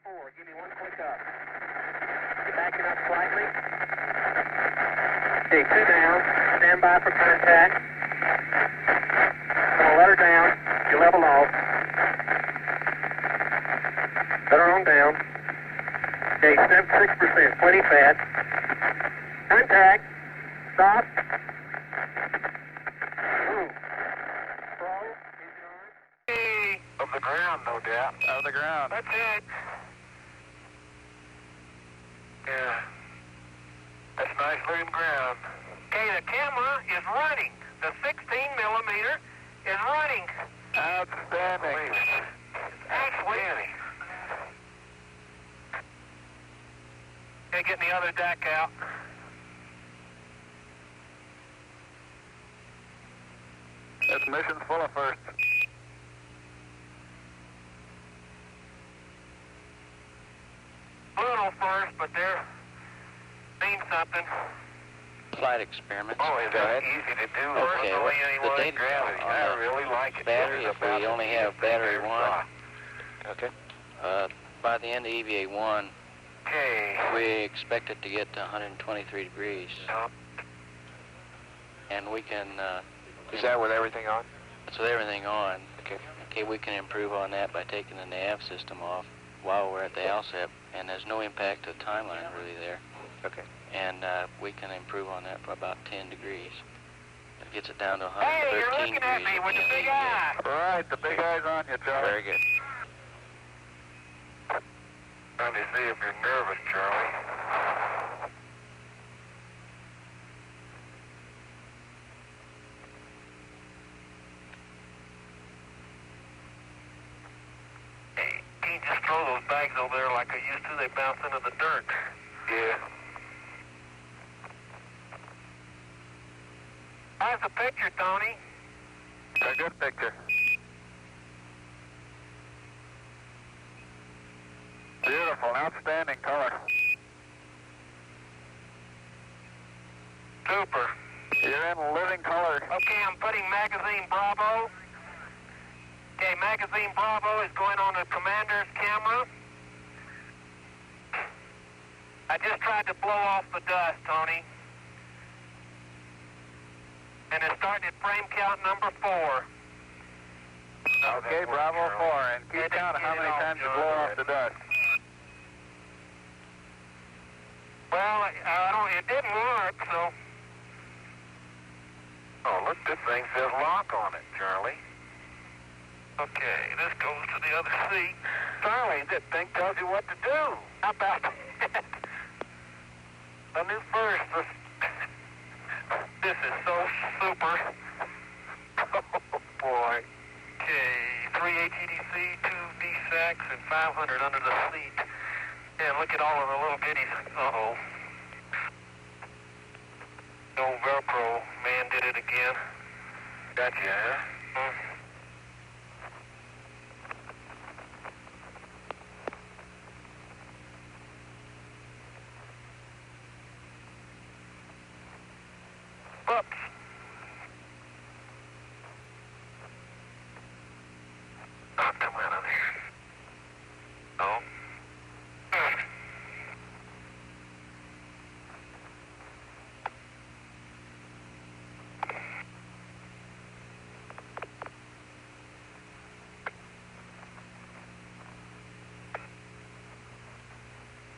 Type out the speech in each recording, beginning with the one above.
4, give me 1 click up. You're backing up slightly. Okay, 2 down. Stand by for contact. Gonna let her down. You level off. Let her on down. Okay, 6%, plenty fat. Contact. Stop. Of the ground, no doubt. Of the ground. That's it. Yeah. That's nice looking ground. Okay, the camera is running. The 16 millimeter is running. Outstanding. Actually, okay, getting the other deck out. This mission's full of firsts. Little first, but they're mean something. Flight experiments. Oh, is that easy to do? Okay, well, the data gravity. on I the really like it. battery, if we only have battery 1, Okay. by the end of EVA-1, Okay. we expect it to get to 123 degrees. And we can, Is that with everything on? with everything on, Okay. we can improve on that by taking the nav system off while we're at the ALSEP, and there's no impact to the timeline really there. Okay. And we can improve on that for about 10 degrees. It gets it down to Hey, you're 113 looking at degrees. me with the at the big end of eye. All right, the big eye's on you, Charlie. Very good. Trying to see if you're nervous, Charlie. Hey, can't just throw those bags over there like I used to. They bounce into the dirt. Yeah. How's the picture, Tony? A good picture. Beautiful, outstanding color. Super. You're in living color. Okay, I'm putting magazine Bravo. Okay, magazine Bravo is going on the commander's camera. I just tried to blow off the dust, Tony. And it's starting at frame count number 4. Okay, Bravo 4, and keep count of how many times you blow off the dust. Well, it didn't work, so. Oh, look, this thing says lock on it, Charlie. Okay, this goes to the other seat. Charlie, this thing tells you what to do. How about that? A new first. This is so super. Oh, boy. Okay, 3 HEDC, 2 DSACs, and 500 under the seat. And look at all of the little goodies. Uh-oh. The old Velcro man did it again. Gotcha, huh? Oops. Oh, come out of there. No.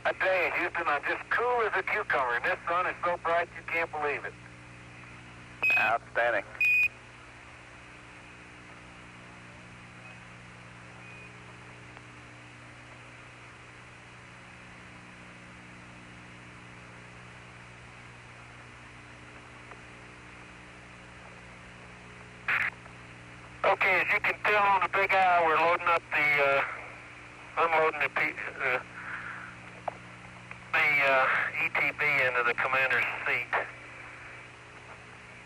I tell you, Houston, I'm just cool as a cucumber, and this sun is so bright you can't believe it. Outstanding. Okay, as you can tell on the big eye, we're loading up unloading the ETB into the commander's seat.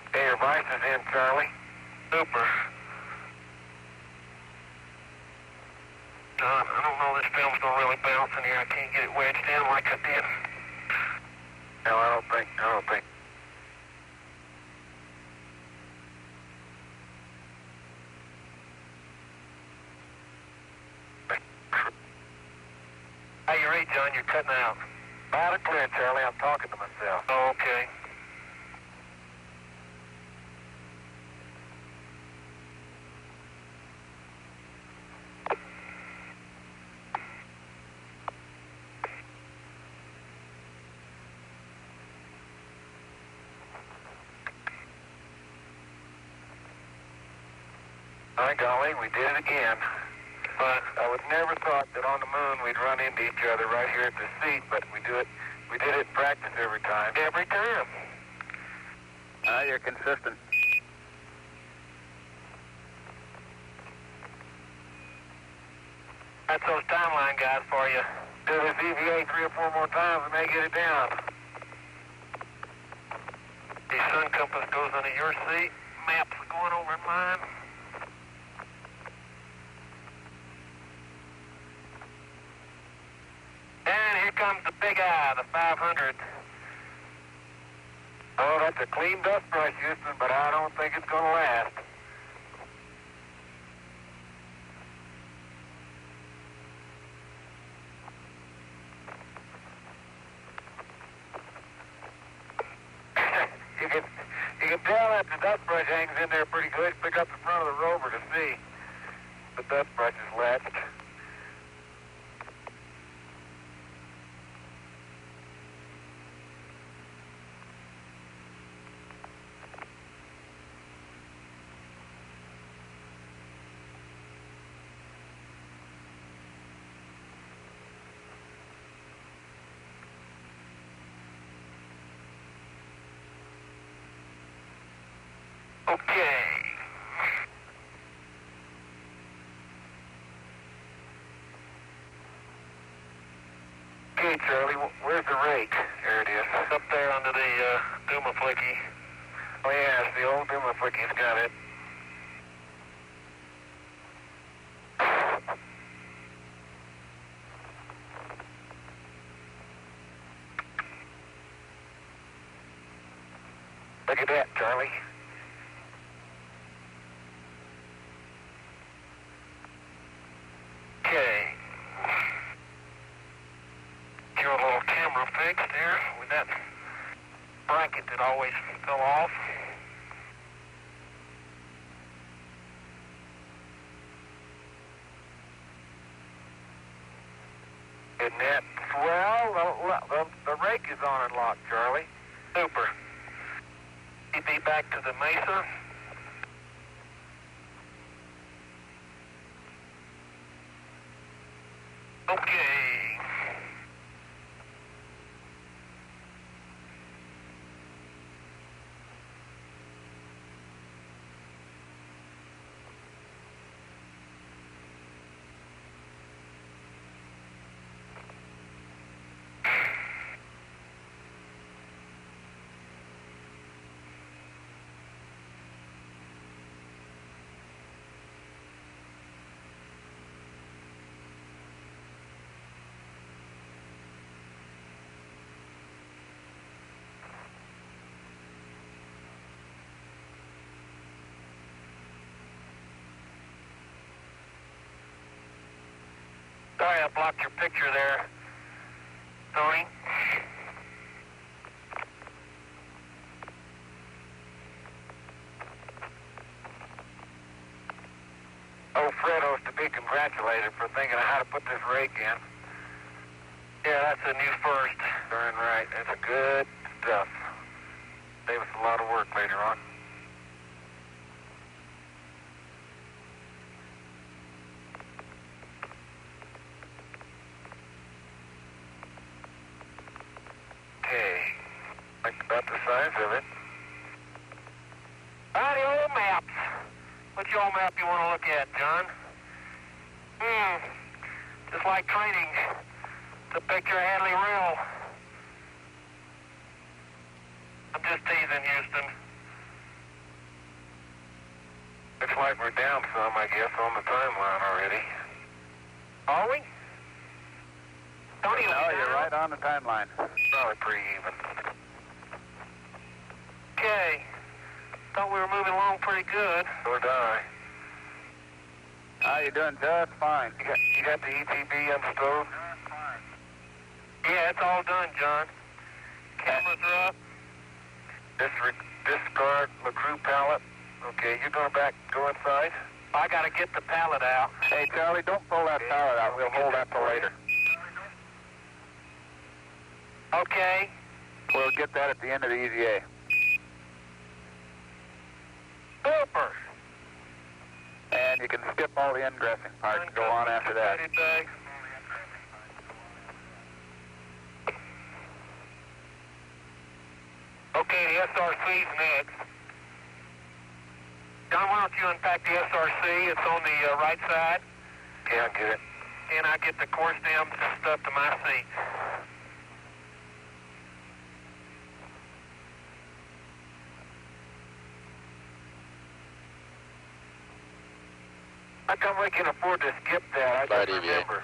Okay, your vice is in, Charlie. Super. I don't know, this film's gonna really bounce in here. I can't get it wedged in like I did. No, I don't think. you read, John? You're cutting out. Loud and clear, Charlie. I'm talking to myself. Oh, okay. By golly, we did it again. But I would never thought that on the moon we'd run into each other right here at the seat, but we did it in practice every time. Every time. You're consistent. That's those timeline guys for you. Do this EVA 3 or 4 more times and they get it down. The sun compass goes under your seat. Maps are going over in mine. And here comes the big eye, the 500. Oh, that's a clean dust brush, Houston, but I don't think it's going to last. You can tell that the dust brush hangs in there pretty good. Pick up the front of the Rover to see. The dust brush is latched. Okay. Okay, Charlie, where's the rake? There it is. It's up there under the Duma Flicky. Oh, yes, the old Duma Flicky's got it. Look at that, Charlie. Okay. Your little camera fixed there with that bracket that always fell off. Isn't that swell? The rake is on and locked, Charlie. Super. Be back to the Mesa. Okay. Sorry I blocked your picture there, Tony. Oh, Fredo's to be congratulated for thinking of how to put this rake in. Yeah, that's a new first. Darn right. That's good stuff. Save us a lot of work later on. Okay. Like about the size of it. Alrighty, old maps. Which old map you want to look at, John? Just like training. It's a picture of Hadley Rill. I'm just teasing, Houston. Looks like we're down some, I guess, on the timeline already. Are we? Tony, No, you're right on the timeline. Probably pretty even. Okay. Thought we were moving along pretty good. So did I. You're doing just fine. You got the ETB on the stove? Yeah, it's all done, John. Cameras are up. Discard LaCrue pallet. Okay, you go inside. I gotta get the pallet out. Hey, Charlie, don't pull that pallet out. We'll hold that till later. Okay. We'll get that at the end of the EVA. Super. And you can skip all the ingressing parts and go on after that. Bags. Okay, the SRC's next. John, why don't you unpack the SRC? It's on the right side. Yeah, I'll get it. And I get the core stems stuff to my seat. How come we can afford to skip that? I Bye, don't remember.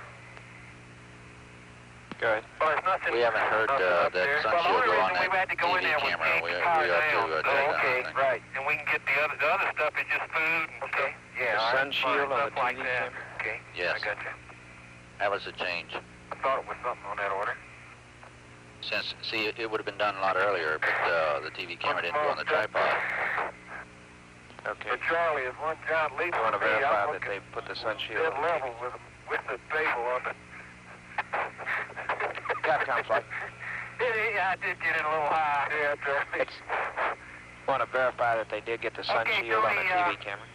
Go ahead. Well, there's nothing. We haven't heard that sun well, the shield only go on reason that we had to go in TV there was camera. take We the have car to down. check that Okay, out. right. And we can get the other stuff is just food and Okay. Yeah, the all sun right, shield fine. on the like TV that. camera. Okay. Yes. I got you. That was a change. I thought it was something on that order. Since, see, it would have been done a lot earlier, but the TV camera didn't go on the tripod. Okay. For Charlie, is one John Lee want to verify that they put the sun shield on level with the table on the. Capcom flight. I did get it a little high. Yeah, Charlie. Want to verify that they did get the sun shield on the TV camera.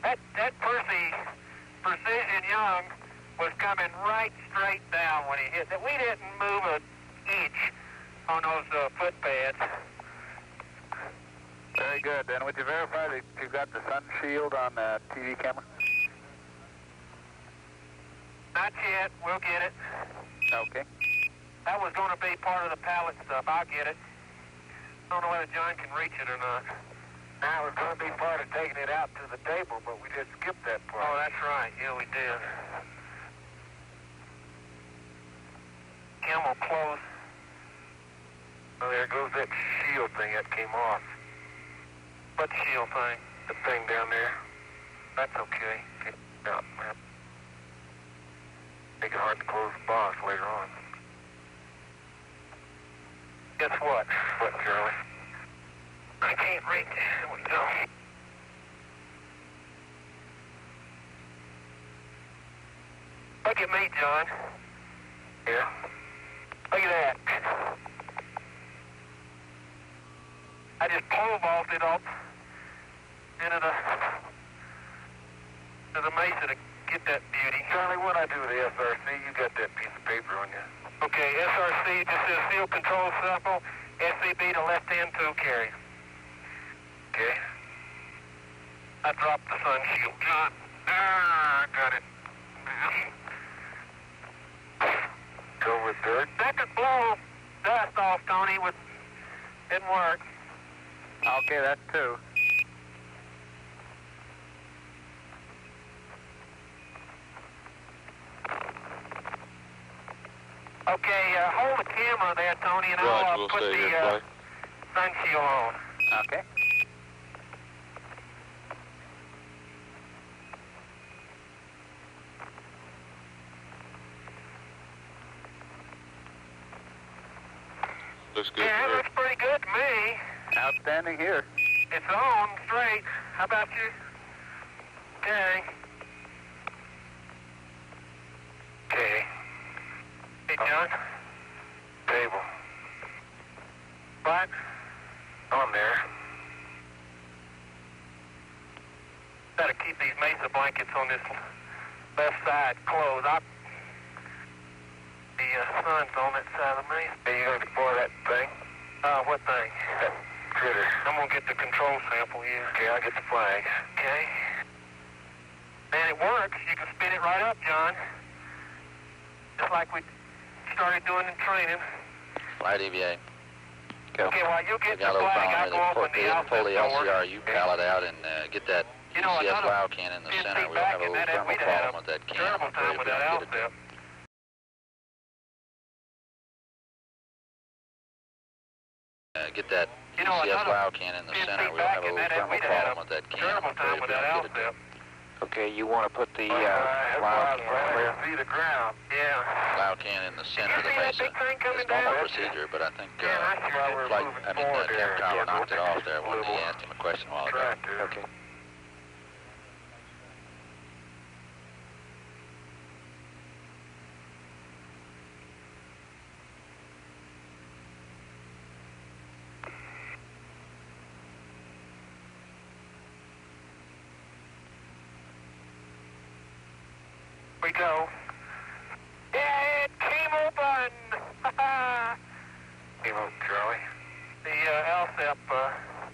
That Percy Precision Young was coming right straight down when he hit it. We didn't move an inch on those foot pads. Very good. Then would you verify that you got the sun shield on the TV camera? Not yet. We'll get it. Okay. That was going to be part of the pallet stuff. I'll get it. I don't know whether John can reach it or not. Now, it was going to be part of taking it out to the table, but we just skipped that part. Oh, that's right. Yeah, we did. Camel close. Oh, there goes that shield thing that came off. What shield thing? The thing down there. That's okay. Yeah, man. Make it hard to close the box later on. Guess what? What, Charlie? I can't reach. There we go. Look at me, John. Yeah? Look at that. I just pole vaulted up into the mesa to get that beauty. Charlie, what'd I do with the SRC? You got that piece of paper on you. Okay, SRC just says field control sample, SCB to left-hand tool carry. Okay. I dropped the sun shield. John. I got it. Go with dirt. That could blow dust off, Tony. Didn't work. Okay, that's two. Okay, hold the camera there, Tony, and I'll put the sun shield on. Okay. Looks good. Yeah, it looks pretty good to me. Outstanding here. It's on straight. How about you? Okay. Okay. Hey, John. Table. What? On there. Gotta keep these mesa blankets on this left side closed. The sun's on that side of the mesa. Hey, you gonna deploy that thing? What thing? That critter. I'm gonna get the control sample here. Okay, I'll get the flag. Okay. Man, it works. You can spin it right up, John. Just like we started doing in training. Flight EVA. Go. Okay, while you We get the got a little flag, I'll go problem open the here. They didn't pull the ALSEP door. LCRU pallet out and get that You know, CS another wow can in the 10 center. feet We'll back have a in little that, thermal we'd had problem a with that can. terrible I'm afraid time we with don't that get it. ALSEP. Get that You know, CS another wow can in the 10 center. feet We'll back have a in little that, thermal we'd had problem a with that can. terrible I'm afraid time we with don't that get it. ALSEP. Okay, you want to put the That's why I was can glad I clear? could see the ground. Yeah. Plow can in the center of the See that mesa. big thing coming It's normal down? procedure, but I think Yeah, I sure did. Flight, moving Tim forward Tyler there. knocked it off there when he Little asked him a question a while ago. trying to. Okay. We go. Yeah, it came open. Came up, Charlie. The ALSEP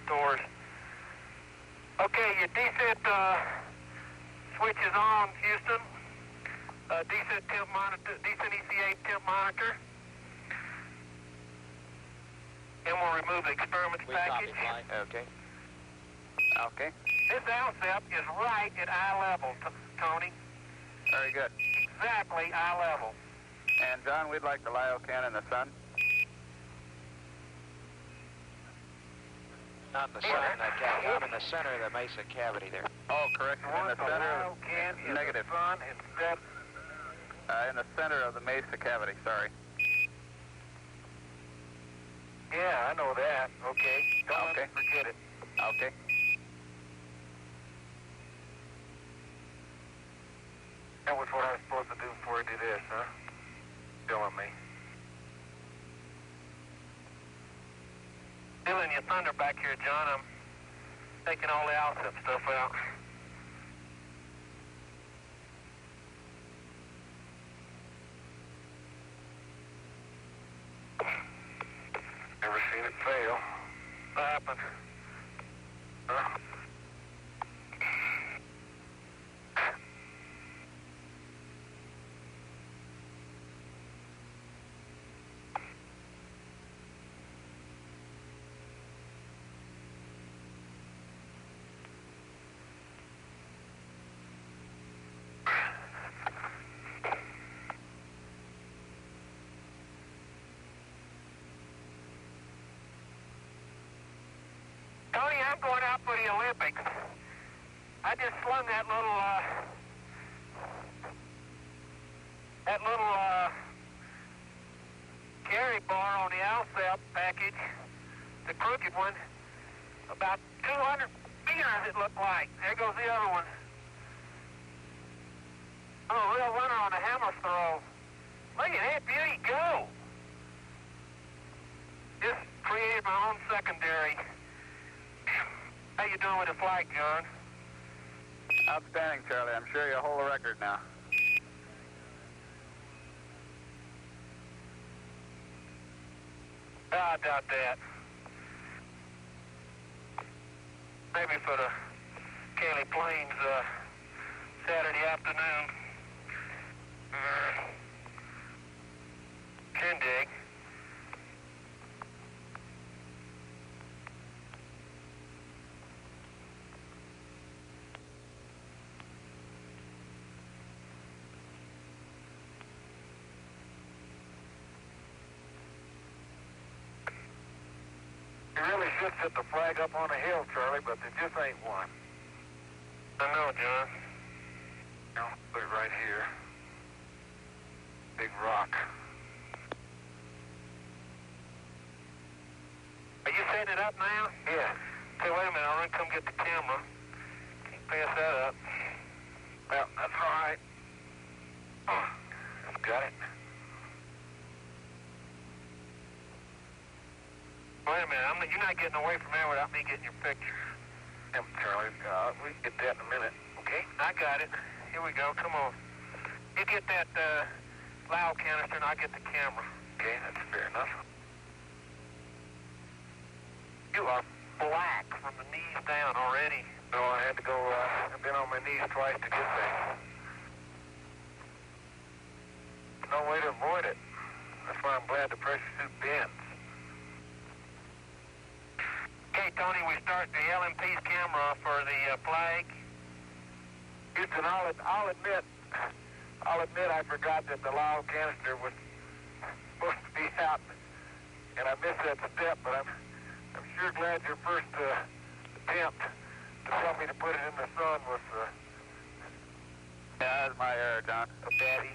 doors. Okay, your descent switch is on, Houston. Descent temp monitor, descent ECA temp monitor. And we'll remove the experiments package. Okay. Okay. This ALSEP is right at eye level, Tony. Very good. Exactly eye level. And John, we'd like the Lyo can in the sun. Not in the sun, I'm in the center of the mesa cavity there. Oh, correct. In the center. Can in Negative. the sun instead. In the center of the mesa cavity. Sorry. Yeah, I know that. Okay. Don't Okay. forget it. Okay. That was what I was supposed to do before I did this, huh? Killing me. Feeling your thunder back here, John. I'm taking all the ALSEP stuff out. Never seen it fail. What happened? Huh? Tony, I'm going out for the Olympics. I just slung that little carry bar on the ALSEP package, the crooked one, about 200 meters it looked like. There goes the other one. I'm a real runner on a hammer throw. Look at that beauty go. Just created my own secondary. How you doing with the flight, John? Outstanding, Charlie. I'm sure you'll hold the record now. I doubt that. Maybe for the Kelly Plains Saturday afternoon shindig. You really should set the flag up on a hill, Charlie, but there just ain't one. I know, John. No, put it right here. Big rock. Are you setting it up now? Yeah. Hey, wait a minute. I'll run come get the camera. Can't pass that up. Well, that's all right. Got it. Wait a minute. You're not getting away from there without me getting your picture. Yeah, Charlie, we can get that in a minute, okay? I got it. Here we go. Come on. You get that loud canister and I'll get the camera. Okay, that's fair enough. You are black from the knees down already. No, I had to go, I've been on my knees twice to get there. No way to avoid it. That's why I'm glad the pressure suit bends. Okay, Tony, we start the LMP's camera for the flag. Houston, I'll admit I forgot that the loud canister was supposed to be out, and I missed that step, but I'm sure glad your first attempt to tell me to put it in the sun was Yeah, that's my error, John. Oh, Daddy.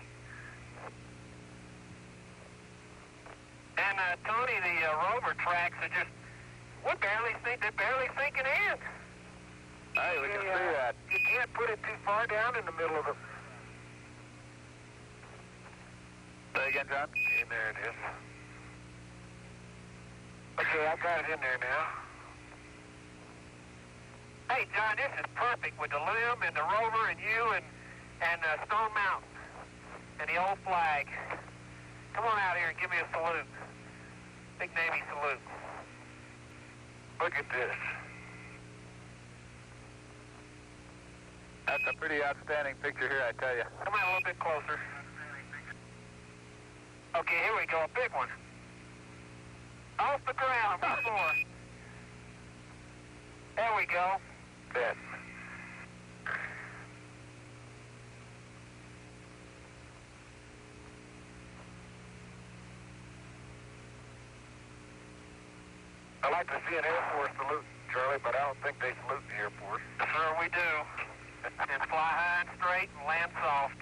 And Tony, the rover tracks are just, they're barely sinking in. Hey, we can see that. You can't put it too far down in the middle of the... Say again, John? Okay, there it is. Okay, I got it in there now. Hey, John, this is perfect with the limb and the rover and you and Stone Mountain and the old flag. Come on out here and give me a salute. Big Navy salute. Look at this. That's a pretty outstanding picture here, I tell you. Come on a little bit closer. Okay, here we go, a big one. Off the ground, before. There we go. Good. I like to see an Air Force salute, Charlie, but I don't think they salute the Air Force. Sure we do. And fly high and straight and land soft.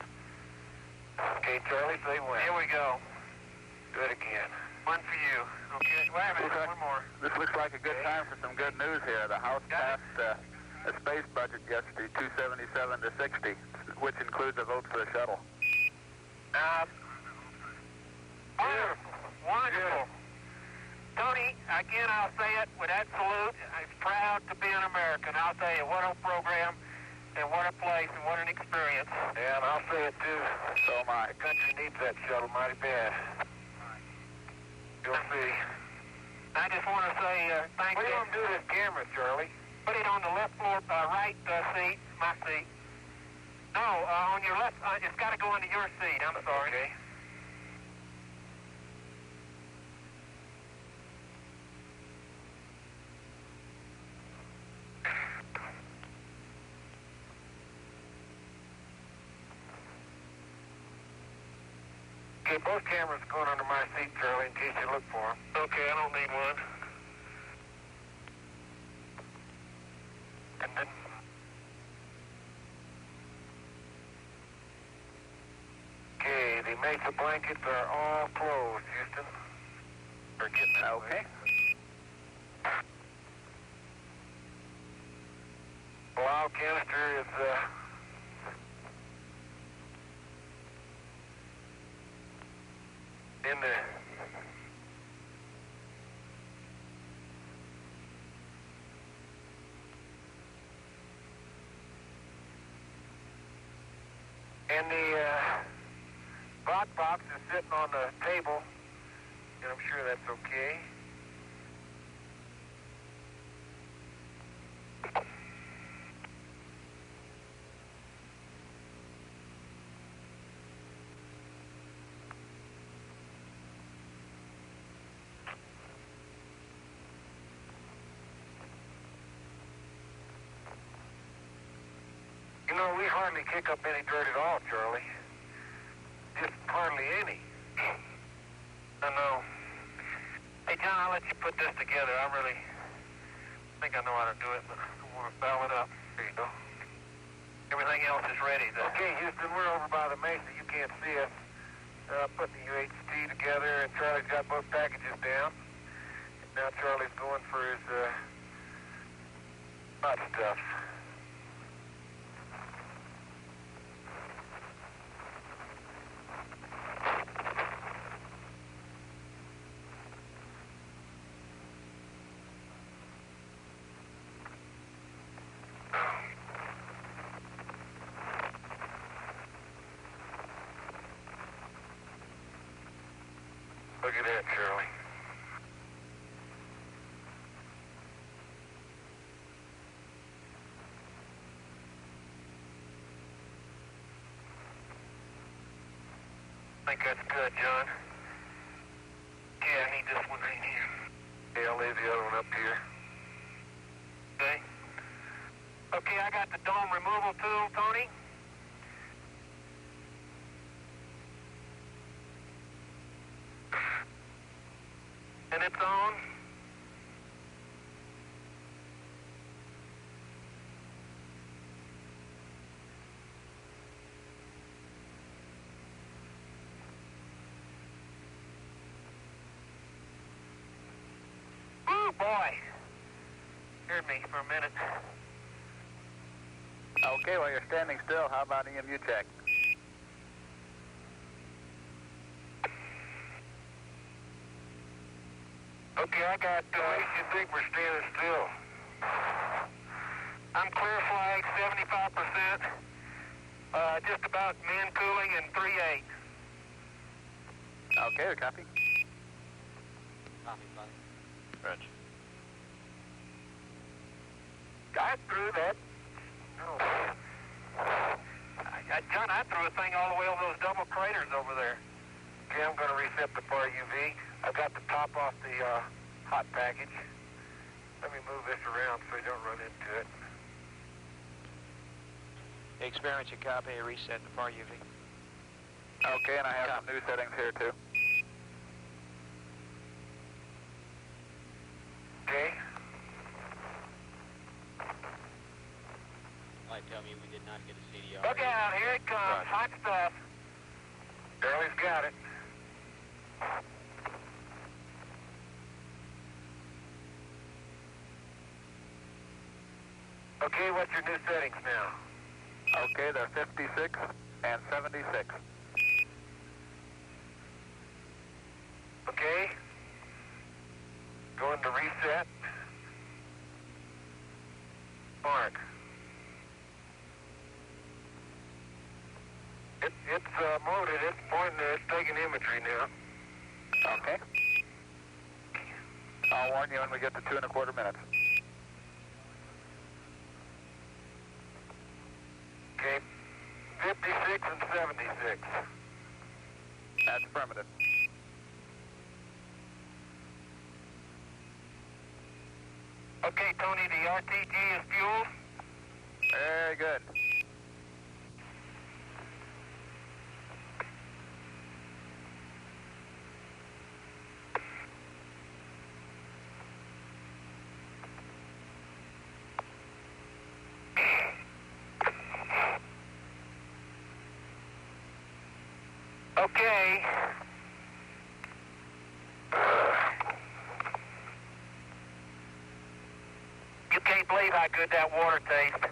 Okay, Charlie, say when. Here we go. Do it again. One for you. Okay, wait a minute, one more. This looks like a good time for some good news here. The House passed a space budget yesterday, 277 to 60, which includes a vote for the shuttle. Wonderful. Wonderful. Tony, again, I'll say it with that salute. I'm proud to be an American. I'll tell you, what a program, and what a place, and what an experience. Yeah, and I'll say it too. So am I. The country needs that shuttle mighty bad. You'll see. I just want to say thank you. What do you want to do to this camera, Charlie? Put it on the left floor, right seat, my seat. No, on your left, it's got to go into your seat. I'm sorry. Okay. Okay, both cameras are going under my seat, Charlie, in case you look for them. Okay, I don't need one. And then... Okay, the Mesa blankets are all closed, Houston. They're getting that Okay. Blow canister is, in there. And the hot box is sitting on the table, and I'm sure that's okay. You know, we hardly kick up any dirt at all, Charlie. Just hardly any. I know. Hey, John, I'll let you put this together. I really think I know how to do it, but I want to foul it up. There you go. Everything else is ready. Okay, Houston, we're over by the Mesa. You can't see us. Putting the UHT together, and Charlie's got both packages down. And now Charlie's going for his hot stuff. Look at that, Shirley. I think that's good, John. Yeah, I need this one right here. Yeah, I'll leave the other one up here. Okay. Okay, I got the dome removal tool, Tony. And it's on. boy. Heard me for a minute. Okay, while you're standing still, how about EMU check? Okay, I got, you think we're standing still? I'm clear flag, 75%. Just about min cooling and 3/8. Okay, copy. Copy, buddy. Roger. I threw that. Oh. John, I threw a thing all the way over those double craters over there. Okay, I'm going to reset the far UV. I've got the top off the hot package. Let me move this around so you don't run into it. Experience a copy, reset the far UV. Okay, and I have some new settings here too. Okay. Light tell me we did not get a CDR. Look out, here it comes. Hot stuff. Charlie's got it. Okay, what's your new settings now? Okay, they're 56 and 76. Okay. Going to reset. Mark. It's molded. It's pointing. It's taking imagery now. Okay. I'll warn you when we get to 2 1/4 minutes. Okay. 56 and 76. That's affirmative. Okay, Tony, the RTG is fueled. Very good. Okay. You can't believe how good that water tastes.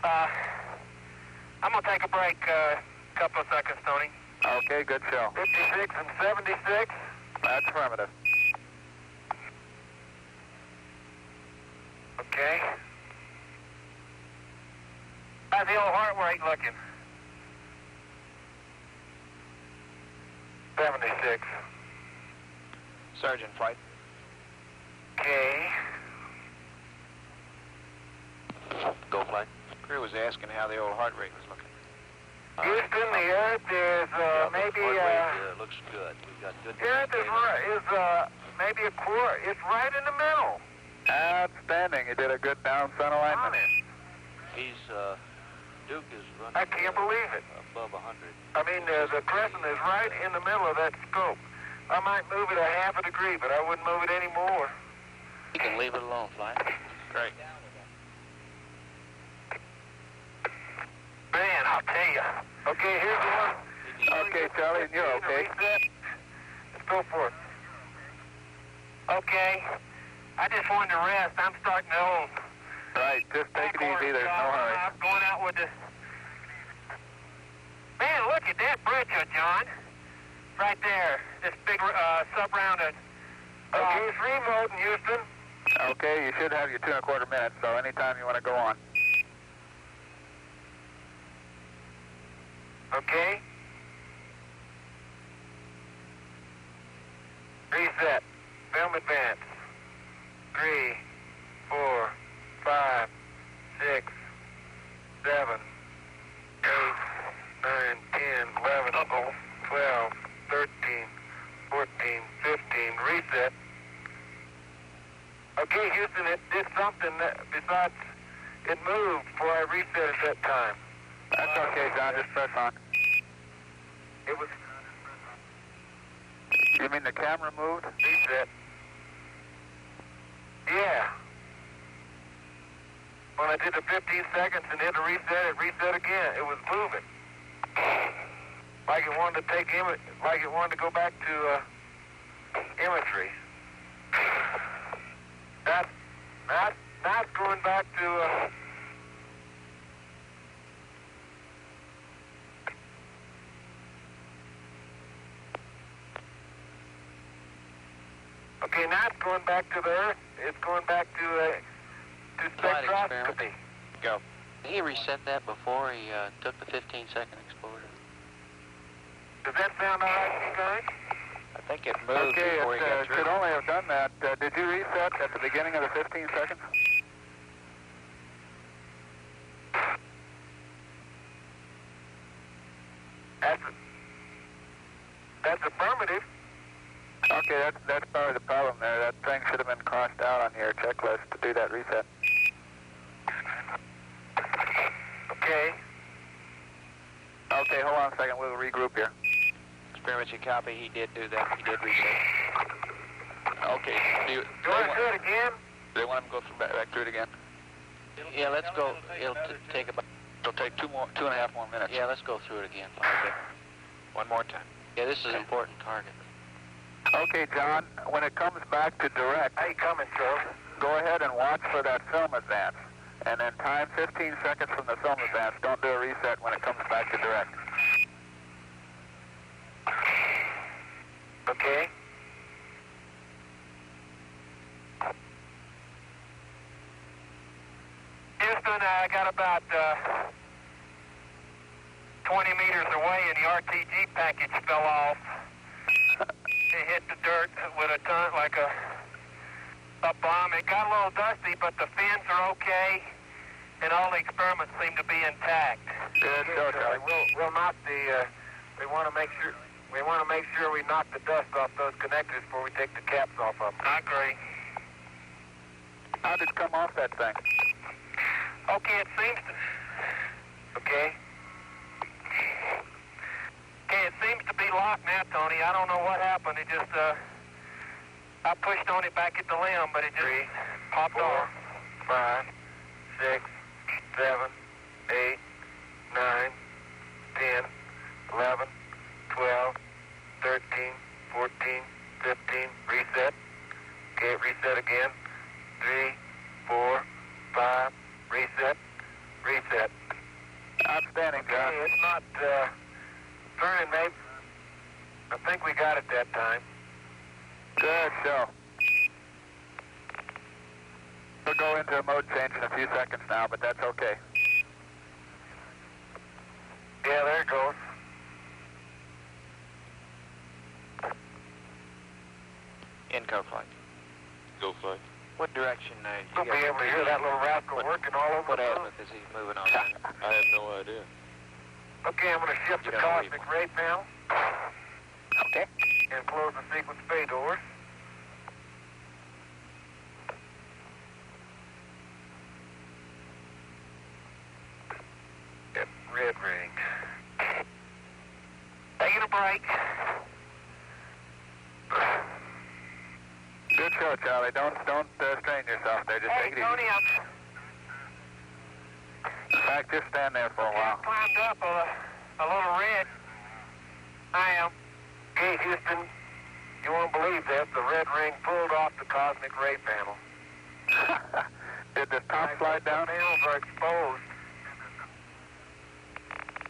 I'm going to take a break a couple of seconds, Tony. Okay, good show. 56 and 76. That's affirmative. Okay. How's the old heart rate looking? 76. Surgeon flight. Okay. Go flight. Crew was asking how the old heart rate was looking. Houston, the Earth is maybe looks good. We've got good. Earth is maybe a quarter. It's right in the middle. Outstanding. You did a good down sun alignment. He's Duke is running. I can't believe it. Above 100. I mean, the crescent is right in the middle of that scope. I might move it a half a degree, but I wouldn't move it any more. You can leave it alone, flight. Great. Man, I'll tell you. Okay, here's the one. Okay, Charlie, and you're okay. Let's go for it. Okay. I just wanted to rest. I'm starting to old. Right, just take it easy. There's no hurry. I'm going out with the... Man, look at that bridge, John. Right there. This big sub-round. Okay, it's remote in Houston. Okay, you should have your 2 1/4 minutes, so anytime you want to go on. Okay. Reset. Film advance. 3, 4, 5, 6, 7, 8, 9, 10, 11, 12, 13, 14, 15. Reset. Okay, Houston, it did something besides it moved before I reset at that time. That's okay, John. Just press on. It was... You mean the camera moved? Reset. Yeah. When I did the 15 seconds and hit the reset, it reset again. It was moving. Like it wanted to take like it wanted to go back to imagery. Now it's going back to... Okay, now it's going back to the Earth. It's going back to spectroscopy. Go. Did he reset that before he took the 15-second exposure? Does that sound all right to you guys? I think it moved before he got it through. should only have done that. Did you reset at the beginning of the 15 seconds? That's affirmative. Okay, that's probably the problem there. That thing should have been crossed out on your checklist to do that reset. Okay. Okay, hold on a second. We'll regroup here. Experiment you copy. He did do that. He did reset. Okay. Do you want to do it again? They want him to go back through it again? Yeah, let's go. It'll take about... It'll take 2.5 more minutes. Yeah, let's go through it again. Okay. One more time. Yeah, this is an important target. Okay, John, when it comes back to direct, how you coming, Joe? Go ahead and watch for that film advance. And then time 15 seconds from the film advance. Don't do a reset when it comes back to direct. Okay. Houston, I got about 20 meters away and the RTG package fell off. It hit the dirt with a ton, like a bomb. It got a little dusty, but the fins are okay, and all the experiments seem to be intact. Good, so Charlie. We'll knock the. We want to make sure. We want to make sure we knock the dust off those connectors before we take the caps off of them. I agree. How did it come off that thing? Okay, it seems to. Okay. Okay, it seems to be locked now, Tony. I don't know what happened. It just, I pushed on it back at the limb, but it just popped off. 5, 6, 7, 8, 9, 10, 11, 12, 13, 14, 15, reset. Okay, reset again. 3, 4, 5, reset, reset. Outstanding, John. Okay, it's not, turning, mate. I think we got it that time. Good show. We'll go into a mode change in a few seconds now, but that's okay. Yeah, there it goes. Inco flight. Go flight. What direction You'll be able to hear that little rascal working all over What the azimuth is he moving on? I have no idea. Okay, I'm going to shift the cosmic ray panel. Okay. And close the sequence bay doors. Yep, red ring. Taking a break. Good show, Charlie. Don't strain yourself there. Just take it easy. Tony, in fact, just stand there for a while. I climbed up a little red. I am. Okay, Houston, you won't believe this. The red ring pulled off the cosmic ray panel. Did the top slide down? The panels are exposed.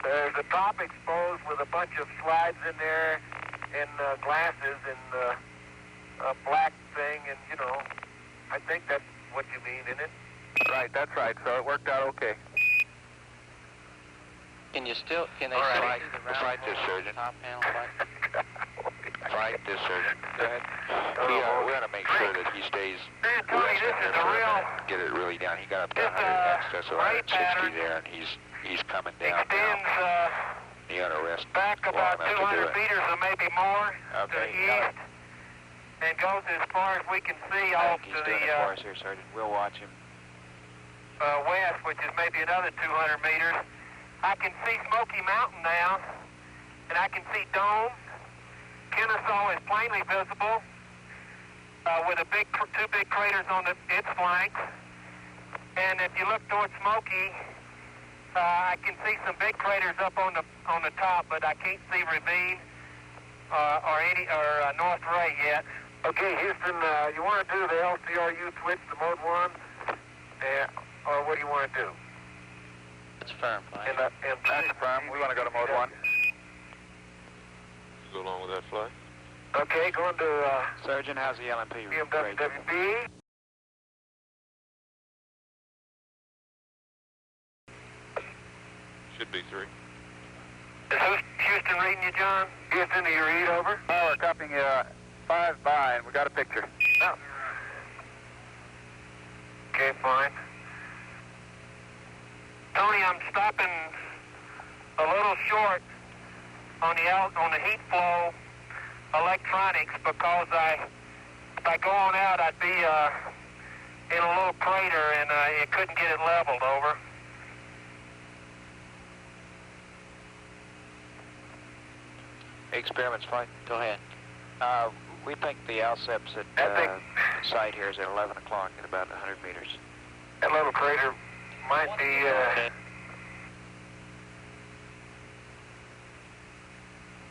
There's a top exposed with a bunch of slides in there and glasses and a black thing, and, you know, I think that's what you mean, isn't it? Right, that's right. So it worked out okay. Can they still see the Flight round this surgeon. top panel light? Flight this surgeon. Go ahead. We ought to make sure that he stays Man, Tony, this is a real... Get it really down. He got up to This, 100 excess of ray 160 pattern there, and he's coming down extends now. He ought to rest back about long enough to do 200 it. meters or maybe more to the east, and goes as far as we can see I off think to he's doing the it for us here, Sergeant. We'll watch him. west, which is maybe another 200 meters. I can see Smoky Mountain now, and I can see Dome. Kennesaw is plainly visible with two big craters on its flanks. And if you look towards Smoky, I can see some big craters up on the top, but I can't see Ravine or North Ray yet. Okay, Houston, you want to do the LCRU switch to mode 1? Or what do you want to do? It's firm, flight. That's firm. We want to go to mode 1. Go along with that flight. Okay, going to Surgeon, how's the LMP? WB. Should be 3. Is Houston reading you, John? Houston, do you read over? Oh, we're copying you 5 by, and we got a picture. Oh. Okay, fine. Tony, I'm stopping a little short on the heat flow electronics because if I go on out, I'd be in a little crater and it couldn't get it leveled. Over. Experiments flight. Go ahead. We think the ALSEP's at site here is at 11 o'clock at about 100 meters. That little crater might be. Okay.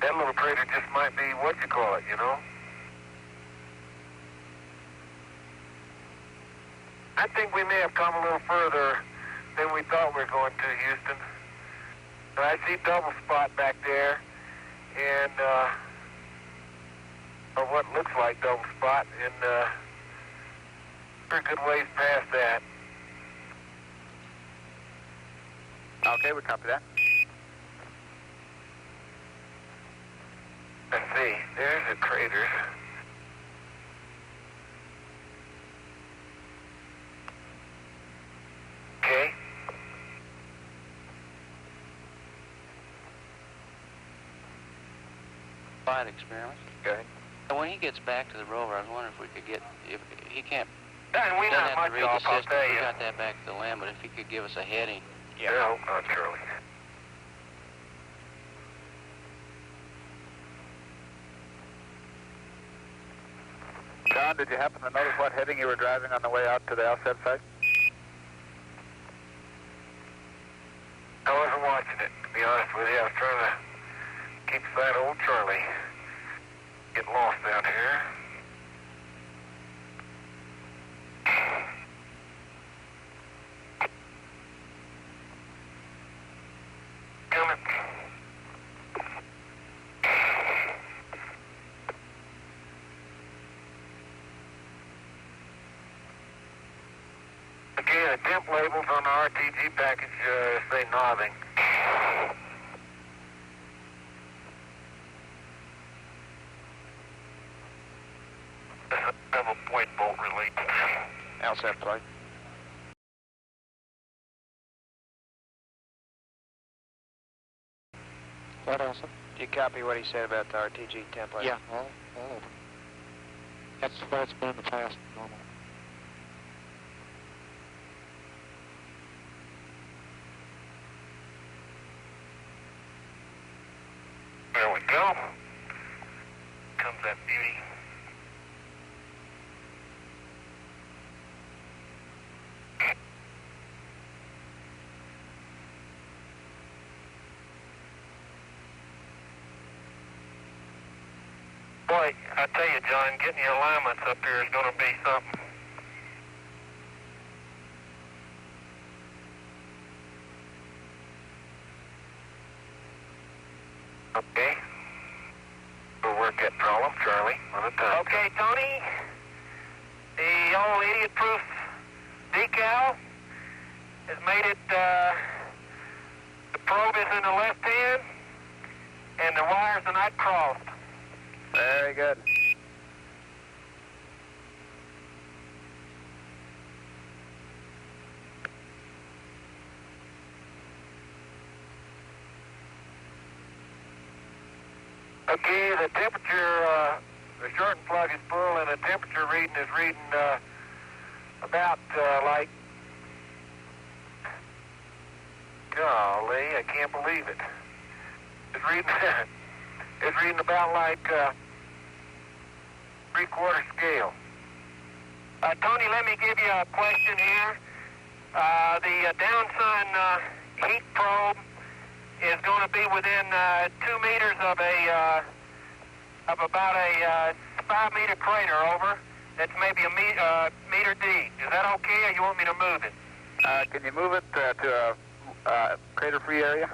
That little crater just might be what you call it, you know. I think we may have come a little further than we thought we were going to, Houston. I see double spot back there, and or what looks like double spot, and we're a good ways past that. Okay, we copy that. Let's see, there's a crater. Okay. Flight experiment. Go ahead. When he gets back to the rover, I was wondering if we could get, if he can't, And we doesn't not have much to read off, the I'll system, tell we you. got that back to the land, but if he could give us a heading. Yeah, I hope not, Charlie. John, did you happen to notice what heading you were driving on the way out to the ALSEP site? I wasn't watching it, to be honest with you. I was trying to keep that old Charlie. Get lost out here. Coming. Okay, the temp labels on the RTG package say nothing. Double point bolt release. ALSEP flight. What else? Do you copy what he said about the RTG template? Yeah, all of them. That's what it's been in the past, normal. There we go. Comes that beauty. Boy, I tell you, John, getting your alignments up here is going to be something. Okay. We'll work that problem, Charlie, on a time. Okay, Tony. The old idiot-proof decal has made it, the probe is in the left hand, and the wires are not crossed. Very good. Okay, the temperature, the shorten plug is full, and the temperature reading is reading about like, golly, I can't believe it. It's reading, it's reading about like 3/4 scale. Tony, let me give you a question here. The downsun heat probe is going to be within 2 meters of about a 5-meter crater, over. That's maybe a meter deep. Is that okay, or you want me to move it? Can you move it to a crater-free area?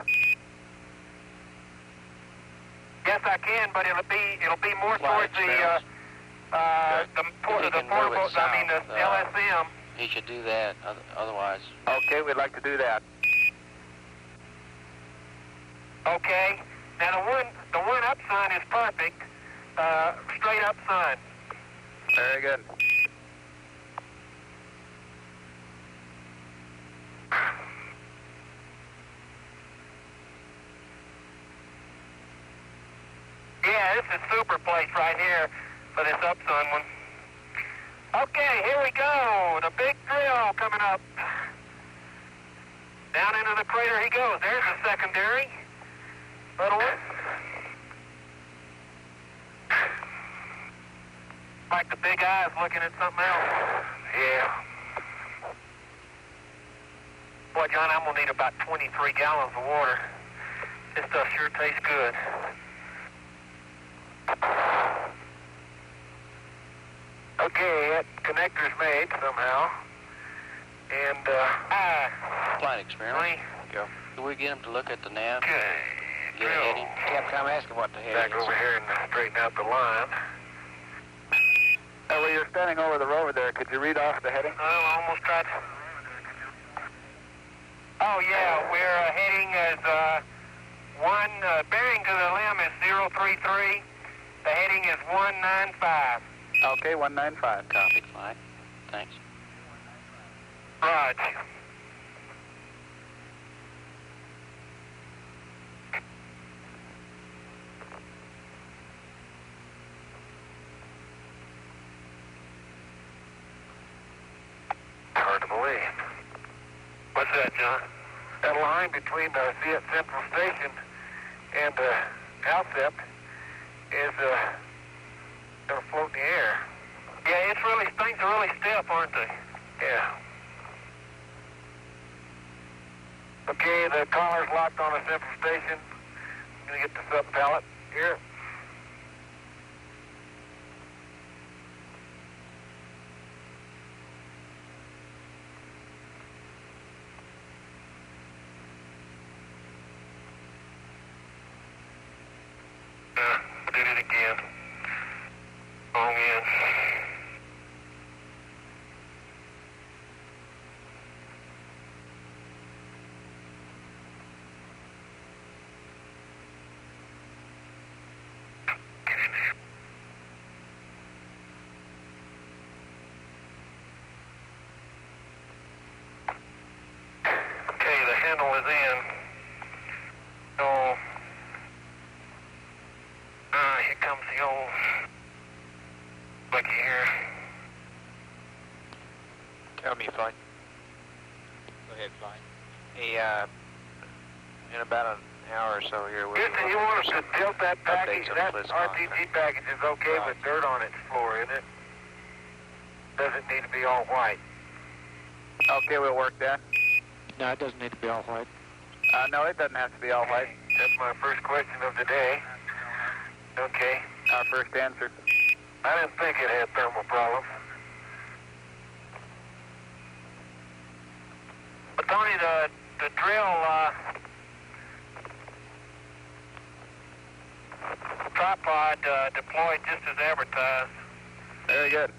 Yes, I can, but it'll be more Flight towards the portable. I mean the LSM. He should do that. Otherwise, Okay, we'd like to do that. Okay. Now the one up sign is perfect. Straight up sign. Very good. Yeah, this is super place right here for this up sun one. Okay, here we go. The big drill coming up. Down into the crater he goes. There's the secondary. Little one. Like the big eyes looking at something else. Yeah. Boy, John, I'm going to need about 23 gallons of water. This stuff sure tastes good. Okay, that connector's made somehow. And, flight experiment. Go. Can we get him to look at the nav? Okay. Get a heading? Captain, I'm asking what the heading Back is. over here and straighten out the line. Well, you're standing over the rover there. Could you read off the heading? I almost tried. Oh, yeah, we're heading as bearing to the limb is 033. The heading is 195. Okay, 195. Copy, flight. Thanks. Roger. Hard to believe. What's that, John? That line between the Seattle Central Station and ALSEP is going to float in the air. Yeah, things are really stiff, aren't they? Yeah. Okay, the collar's locked on the Central Station. I'm going to get the sub pallet here. Did it again. Wrong end. Get in there. Okay, the handle is in. So, here comes the old buggy here. Tell me, flight. Go ahead, flight. Hey, in about an hour or so here, we'll... Houston, you want us to tilt that package? updates on That the list RPG package is okay with dirt on its floor, isn't it? Doesn't need to be all white. Okay, we'll work that. No, it doesn't need to be all white. No, it doesn't have to be all white. That's my first question of the day. Okay. Our first answer. I didn't think it had thermal problems. But Tony, the drill tripod deployed just as advertised. Very good.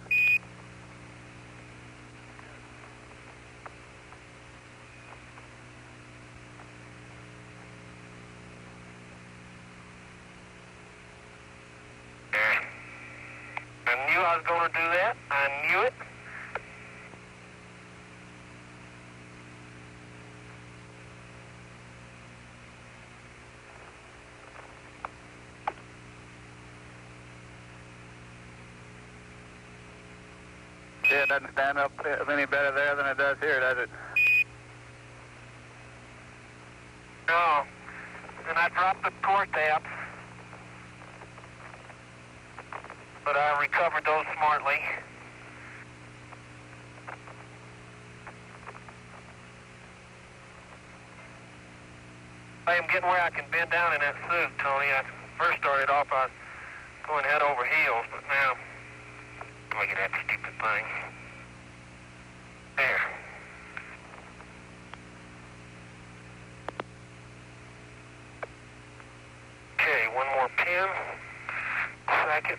I knew I was going to do that. I knew it. Yeah, it doesn't stand up any better there than it does here, does it? No. And I dropped the core taps. But I recovered those smartly. I am getting where I can bend down in that suit, Tony. I first started off, I was going head over heels, but now, look at that stupid thing. There. Okay, one more pin. Second.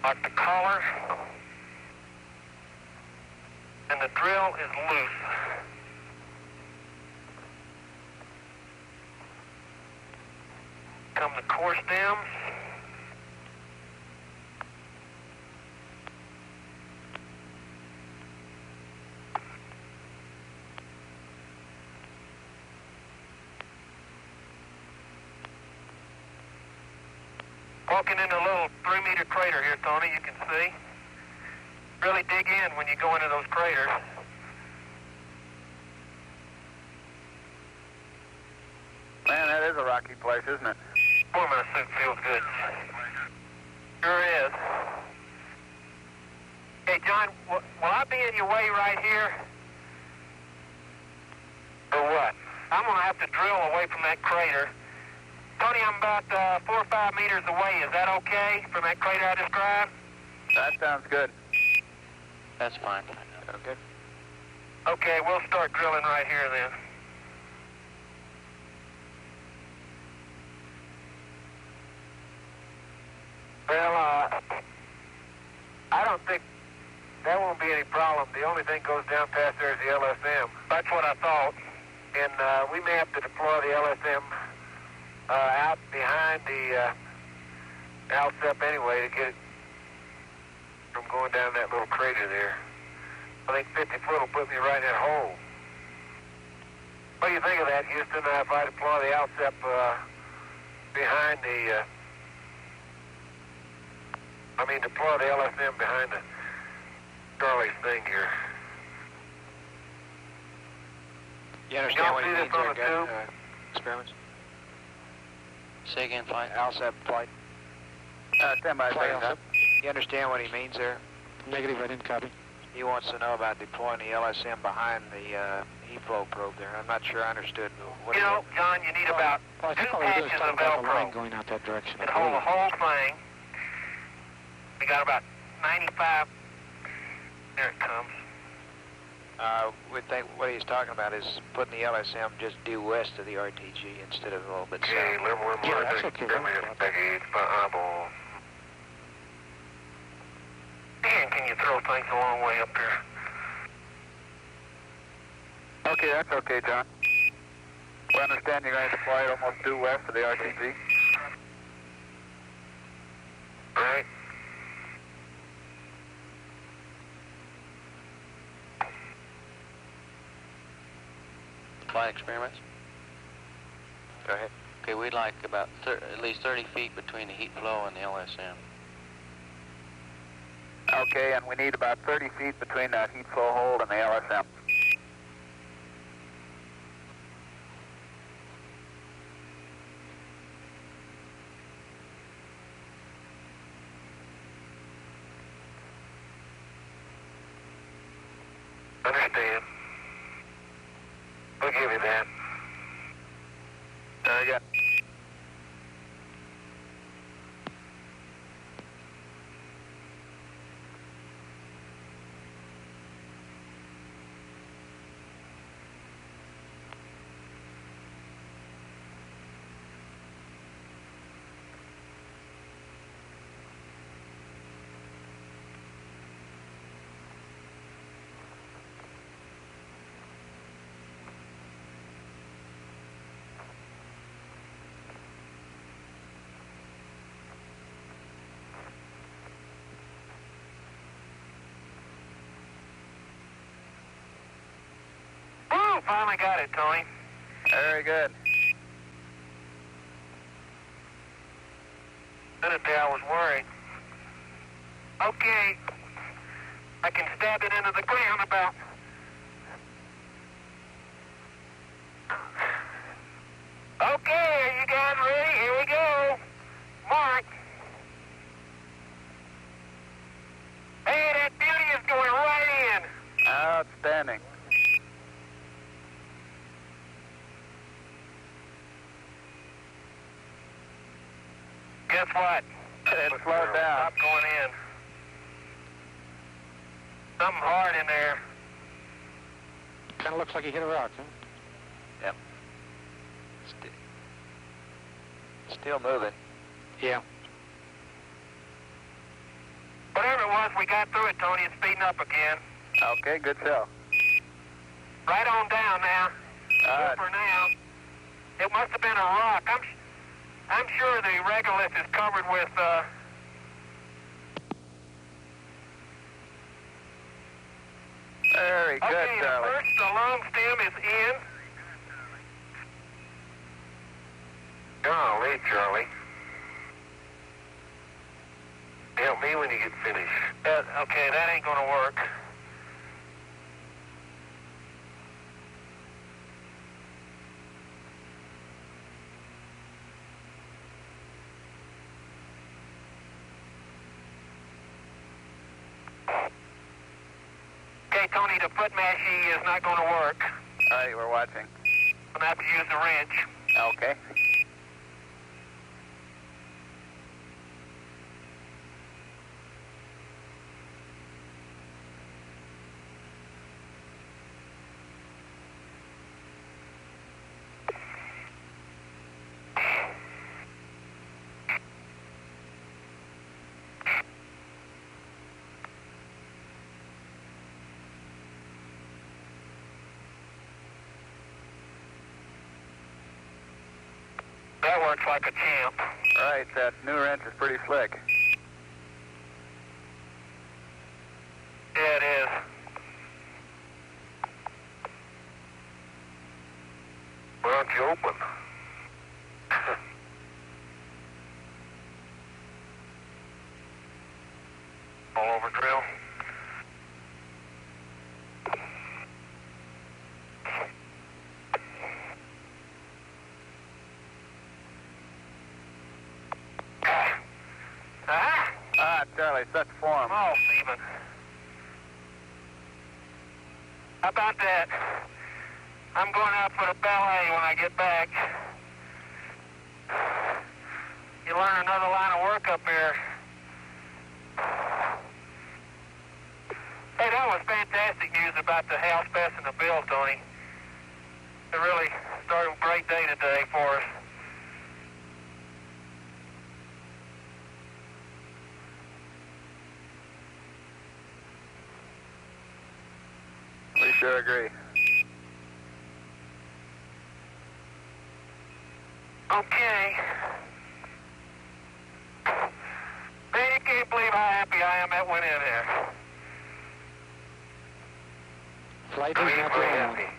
Lock the collar. And the drill is loose. Come the core stems. Walking in a little 3-meter crater here, Tony, you can see. Really dig in when you go into those craters. Man, that is a rocky place, isn't it? Boy, my suit feels good. Sure is. Hey, John, will I be in your way right here? Or what? I'm going to have to drill away from that crater. Tony, I'm about 4 or 5 meters away. Is that okay from that crater I described? That sounds good. That's fine. Okay. Okay, we'll start drilling right here then. Well, I don't think that won't be any problem. The only thing goes down past there is the LSM. That's what I thought. And we may have to deploy the LSM out behind the ALSEP anyway to get it from going down that little crater there. I think 50 foot will put me right in that hole. What do you think of that, Houston, if I deploy the ALSEP behind the... deploy the LSM behind the Charlie's thing here. You understand what he means there, tube? experiments? Say again, flight. ALSEP flight. Stand by, Flight second, ALSEP. You understand what he means there? Negative, I didn't copy. He wants to know about deploying the LSM behind the E-flow probe there. I'm not sure I understood what You know, John, you need about Well, I 2 think all we do is patches talk of about the line Velcro. going out that direction. I And hold the believe. whole thing. We got about 95. There it comes. We think what he's talking about is putting the LSM just due west of the RTG instead of a little bit Okay, south. liberal Yeah, that's okay. Man, can you throw things a long way up there? Okay, that's okay, John. We understand you're going to deploy it almost due west of the RTG. Right. Flight experiments. Go ahead. Okay, we'd like about at least 30 feet between the heat flow and the LSM. Okay, and we need about 30 feet between that heat flow hold and the LSM. Understand. We'll give you that. Very good. Woo! Finally got it, Tony. Very good. Minute there, I was worried. Okay. I can stab it into the ground about... Okay, are you guys ready? Here we go. Mark. Hey, that beauty is going right in. Outstanding. Guess what? It slowed down. Stop going in. Something hard in there. Kind of looks like he hit a rock, huh? Yep. Still moving. Yeah. Whatever it was, we got through it, Tony. It's speeding up again. Okay, good show. Right on down now. For now. It must have been a rock. I'm sure the regolith is covered with Very good, okay, Charlie. the long stem is in. Golly, Charlie. Help me when you get finished. Okay, that ain't gonna work. Okay, Tony, the foot mashie is not gonna work. All right, we're watching. I'm gonna have to use the wrench. Okay. That works like a champ. All right, that new wrench is pretty slick. Yeah, it is. Why don't you open? All over drill. Charlie, set form. Oh, Stephen. How about that? I'm going out for the ballet when I get back. You learn another line of work up here. Hey, that was fantastic news about the house passing the bill, Tony. It really started a great day today for us. We sure agree. Okay. Man, you can't believe how happy I am that went in there. Flight is not Very going happy. on.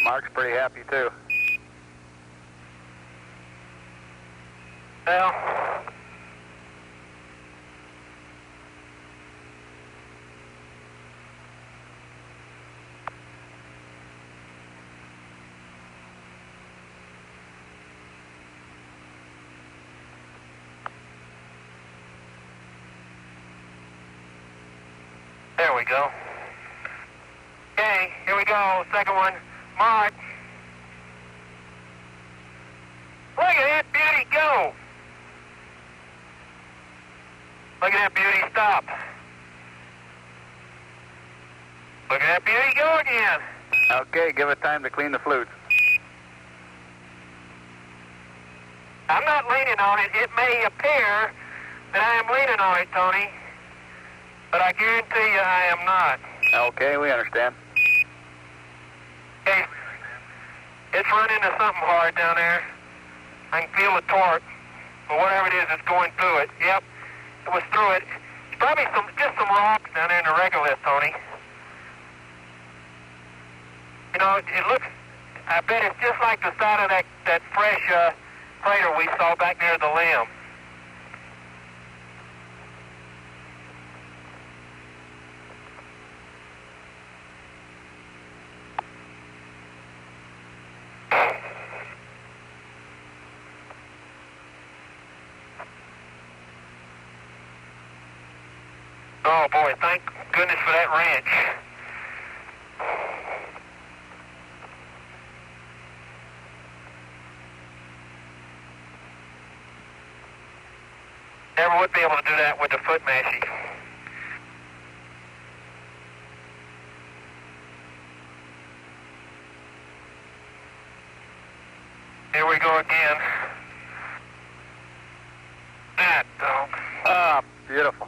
Mark's pretty happy, too. Well, there we go. Okay, here we go. Second one. Mark. Look at that beauty go. Look at that beauty stop. Look at that beauty go again. Okay, give it time to clean the flute. I'm not leaning on it. It may appear that I am leaning on it, Tony, but I guarantee you I am not. Okay, we understand. Okay, it's run into something hard down there. I can feel the torque, but whatever it is, it's going through it. Yep, it was through it. It's probably just some rocks down there in the regolith, Tony. You know, it looks, I bet it's just like the side of that fresh crater we saw back near the limb. Oh boy, thank goodness for that wrench. Never would be able to do that with the foot mashie. Here we go again. That dog. Ah, beautiful.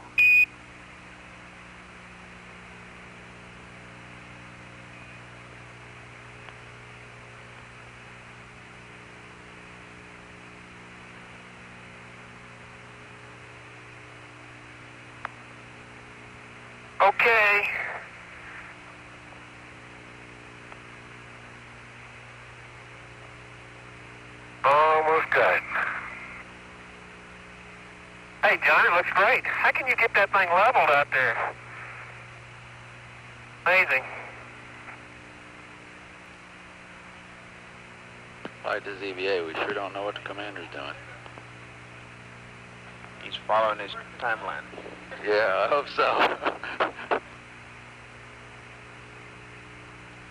Okay. Almost got it. Hey, John, it looks great. How can you get that thing leveled out there? Amazing. Like this EVA, we sure don't know what the commander's doing. He's following his timeline. Yeah, I hope so.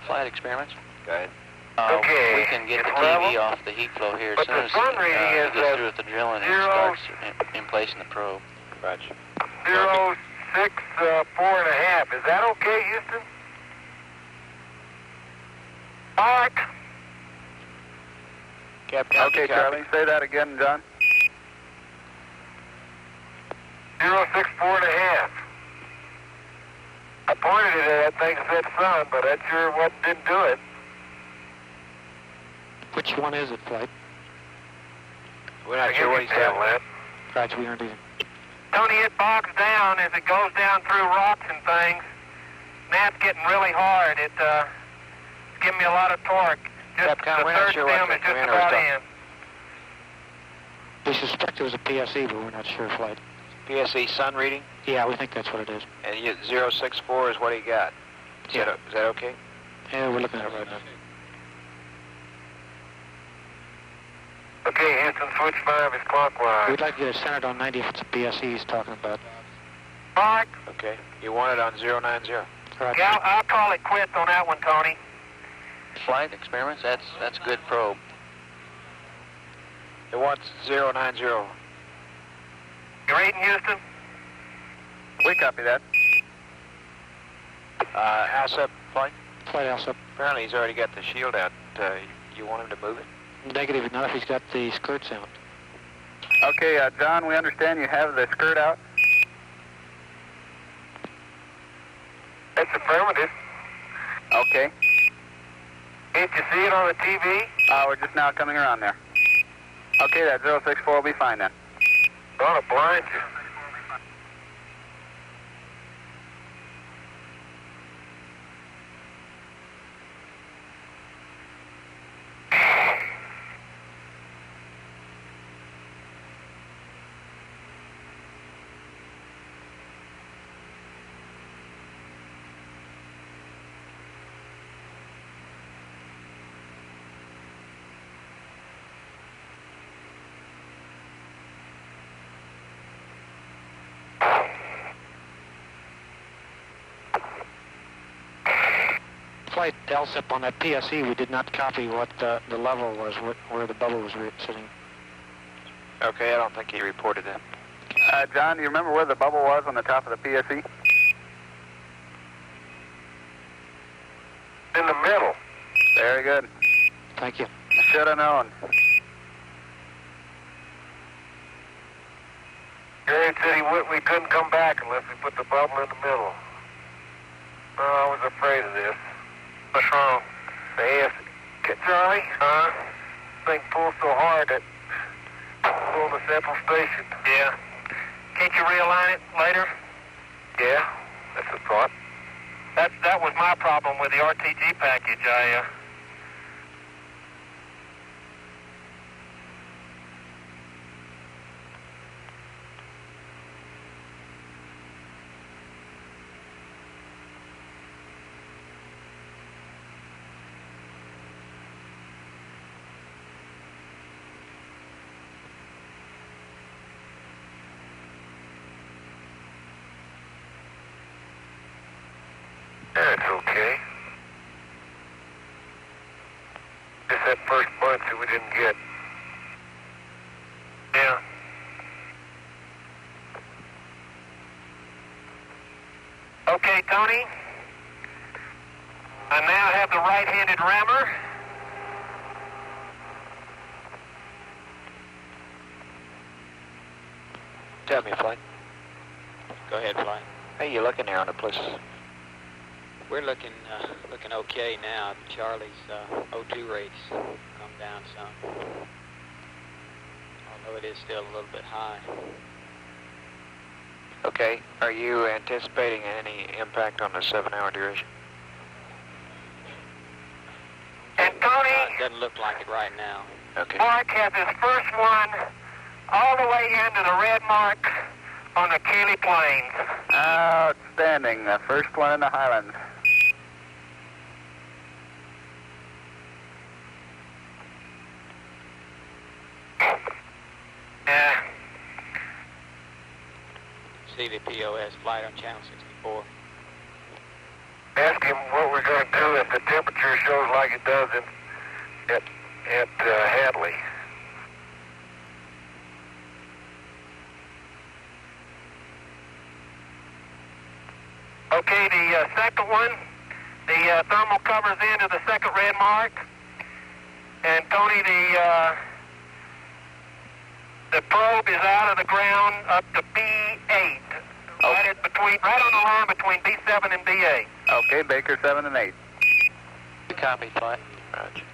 Flight experiments. Go ahead. Okay, We can get it's the level, TV off the heat flow here but as soon the as sun reading he is, gets through with the drilling and starts in placing the probe. Roger. 064.5. Is that okay, Houston? Mark. Captain. Okay, Charlie, say that again, John. 064.5. I pointed it at that thing and said sun, but that sure what didn't do it. Which one is it, Flight? We're not sure what he's doing. Roger, we aren't either. Tony, it bogs down as it goes down through rocks and things. That's getting really hard. It's giving me a lot of torque. Just Capcom, the we're not third sure what stem the is just commander was about talking. in. We suspect it was a PSE, but we're not sure, Flight. PSE sun reading, Yeah, we think that's what it is. and 064 is what he got. Is that okay? Yeah, we're looking at it right now. Okay, Houston, switch 5 is clockwise. We'd like to get it centered on 90 if it's a PSE he's talking about. Mark. Okay. You want it on 090. Roger. Yeah, I'll call it quits on that one, Tony. Flight experiments, that's a good probe. It wants 090. You reading, Houston? We copy that. ALSEP flight? Flight ALSEP. Apparently he's already got the shield out. You want him to move it? Negative, not if he's got the skirts out. Okay, John, we understand you have the skirt out. That's affirmative. Okay. Can't you see it on the TV? We're just now coming around there. Okay, that 064 will be fine then. Gonna blind you. Flight ALSEP on that PSE, we did not copy what the level was, where the bubble was sitting. Okay, I don't think he reported that. John, do you remember where the bubble was on the top of the PSE? In the middle. Very good. Thank you. Should have known. Gary said we couldn't come back unless we put the bubble in the middle. Oh, I was afraid of this. What's wrong? The Charlie? Huh? This thing pulls so hard that pulled the central station. Yeah. Can't you realign it later? Yeah, that's a thought. That was my problem with the RTG package. That's okay. Just that first bunch that we didn't get. Yeah. Tony. I now have the right-handed rammer. Tell me, Flight. Go ahead, Flight. How you looking there on the places? We're looking okay now. Charlie's O2 rates come down some, although it is still a little bit high. Okay. Are you anticipating any impact on the 7-hour duration? And Tony, It doesn't look like it right now. Okay. Mark has his first one all the way into the red mark on the Keeley Plains. Outstanding. The first one in the Highlands. Yeah. See the POS flight on channel 64. Ask him what we're going to do if the temperature shows like it does at Hadley. Okay, the second one, the thermal covers into the second red mark. And Tony, the probe is out of the ground up to B8. Right on the line between B7 and B8. Okay, Baker 7 and 8. Copy, Flight. Roger.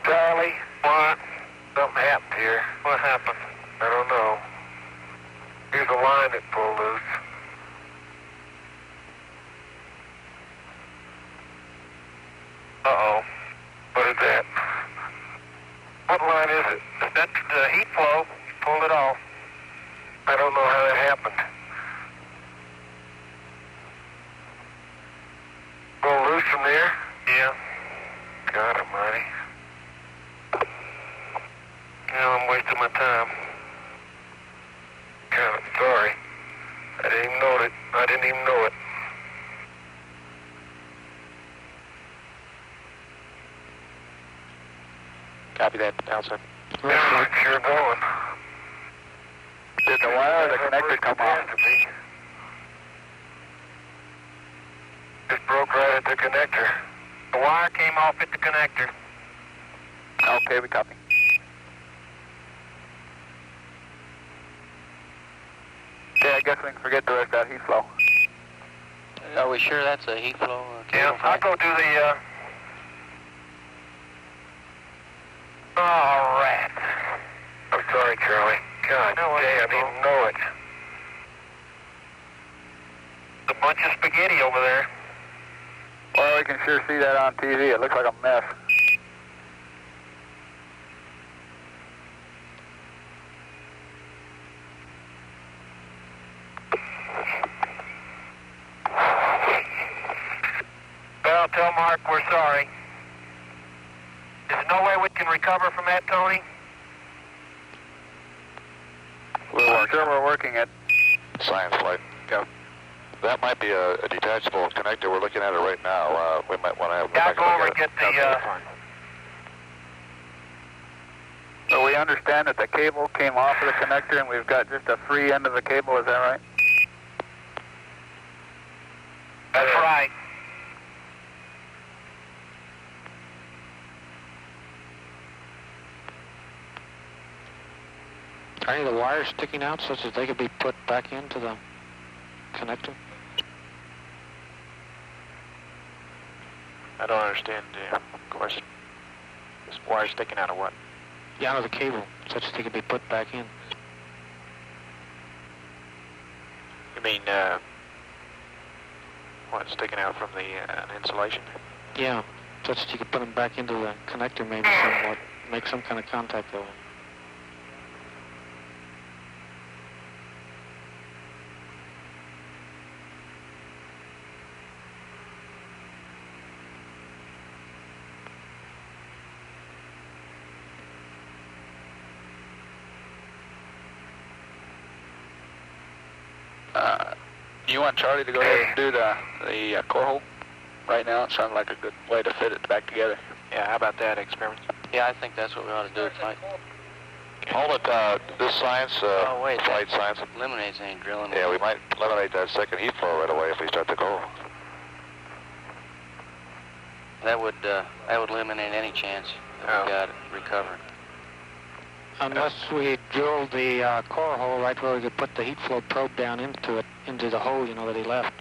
Charlie, what? Something happened here. What happened? I don't know. Here's a line that pulled loose. Uh-oh. What is that? What line is it? That's the heat flow. Pulled it off. I don't know how that happened. Go loose from there? Yeah. God almighty. Now I'm wasting my time. God, I'm sorry. I didn't even know it. I didn't even know it. Copy that, ALSEP. Yeah, it's sure going. Did the wire or the connector come off? Just broke right at the connector. The wire came off at the connector. Okay, we copy. Okay, I guess we can forget the rest of that heat flow. Are we sure that's a heat flow? Yeah, I'll go do the, All right. I'm sorry, Charlie. God No, I damn, I didn't even know it. A bunch of spaghetti over there. Well, we can sure see that on TV. It looks like a mess. Well, tell Mark we're sorry. There's no way we can recover from that, Tony? I'm sure we're working it. Science Flight. Go. That might be a detachable connector. We're looking at it right now. We might want to have Yeah, I'll go over and get the, So we understand that the cable came off of the connector and we've got just a free end of the cable, is that right? That's right. Are any of the wires sticking out such that they could be put back into the connector? I don't understand the question. This wire sticking out of what? Yeah, out of the cable, such that they could be put back in. You mean, what, sticking out from the insulation? Yeah, such that you could put them back into the connector maybe somewhat, make some kind of contact there. You want Charlie to go ahead and do the core hole right now? It sounds like a good way to fit it back together. Yeah, how about that experiment? Yeah, I think that's what we ought to do, Flight. Hold it, this science, Oh, wait, flight science. Lemonade's ain't drilling. Yeah, we might eliminate that second heat flow right away if we start to go. That would eliminate any chance that we got it recovered. Unless we drilled the core hole right where we could put the heat flow probe down into it, into the hole, you know, that he left.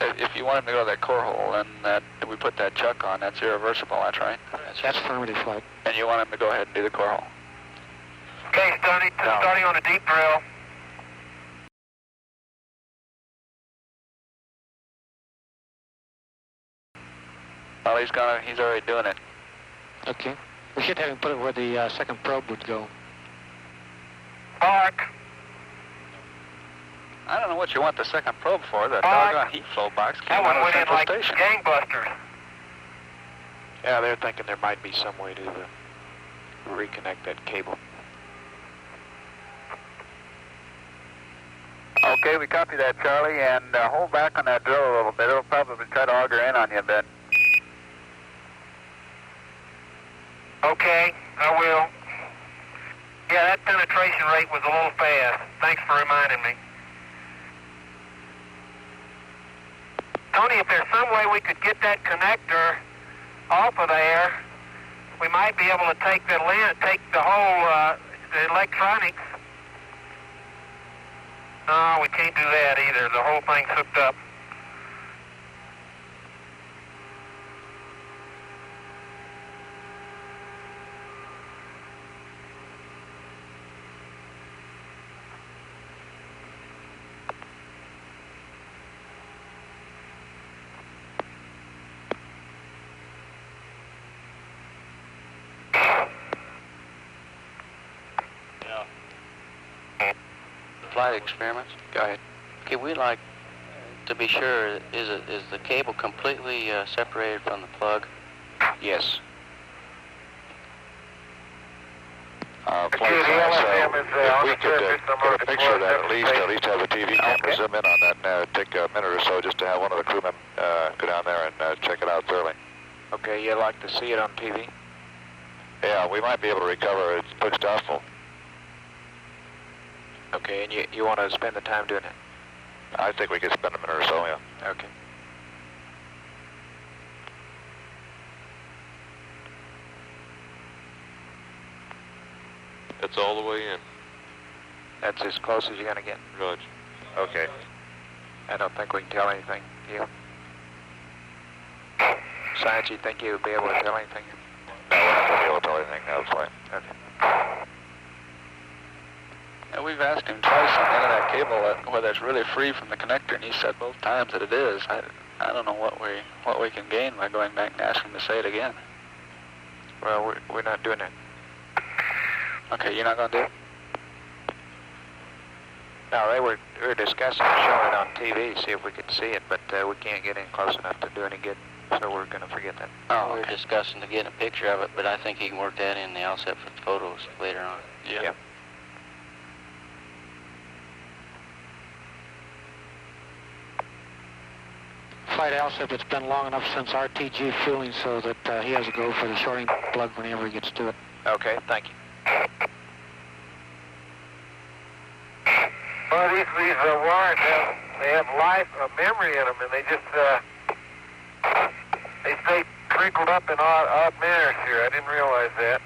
If you want him to go to that core hole and that we put that chuck on, that's irreversible, that's right? That's affirmative, flight. And you want him to go ahead and do the core hole? Okay, starting on a deep drill. Well, he's already doing it. Okay. We should have him put it where the second probe would go. Park. I don't know what you want the second probe for. The Park. doggone heat flow box That came one out of went the in central like station. gangbusters. Yeah, they're thinking there might be some way to reconnect that cable. Okay, we copy that, Charlie, and hold back on that drill a little bit. It'll probably try to auger in on you a bit. Okay, I will. Yeah, that penetration rate was a little fast. Thanks for reminding me. Tony, if there's some way we could get that connector off of there, we might be able to take the whole the electronics. No, we can't do that either. The whole thing's hooked up. Flight experiments. Go ahead. Okay, we'd like to be sure, is the cable completely separated from the plug? Yes. Flight science, if we could get a picture of that, at least have a TV camera zoom in on that and take a minute or so just to have one of the crewmen go down there and check it out thoroughly. Okay, you'd like to see it on TV? Yeah, we might be able to recover it. It looks doubtful. Okay, and you want to spend the time doing it? I think we could spend a minute or so, yeah. Okay. That's all the way in. That's as close as you're going to get. Roger. Okay. I don't think we can tell anything. You? Science, you think you'll be able to tell anything? No, we're not going to be able to tell anything. That's fine. Okay. Yeah, we've asked him twice on the end of that cable whether it's really free from the connector, and he said both times that it is. I don't know what we can gain by going back and asking him to say it again. Well, we're not doing it. Okay, you're not going to do it? No, we were discussing showing it on TV, see if we could see it, but we can't get in close enough to do any good, so we're going to forget that. Oh, we were discussing to get a picture of it, but I think he can work that in the ALSEP photos later on. Yeah. Yep. Flight ALSEP, it's been long enough since RTG fueling so that he has to go for the shorting plug whenever he gets to it. Okay, thank you. Well, these wires they have life, memory in them, and they just they stay crinkled up in odd manners here. I didn't realize that.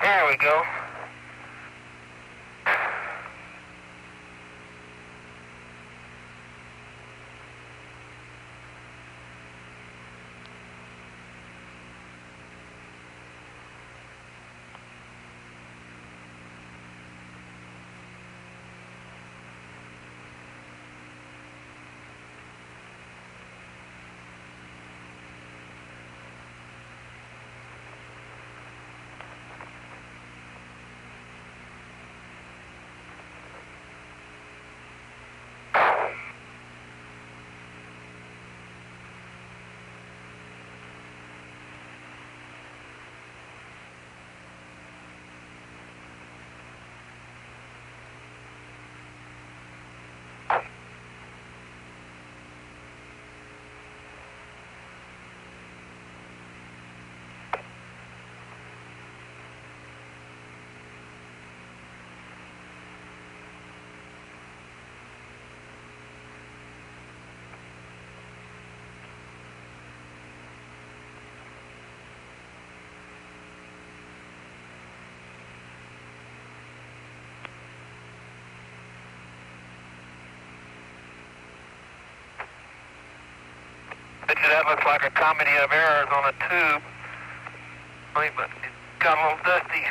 There we go. you, that looks like a comedy of errors on a tube. But it got a little dusty.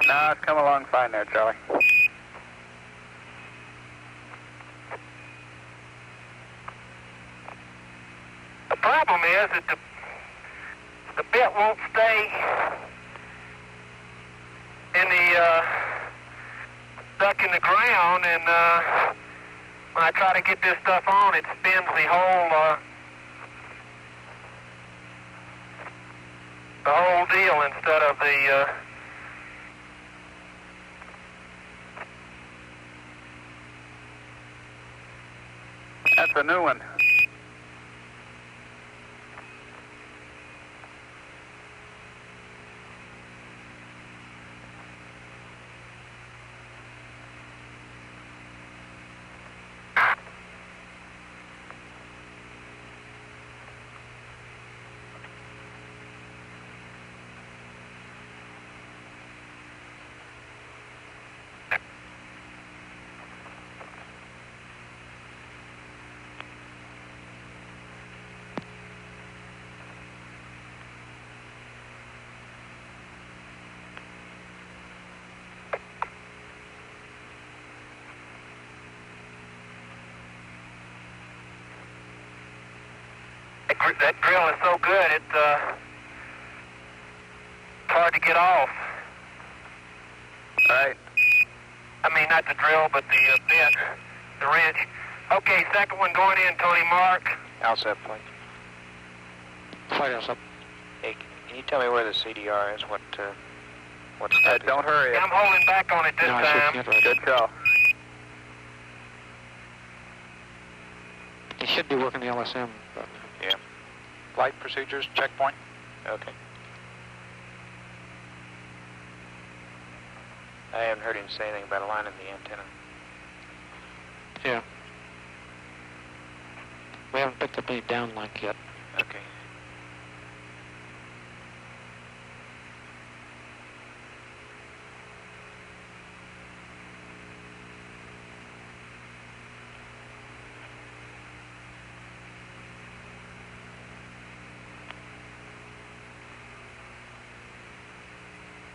No, it's come along fine there, Charlie. The problem is that the bit won't stay in the stuck in the ground, and when I try to get this stuff on, it spins the whole deal instead of the That's a new one. that drill is so good, it's hard to get off. Right. I mean, not the drill, but the bit, the wrench. Okay, second one going in, Tony Mark. ALSEP, please. Flight ALSEP. Hey, can you tell me where the CDR is? What's that? Don't hurry. Yeah, I'm holding back on it this time. Good call. He should be working the LSM. But... Yeah. Flight procedures, checkpoint? Okay. I haven't heard him say anything about aligning the antenna. Yeah. We haven't picked up any downlink yet. Okay.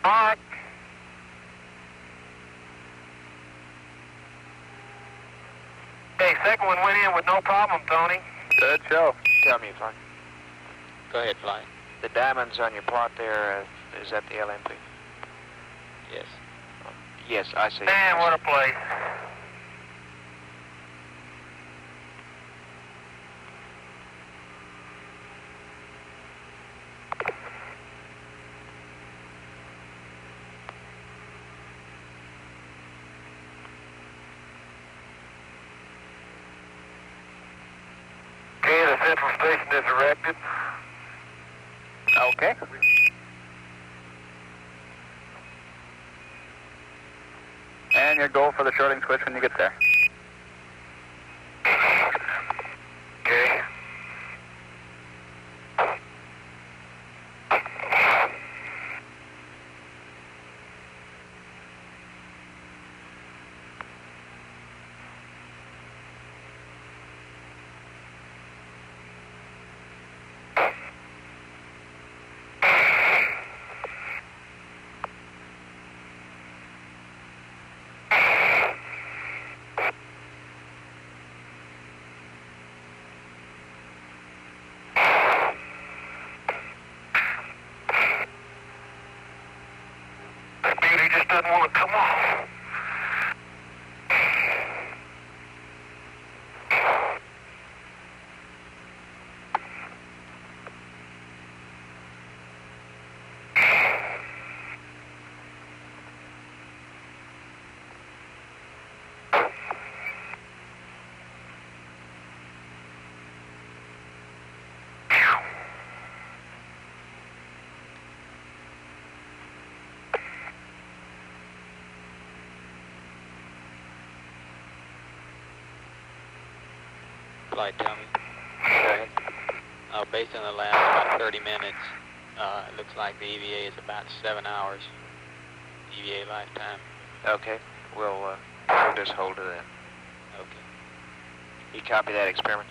Mark. Okay, second one went in with no problem, Tony. Good show. Tell me, Fly. Go ahead, Fly. The diamonds on your plot there, is that the LMP? Yes. Yes, I see. Man, what a place. Okay, the central station is erected. Okay. And your goal for the shorting switch when you get there. Okay. That beauty just doesn't want to come off. Flight, tell me. Go ahead. Based on the last about 30 minutes, it looks like the EVA is about 7 hours. EVA lifetime. Okay. We'll just hold to that. Okay. You copy that experiment?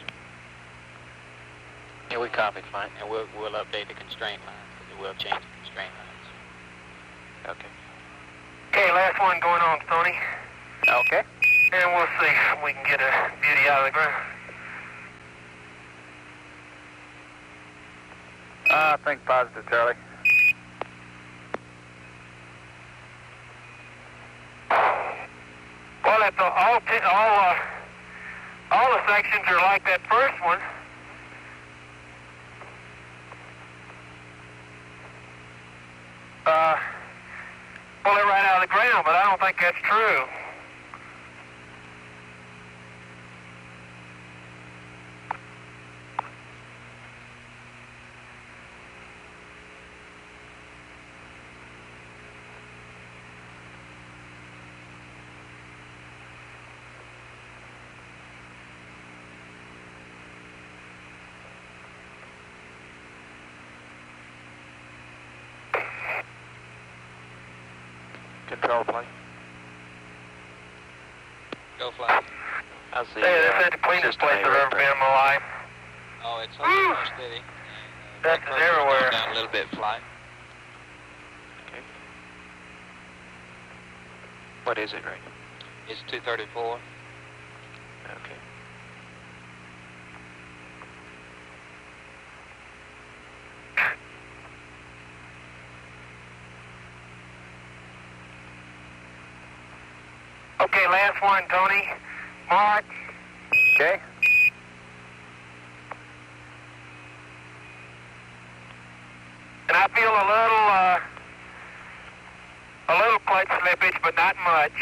Yeah, we copied, fine. And we'll update the constraint lines, because it will change the constraint lines. Okay. Okay, last one going on, Tony. Okay. And we'll see if we can get a beauty out of the ground. Think positive, Charlie. Well, if all the sections are like that first one, pull it right out of the ground, but I don't think that's true. Control plane. Go fly. How's the Hey, this ain't the cleanest place I've ever been in my life. Oh, it's holding more steady. Dust is everywhere. Down a little bit, fly. Okay. What is it right now? It's 234. Okay. Okay, last one, Tony. Mark. Okay. And I feel a little clutch slippage, but not much.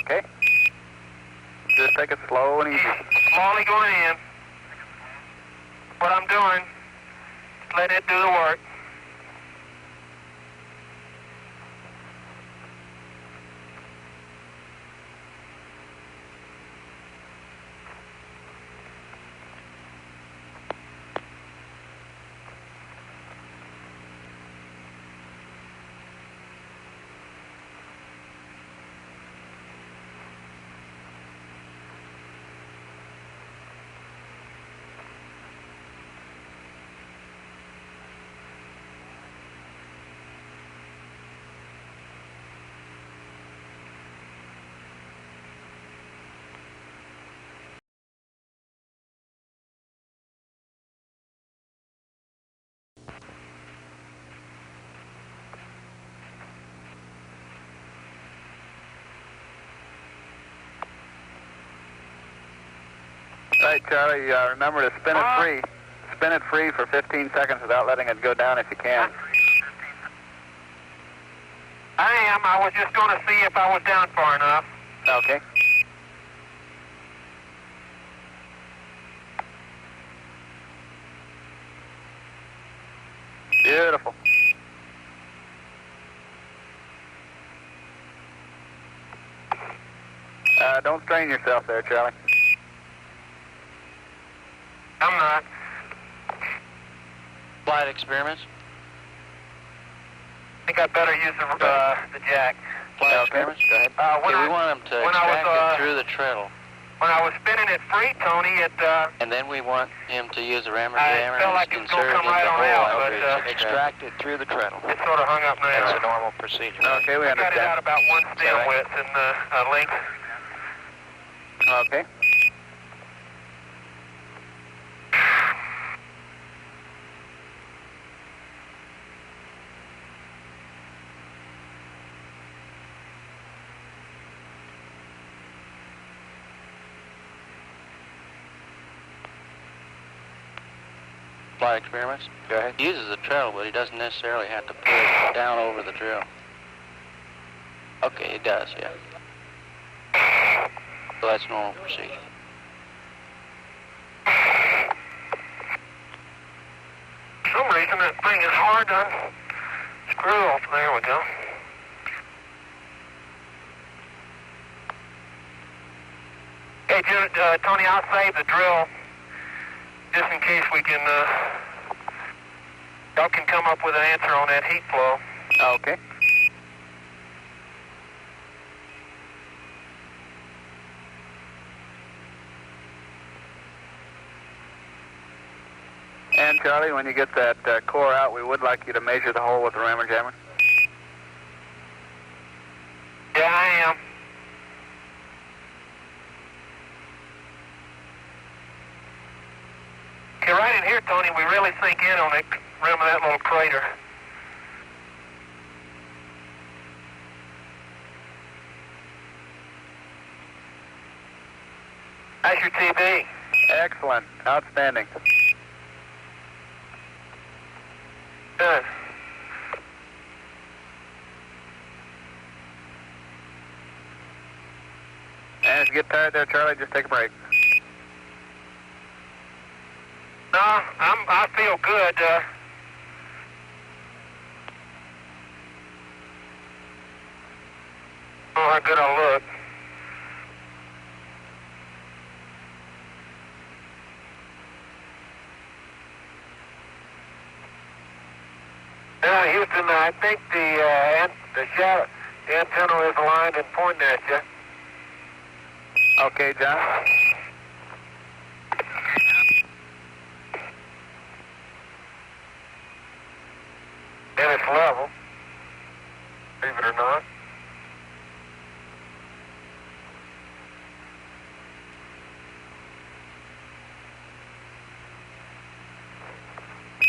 Okay. Just take it slow and easy. Slowly going in. What I'm doing, just letting it do the work. Right, Charlie, remember to spin it free. Spin it free for 15 seconds without letting it go down if you can. I am. I was just going to see if I was down far enough. Okay. Beautiful. Don't strain yourself there, Charlie. I'm not. Flight experiments. I think I better use the jack. Flight experiments. Go ahead. When we want them to extract it through the treadle. When I was spinning it free, Tony, and then we want him to use the rammer I jammer felt and like it was going to insert come it right in the on hole. out, but Extract it through the treadle. it sort of hung up now. That's a normal procedure. Okay, we I got understand. it out about one stem right? width in length. Okay. Flight experiments. Go ahead. He uses the treadle, but he doesn't necessarily have to put it down over the drill. Okay, it does, yeah. So that's normal procedure. For some reason, that thing is hard to screw off. There we go. Hey, Tony, I'll save the drill just in case we can, y'all can come up with an answer on that heat flow. Okay. Charlie, when you get that core out, we would like you to measure the hole with the rammer jammer. Yeah, I am. Okay, right in here, Tony, we really sink in on the rim of that little crater. How's your TV? Excellent. Outstanding. Good. And if you get tired there, Charlie, just take a break. No, I feel good. Oh, how good I look. Houston, I think the antenna is aligned and pointing at you. Okay, John. And it's level, believe it or not.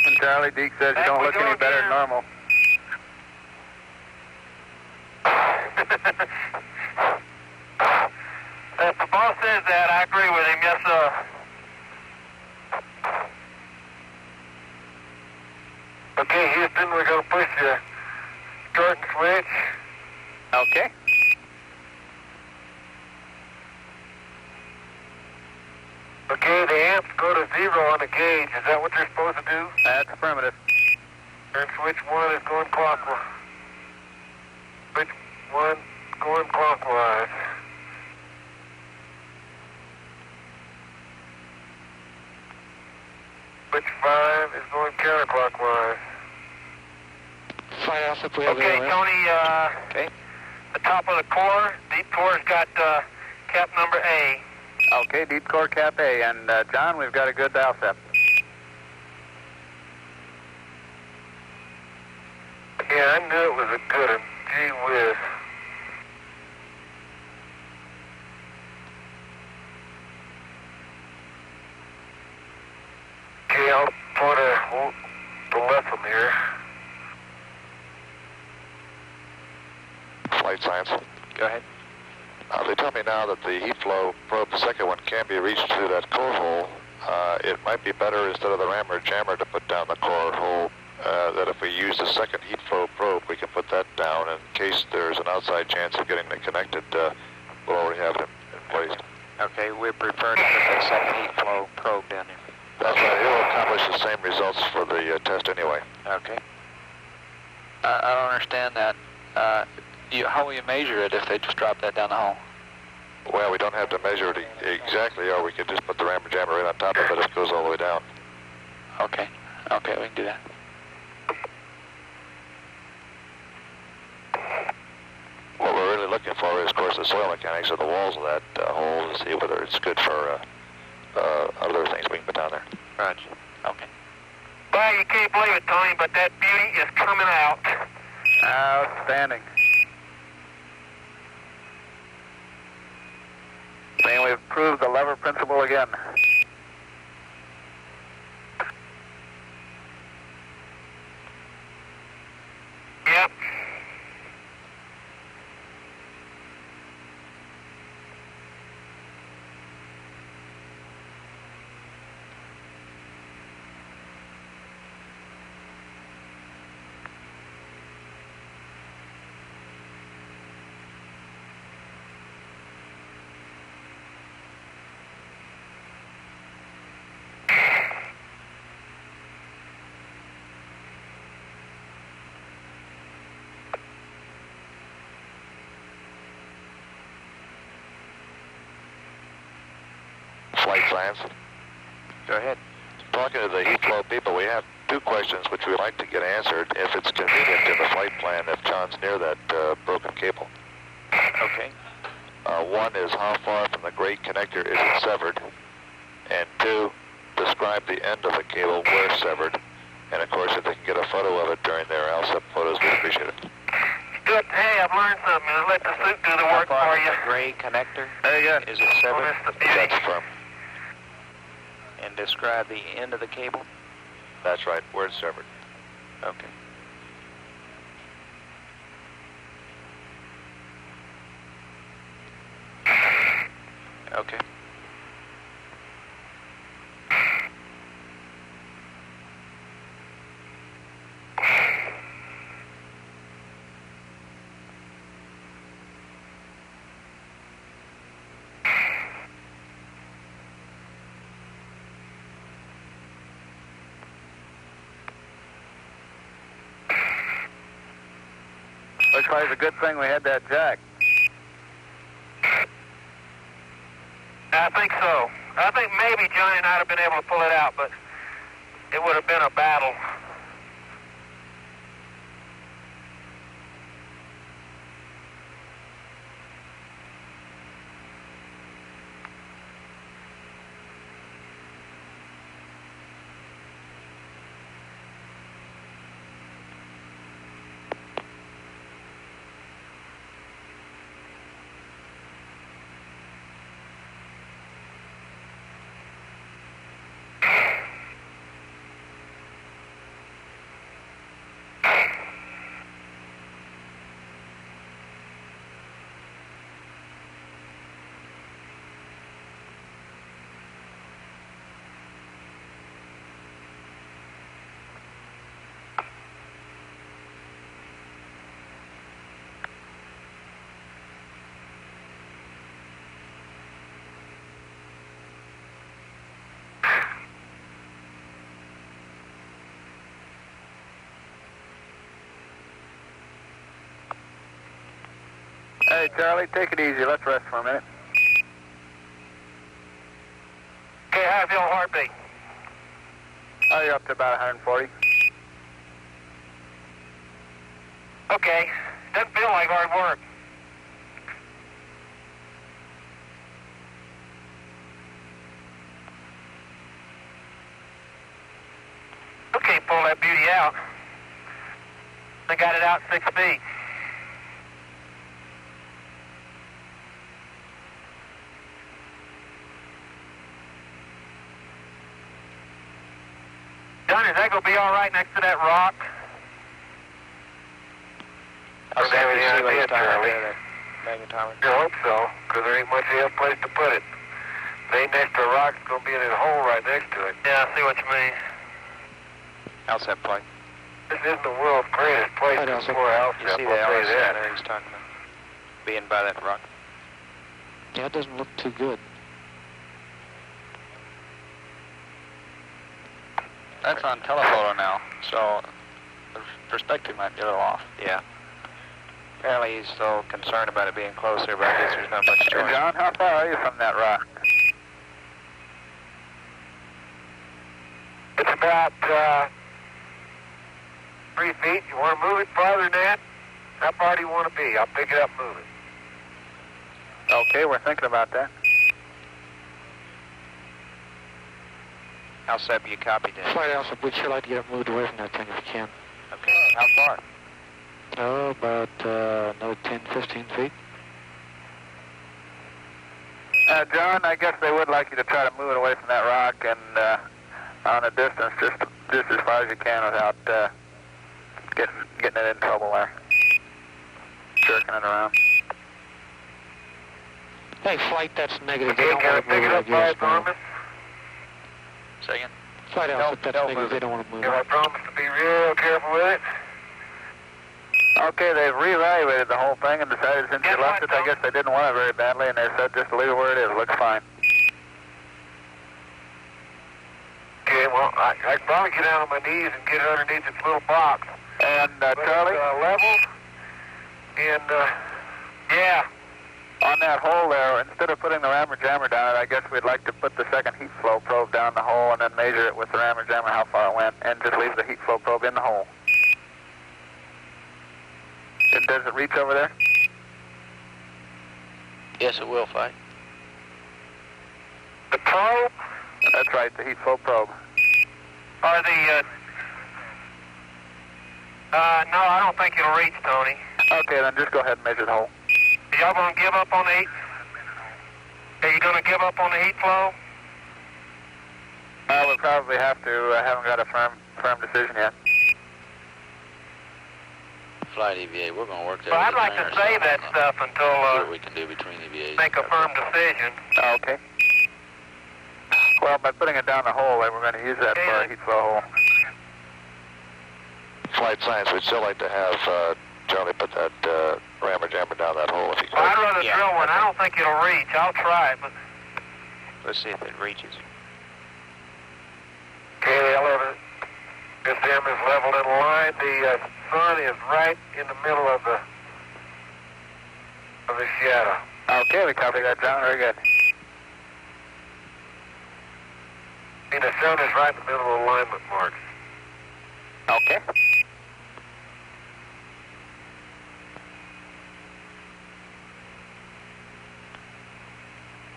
And Charlie, Deke says you don't look any better than normal. If the boss says that, I agree with him, yes, sir. Okay, Houston, we're going to push the start and switch. Okay. Okay, the amps go to 0 on the gauge. Is that what they're supposed to do? That's affirmative. And switch 1 is going clockwise. Switch 1 going clockwise. Switch 5 is going counterclockwise. Flight ALSEP, we have Okay, Tony, okay. The top of the core, deep core's got cap number A. Okay, deep core cap A. And John, we've got a good ALSEP. Yeah, I knew it was a good one. Gee whiz. Okay, I'll put the left one here. Flight science. Go ahead. They tell me now that the heat flow probe, the second one, can be reached through that core hole. It might be better, instead of the rammer jammer, to put down the core hole, that if we use the second heat flow probe, we can put that down in case there's an outside chance of getting it connected. We'll already have it in place. Okay, we prefer to put that second heat flow probe down there. That's right. It'll accomplish the same results for the test anyway. Okay. I don't understand that. How will you measure it if they just drop that down the hole? Well, we don't have to measure it exactly, or we could just put the rammer jammer right on top of it if it goes all the way down. Okay. Okay, we can do that. What we're really looking for is, of course, the soil mechanics of the walls of that hole to see whether it's good for other things we can put down there. Roger. Okay. Well, you can't believe it, Tony, but that beauty is coming out. Outstanding. And we've proved the lever principle again. Yep. Flight science. Go ahead. Talking to the heat flow people, we have two questions which we'd like to get answered if it's convenient in the flight plan if John's near that broken cable. Okay. One is how far from the grate connector is it severed? And two, describe the end of the cable where severed. And of course, if they can get a photo of it during their ALSEP photos, we'd appreciate it. Good. Hey, I've learned something. Just let the suit do the work for you. The gray connector? There you go. Is it severed? That's firm. And describe the end of the cable? That's right, where it's severed. Okay. Okay. Looks like it's a good thing we had that jack. I think so. I think maybe Johnny and I'd have been able to pull it out, but it would have been a battle. Hey, Charlie, take it easy. Let's rest for a minute. Okay, how you feeling heartbeat? Oh, you're up to about 140. Okay, doesn't feel like hard work. Okay, pull that beauty out. I got it out 6 feet. Johnny, is that going to be all right next to that rock? I'll see what he's talking Charlie. about. Magnetometer. I hope so, because there ain't much else place to put it. If it ain't next to a rock, it's going to be in a hole right next to it. Yeah, I see what you mean. ALSEP plug. This isn't the world's greatest place Right, ALSEP. for ALSEP, You see I'll the say LS that. center he's talking about? Being by that rock. Yeah, it doesn't look too good. That's on telephoto now, so the perspective might be a little off. Yeah. Apparently he's so concerned about it being closer, but I guess there's not much Hey, choice. John, how far are you from that rock? It's about 3 feet. You want to move it farther than that? How far do you want to be? I'll pick it up and move it. Okay, we're thinking about that. ALSEP, you copied that. Flight ALSEP, we'd sure like to get it moved away from that thing if we can. Okay. How far? Oh, about another 10, 15 feet. John, I guess they would like you to try to move it away from that rock and on a distance just as far as you can without getting it in trouble there. Jerking it around. Hey, flight, that's negative. Okay, They don't can I want to pick move it it, up by Norman? Second. Flight ALSEP, that's don't negative. move They it. don't want to move Can I it. promise to be real careful with it? Okay, they've reevaluated the whole thing and decided since you left it, I guess they didn't want it very badly, and they said just leave it where it is. Looks fine. Okay, well, I can probably get down on my knees and get underneath this little box. And But Charlie, it's level, and yeah. on that hole there, instead of putting the rammer jammer down it, I guess we'd like to put the second heat flow probe down the hole and then measure it with the rammer jammer how far it went, and just leave the heat flow probe in the hole. Does it reach over there? Yes, it will, Fight. The probe? That's right, the heat flow probe. Or the, no, I don't think it'll reach, Tony. Okay, then just go ahead and measure the hole. Are y'all going to give up on the heat? Are you going to give up on the heat flow? We'll probably have to. I haven't got a firm decision yet. Flight EVA, we're going to work that. Well, I'd like to save that stuff until see what we can do between EVAs. make a firm decision. Okay. Well, by putting it down the hole, we're going to use that for a heat flow hole. Flight science, we'd still like to have Charlie put that rammer jammer down that hole if he could. Well, I'd rather drill one. I don't think it'll reach. I'll try it, but... Let's see if it reaches. Okay, the elevator SM is leveled in line. The sun is right in the middle of the shadow. Okay, we copy that, John. Very good. And the sun is right in the middle of the alignment marks. Okay.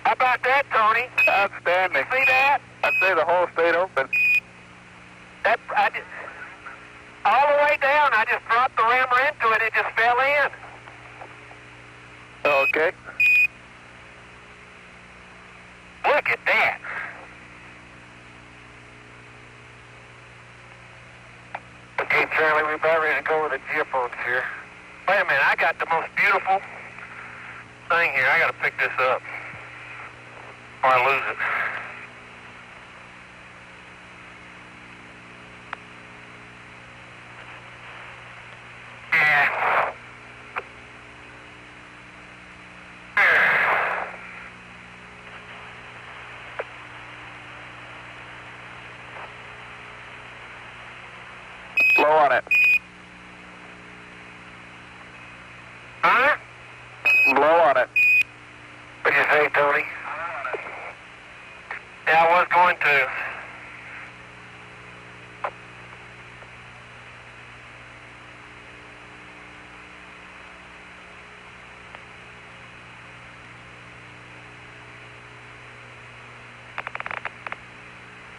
How about that, Tony? Outstanding. See that? I'd say the hole stayed open. That, all the way down, I just dropped the rammer into it. It just fell in. Okay. Look at that. Okay, Charlie, we're about ready to go with the geophones here. Wait a minute, I got the most beautiful thing here. I got to pick this up or I lose it. Yeah. Blow on it. Huh? Blow on it. What do you say, Tony? Yeah, I was going to.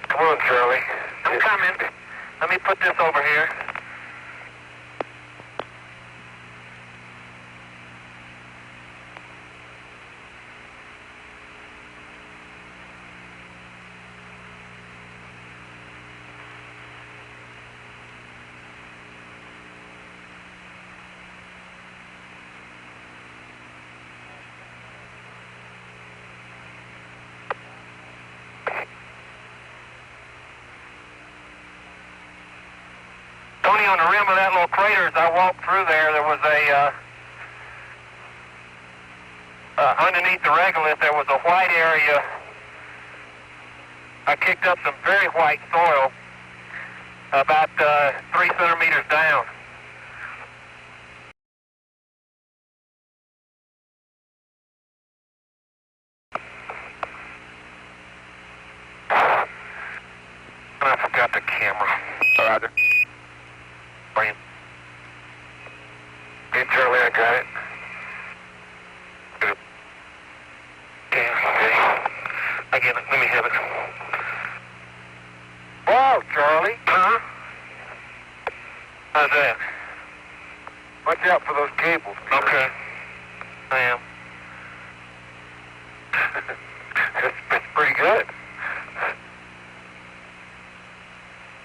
Come on, Charlie. I'm coming. Let me put this over here. Tony, on the rim of that little crater, as I walked through there, there was a, underneath the regolith, there was a white area. I kicked up some very white soil, about 3 centimeters down. And I forgot the camera. Roger. Bring it. Okay, Charlie, I got it. Good. Yeah, okay. I get it. Let me have it. Wow, Charlie. Huh? How's that? Watch out for those cables. Peter. Okay. I am. It's pretty good.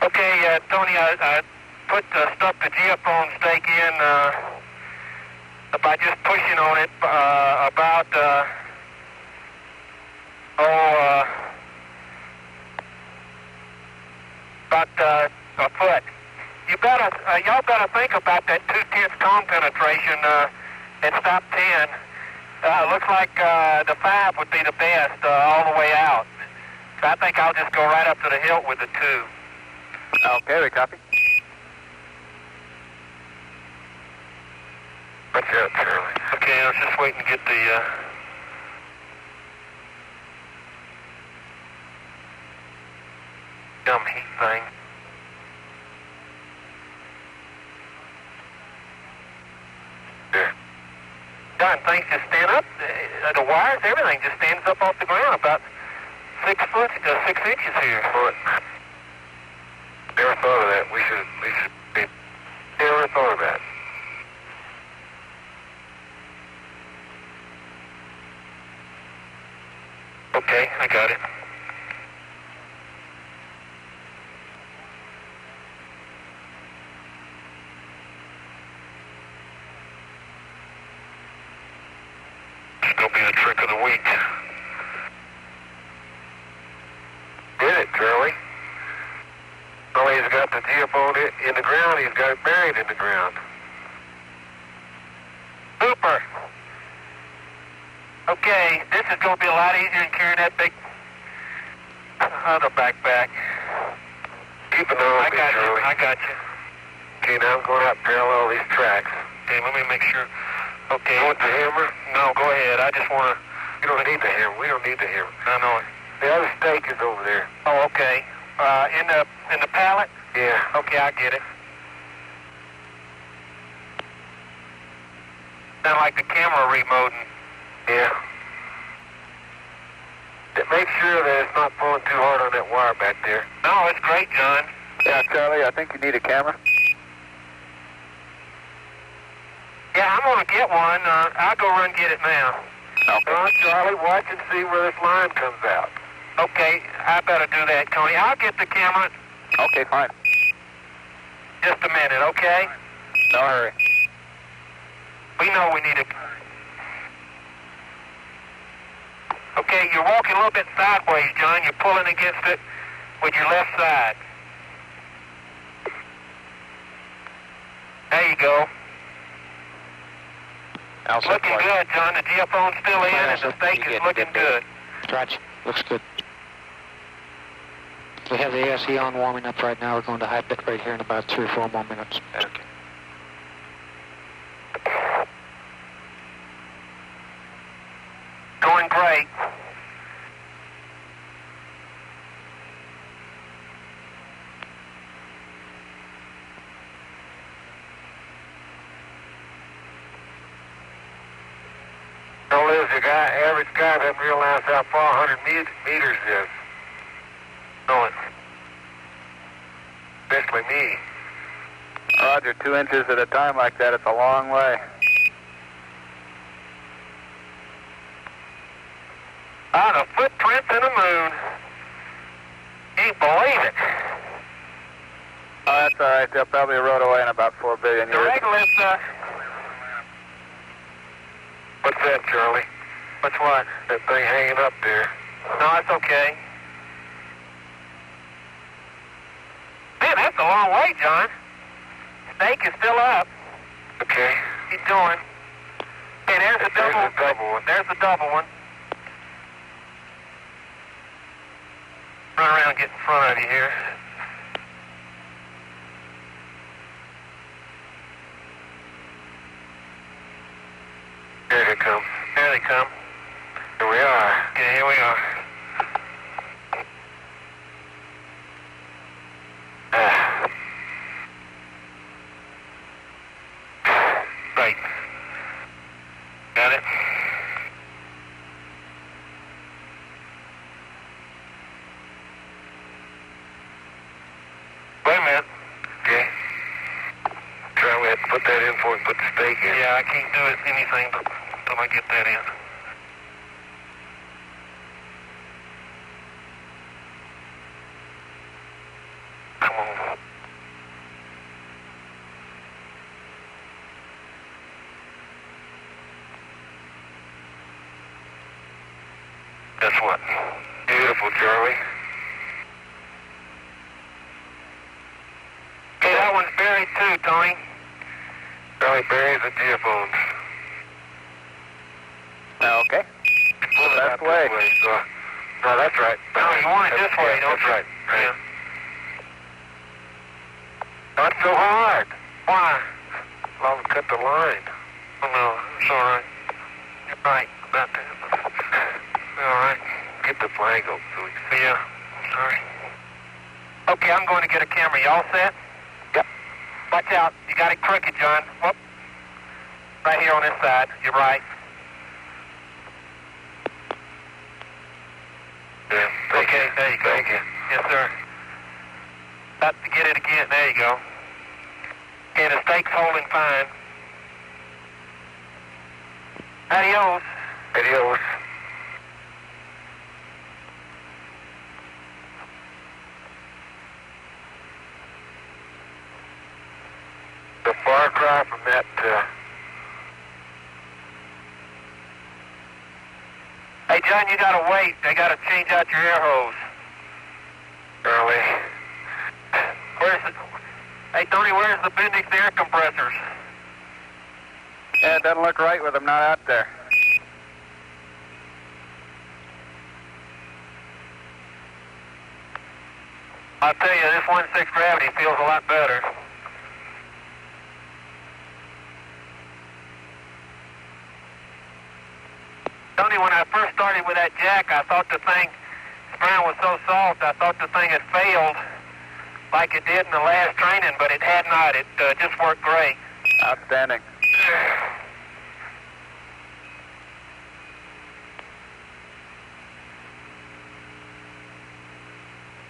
Okay, Tony, I put stuck the geophone stake in by just pushing on it about a foot. Y'all gotta think about that 2/10 cone penetration at stop 10. Looks like the 5 would be the best all the way out. So I think I'll just go right up to the hilt with the 2. Okay, we copy. Watch out, Charlie. Okay, I was just waiting to get the dumb heat thing. There. Darn things just stand up. The wires, everything just stands up off the ground about 6 inches here. What? Never thought of that. We should be. Never thought of that. Okay, I got it. It's gonna be the trick of the week. Did it, Charlie? Well, he's got the geophone in the ground. He's got it buried in the ground. Thumper. Okay, this is going to be a lot easier than carrying that big other backpack. Keep an eye on me, Charlie. I got you. Okay, now I'm going out parallel these tracks. Okay, let me make sure. Okay. You want the hammer? No, go ahead. I just want to... You don't need the hammer. We don't need the hammer. I know it. The other stake is over there. Oh, okay. In the pallet? Yeah. Okay, I get it. Sound like the camera remoting. Yeah. Make sure that it's not pulling too hard on that wire back there. No, it's great, John. Yeah, Charlie, I think you need a camera. Yeah, I'm going to get one. I'll go run get it now. Okay. Charlie, watch and see where this line comes out. Okay, I better do that, Tony. I'll get the camera. Okay, fine. Just a minute, okay? No hurry. We know we need a... Okay, you're walking a little bit sideways, John. You're pulling against it with your left side. There you go. ALSEP Looking good, John. The geophone's still in and the ALSEP, stake is looking good. Roger. Looks good. We have the ASE on warming up right now. We're going to high bit right here in about 3 or 4 more minutes. Okay. Going great. Trouble is, the average guy doesn't realize how far 100 meters is. No, it's... Especially me. Roger, 2 inches at a time like that, it's a long way. Ah, the footprints in the moon. Can't believe it. Oh, that's all right. They'll probably erode away in about 4 billion The years. regolith, What's that, Charlie? what's what? That thing hanging up there. No, it's okay. Man, that's a long way, John. Stake is still up. Okay. Keep going. Hey, there's a double. There's a double one. There's a double one. Run around, get in front of you here. Here they come. There they come. Here we are. Yeah, here we are. Right. Got it? Wait a minute. Okay. Try to put that in before we put the stake in. Yeah, I can't do it anything until I get that in. Come on. That's what? Beautiful, Charlie. Okay, that one's buried too, Tony. Charlie buries the geophones. Okay. Pull it out way. this way. So, no, that's right. No, you want it this way, don't That's you? right. Yeah. Not so hard. Why? I'll cut the line. Oh, no, it's all right. You're right about that. All right. Get the flag up so we can see. Yeah, I'm sorry. Okay, I'm going to get a camera. You all set? Yep. Watch out. You got it crooked, John. Whoop. Right here on this side. You're right. Okay, there you go. Thank you. Yes, sir. About to get it again. There you go. Okay, the stake's holding fine. Adios. Adios. The far cry from that, Hey, John, you gotta wait. They gotta change out your air hose. early. Where's the... Hey, Tony, where's the Bendix air compressors? Yeah, it doesn't look right with them not out there. I'll tell you, this 1.6 gravity feels a lot better. Tony, when I first started with that jack, I thought the thing, ground was so soft, I thought the thing had failed like it did in the last training, but it had not. It just worked great. Outstanding.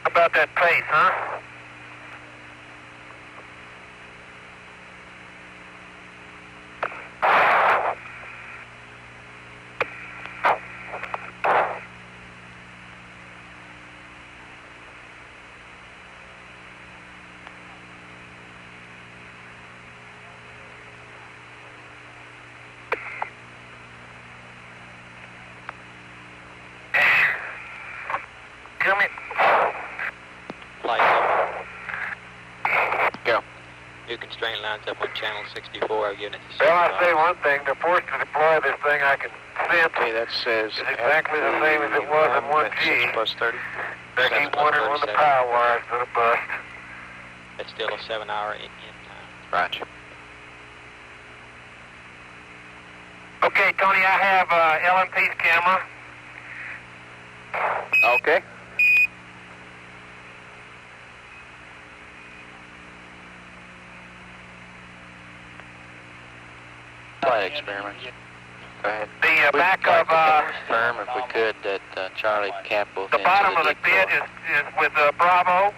How about that pace, huh? Come in. Flight level. Go. New constraint lines up on channel 64. I've given it to Well, I'll say one thing. The force to deploy this thing I can sense Okay, that says is exactly the same as it was in 1G. 6 plus 30. I keep wondering when the power wire's going to bust. It's still a 7-hour in time. Roger. Okay, Tony, I have LMP's camera. Okay. Flight experiments. Go ahead. The back of Confirm, if we could, that Charlie capped both the ends bottom of of the the bit decoy. is with Bravo.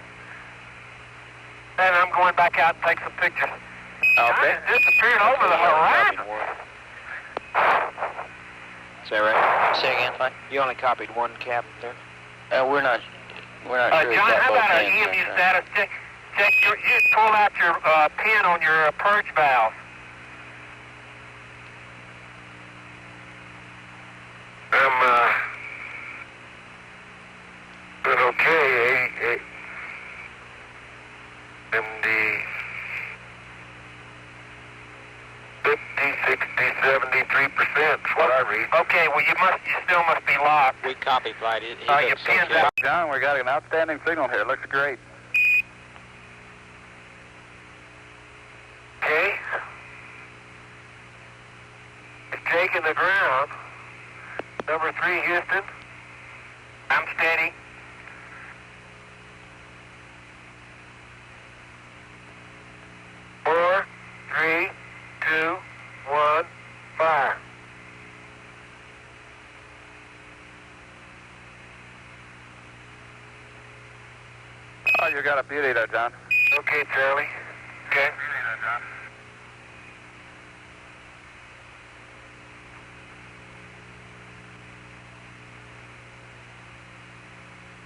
And I'm going back out and take some pictures. Okay. It's disappeared over the horizon. Is that right? Say again, Flight? You only copied one cap there? We're not sure. John, He's got how both about an ends, EMU that's right. status? Check your, you pull out your pin on your purge valve. I'm doing okay. MD 50, 60, 73% is what I read. Okay, well you still must be locked. We copy flight. It Your looks pin's okay. out. John, we got an outstanding signal here. It looks great. Okay. It's taking the ground. Number 3, Houston. I'm steady. Four, 3, 2, 1, fire. Oh, you got a beauty there, John. Okay, Charlie. Okay.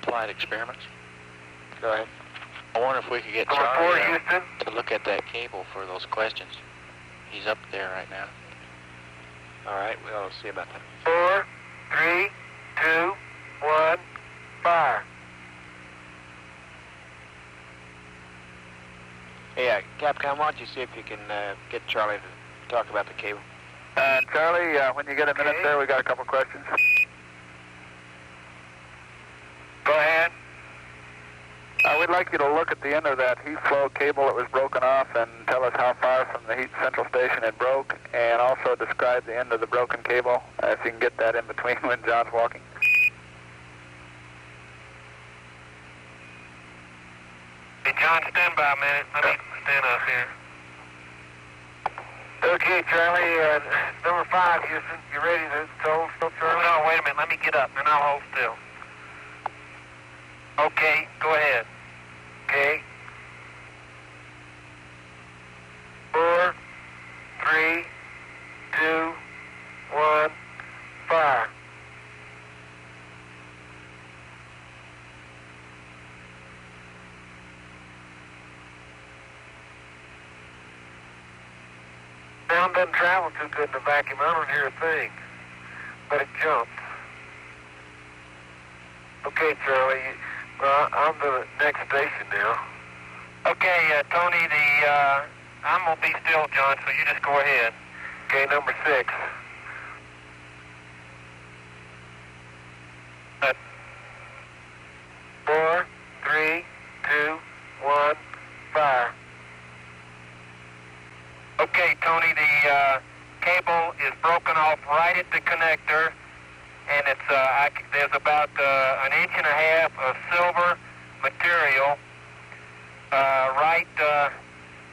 Flight experiments. Go ahead. I wonder if we could get Number 4, Charlie Houston. to look at that cable for those questions. He's up there right now. All right, we'll see about that. 4, 3, 2, 1, fire. Hey, Capcom, why don't you see if you can get Charlie to talk about the cable? Charlie, when you get a minute there, we got a couple questions. Go ahead. We'd like you to look at the end of that heat flow cable that was broken off and tell us how far from the heat central station it broke, and also describe the end of the broken cable, if you can get that in between when John's walking. Hey, John, stand by a minute. Let me stand up here. Okay, Charlie. Number 5, Houston. You ready to hold still, Charlie? No, wait a minute. Let me get up, and I'll hold still. Okay, go ahead. Okay. 4, 3, 2, 1, fire. Sound doesn't travel too good in the vacuum. I don't hear a thing, but it jumps. Okay, Charlie, I'm the next station now. Okay, Tony, I'm going to be still, John, so you just go ahead. Okay, number 6. Uh, 4, 3, 2, 1, fire. Okay, Tony, the cable is broken off right at the connector, and it's there's about an inch and a half of silver material right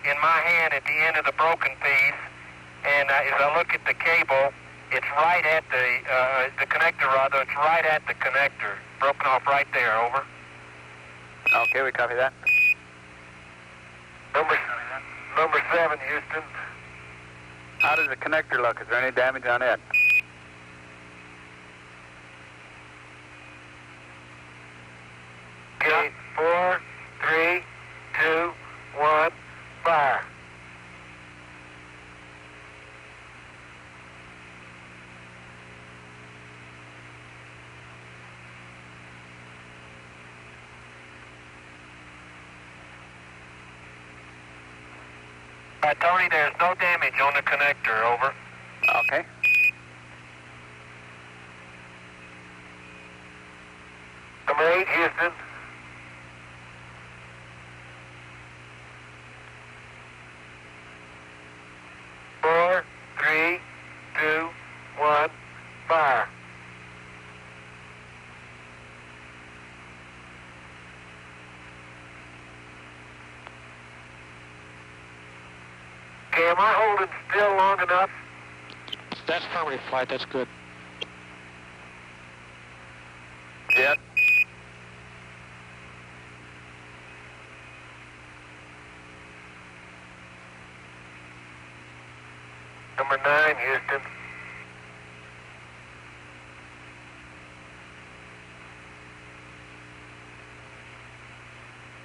in my hand at the end of the broken piece. And as I look at the cable, it's right at the connector, rather. It's right at the connector, broken off right there. Over. Okay, we copy that. Number 7, Houston. How does the connector look? Is there any damage on it? Okay, 4, 3, 2, 1, fire. Tony, there's no damage on the connector. Over. Okay. Number 8, Houston. Four, 3, 2, 1, fire. Okay, am I holding still long enough? That's affirmative, flight. That's good. Jet. Number 9, Houston.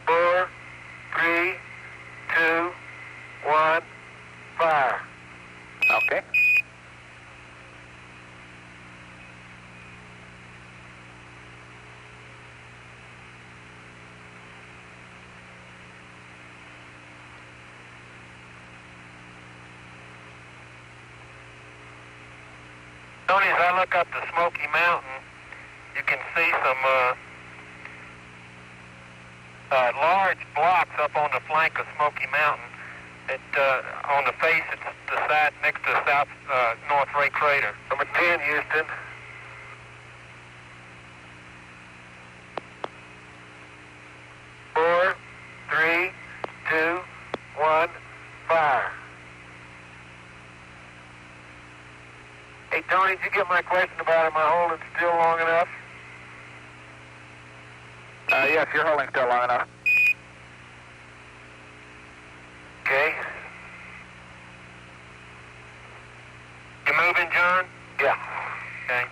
Four, 3, 2, 1, fire. Okay. Tony, as I look up the Smoky Mountain, you can see some large blocks up on the flank of Smoky Mountain. On the face, it's the side next to the south North Ray Crater. Number 10, Houston. Four, 3, 2, 1, fire. Hey, Tony, did you get my question about am I holding still long enough? Yes, you're holding still long enough. Okay. You moving, John? Yeah. Okay.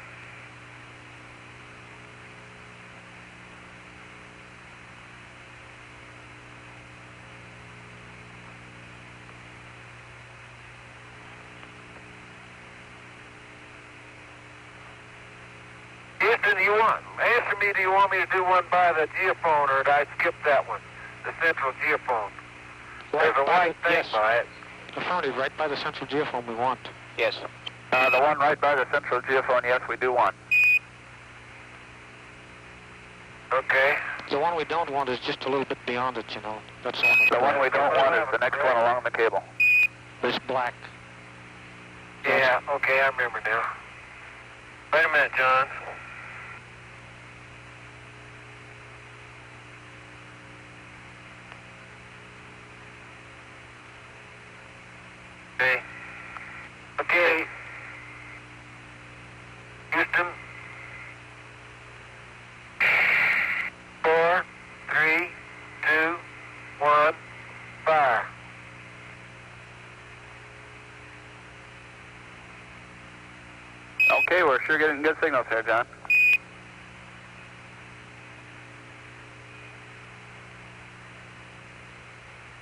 Houston, answer me, do you want me to do one by the Geophone, or did I skip that one? The central Geophone. There's a white thing yes. by it. Affirmative, right by the central geophone we want. Yes. The one right by the central geophone, yes, we do want. Okay. The one we don't want is just a little bit beyond it, you know. That's all. The one we don't want is the next one along the cable. This black. Yeah, okay, I remember now. Wait a minute, John. Okay. Okay. Houston. 4, Okay, we're sure getting good signals here, John.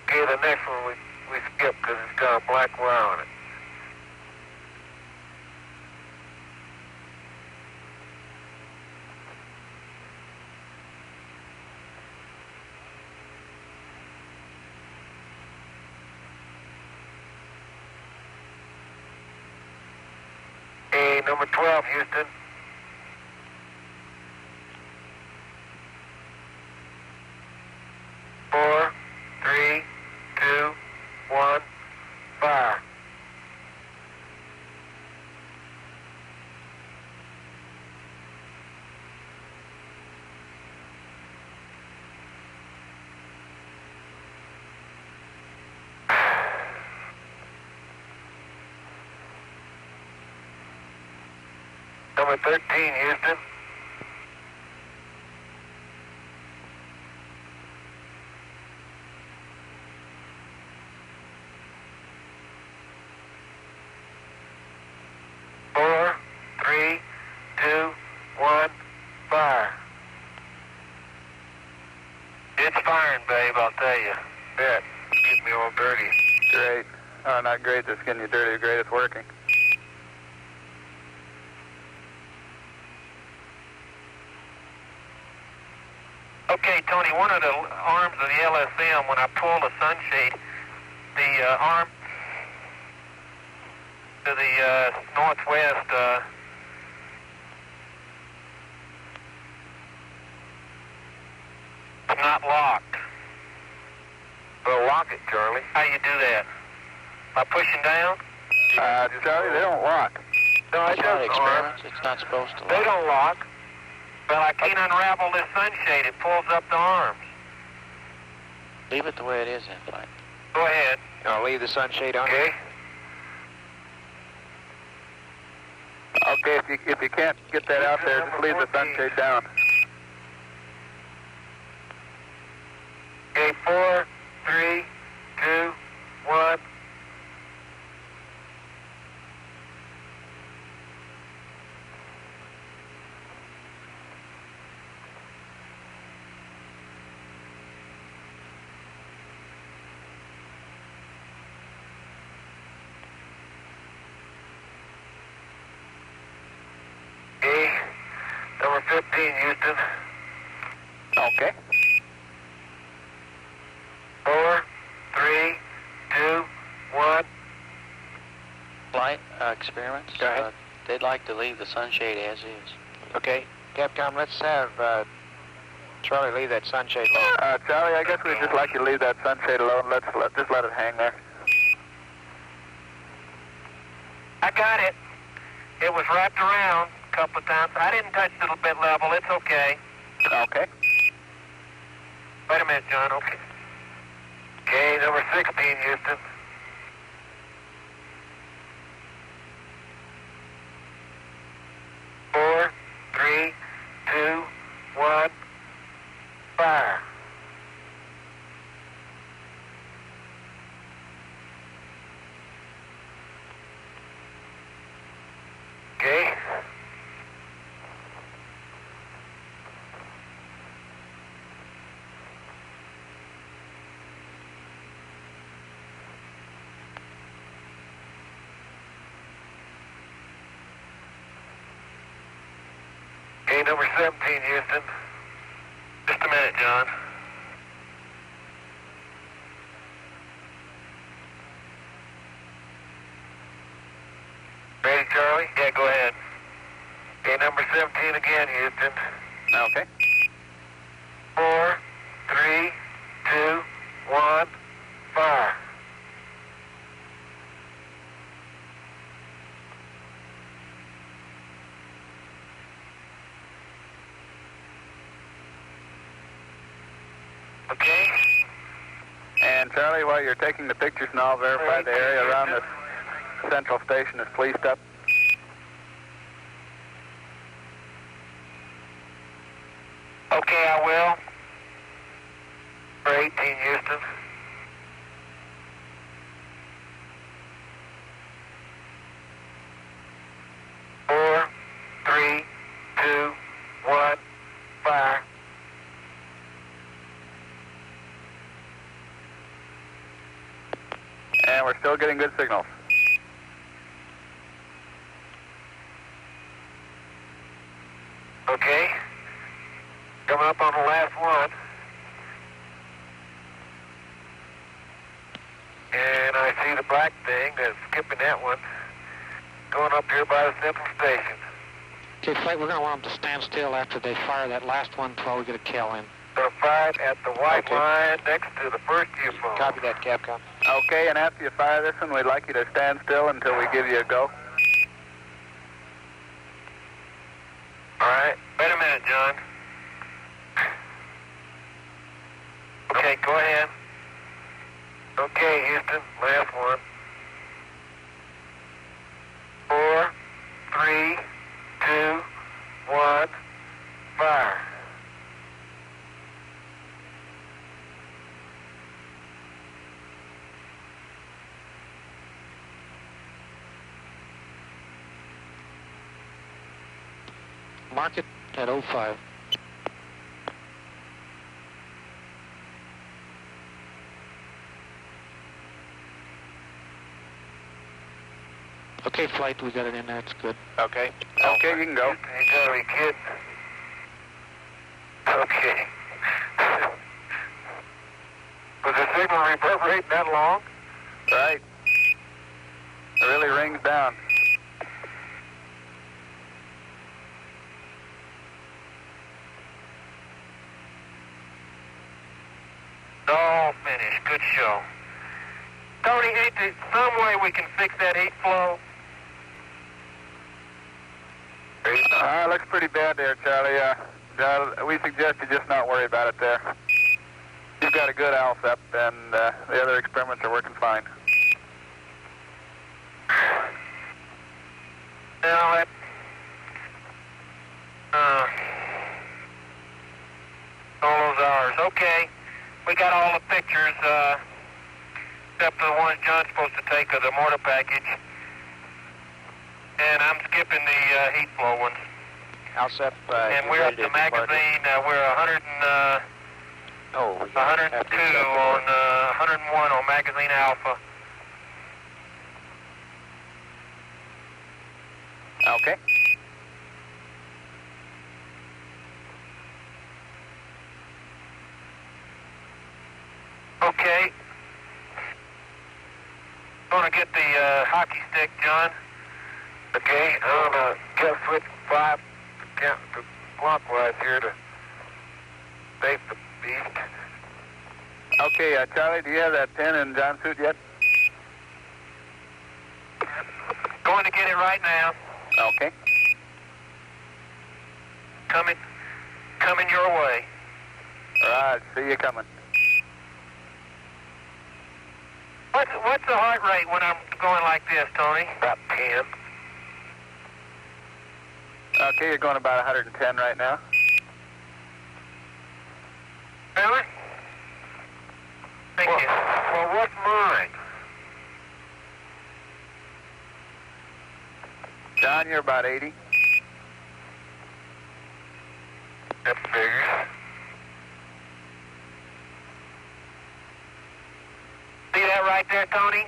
Okay, the next one we skipped because it's got a black wire on it. Okay, number 12, Houston. Four, three, two, one, fire. Number 13, Houston. Four, three, two, one, fire. It's firing, babe, I'll tell you. Yeah, get me all dirty. Great. Oh, not great, just getting you dirty. Great, it's working. Okay, Tony, one of the arms of the LSM, when I pull the sunshade, the arm to the northwest, it's not locked. Well, lock it, Charlie. How you do that? By pushing down? Charlie, they don't lock. No, it It's not doesn't arm. experiments. It's not supposed to They lock. don't lock. Well, I can't unravel this sunshade. It pulls up the arms. Leave it the way it is in flight. Go ahead. I'll leave the sunshade on. Okay. Okay, if you can't get that out there, just leave the sunshade down. Okay, four, three, two, one. Okay, number 15, Houston. Okay. Four, three, two, one. Flight experiments. Go ahead. They'd like to leave the sunshade as is. Okay, Capcom, let's have Charlie leave that sunshade alone. Charlie, I guess we'd just like you to leave that sunshade alone. Just let it hang there. I got it. It was wrapped around a couple of times. I didn't touch the bit level. It's okay. Okay. Wait a minute, John. Okay. Okay, number 16, Houston. Four, three, two, one, fire. Okay. Okay, number 17, Houston. Just a minute, John. Ready, Charlie? Yeah, go ahead. Okay, number 17 again, Houston. Okay. Four, three, two, one, fire. Okay. And Charlie, while you're taking the pictures and all, verify the area around this central station is fleeced up. Okay, I will. For 18, Houston. Four, we're still getting good signals. Okay. Coming up on the last one. And I see the black thing that's skipping that one. Going up here by the central station. Okay, Flight, we're going to want them to stand still after they fire that last one before we get a kill in. They're fired at the white line next to the first Geophone. Copy that, Capcom. Okay, and after you fire this one, we'd like you to stand still until we give you a go. All right. Wait a minute, John. Okay, go ahead. Okay, Houston, last one. 4, 3, 2, 1, fire. Mark it at 05. Okay, Flight, we got it in there. It's good. Okay. Okay, you can go. You gotta be kidding. Okay. Was the signal reverberating that long? Right. It really rings down. All finished. Good show. Tony, ain't there some way we can fix that heat flow? Looks pretty bad there, Charlie. We suggest you just not worry about it there. You've got a good ALSEP, and the other experiments are working fine. Now, that... all those hours. Okay. We got all the pictures, except for the ones John's supposed to take of the mortar package. And I'm skipping the heat flow ones. ALSEP, and we're up to magazine. We're 102 on 101 on magazine alpha. Okay. Okay. Gonna get the hockey stick, John. Okay, I'm gonna get switch 5 to clockwise here to face the beast. Okay, Charlie, do you have that pin in John's suit yet? Going to get it right now. Okay. Coming your way. All right, see you coming. What's the heart rate when I'm going like this, Tony? About 10. Okay, you're going about 110 right now. Really? Thank you. Well, what's mine? John, you're about 80. That figures. See that right there, Tony?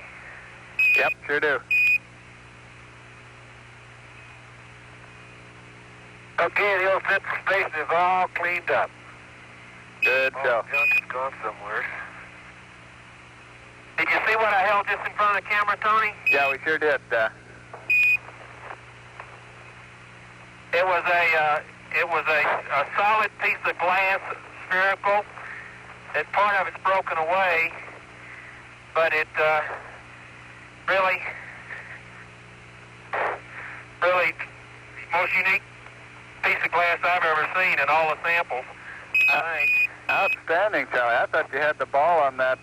Yep, sure do. Okay, the old central station is all cleaned up. Good show. Junk is gone somewhere. Did you see what I held just in front of the camera, Tony? Yeah, we sure did. It was a solid piece of glass, spherical. And part of it's broken away, but it really most unique piece of glass I've ever seen in all the samples. Outstanding, Charlie. I thought you had the ball on that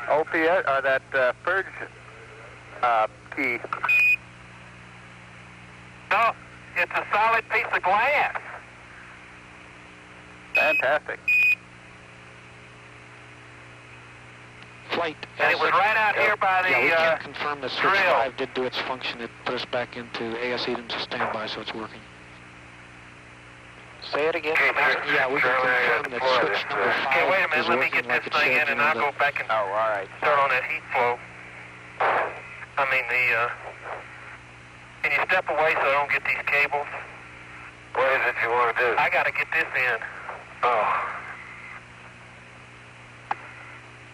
OPS or that purge key. No, it's a solid piece of glass. Fantastic. Flight. And it was right out here by the we can confirm that Switch drill. 5 did do its function. It put us back into AS Eden's standby, so it's working. Say it again. Okay, Yeah, we can confirm that Switch number 5 okay, wait a minute. is Let me working get like this it thing should. in, and I'll go back and all right. start on that heat flow. I mean, can you step away so I don't get these cables? What is it you want to do? I got to get this in. Oh.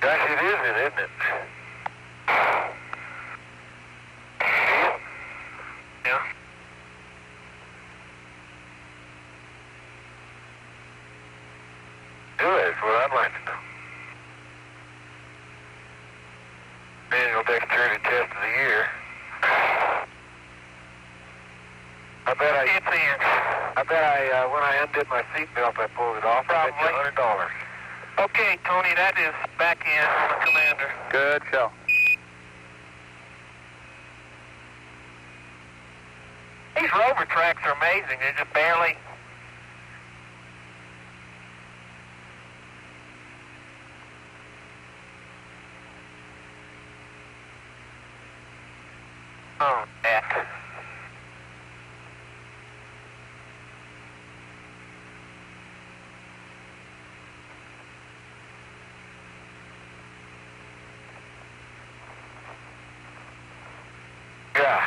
Gosh, it isn't it? Yeah. Do it, is what I'd like to know. Manual dexterity test of the year. I bet when I undid my seatbelt, I pulled it off. Probably. I bet you $100. Okay, Tony, that is back in on the commander. Good show. These rover tracks are amazing. They're just barely... Oh, that. Yeah.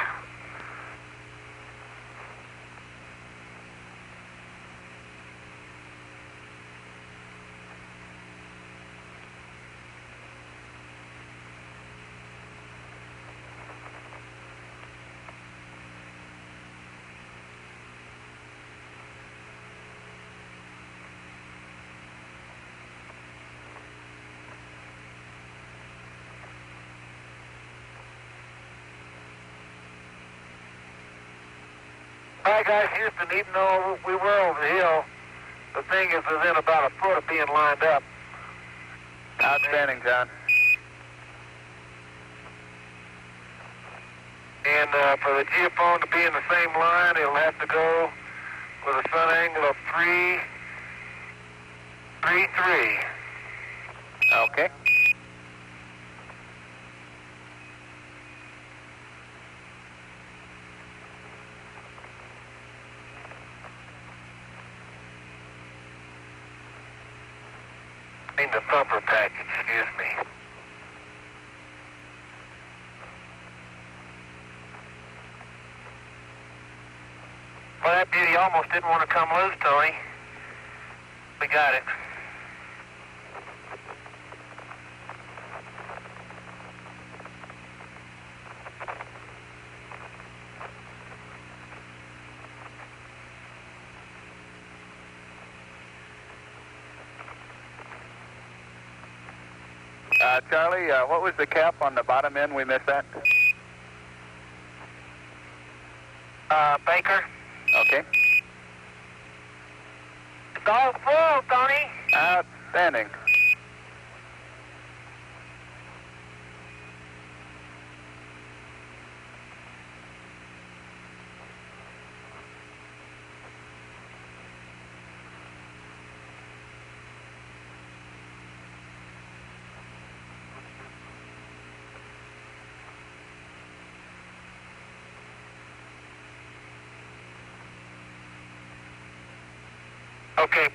All right, guys, Houston, even though we were over the hill, the thing is within about a foot of being lined up. Outstanding, John. And for the geophone to be in the same line, it'll have to go with a sun angle of 333. Okay. I mean the Thumper package, excuse me. Well, that beauty almost didn't want to come loose, Tony. We got it. Charlie, what was the cap on the bottom end? We missed that. Baker. Okay. It's all full, Tony. Outstanding. Okay,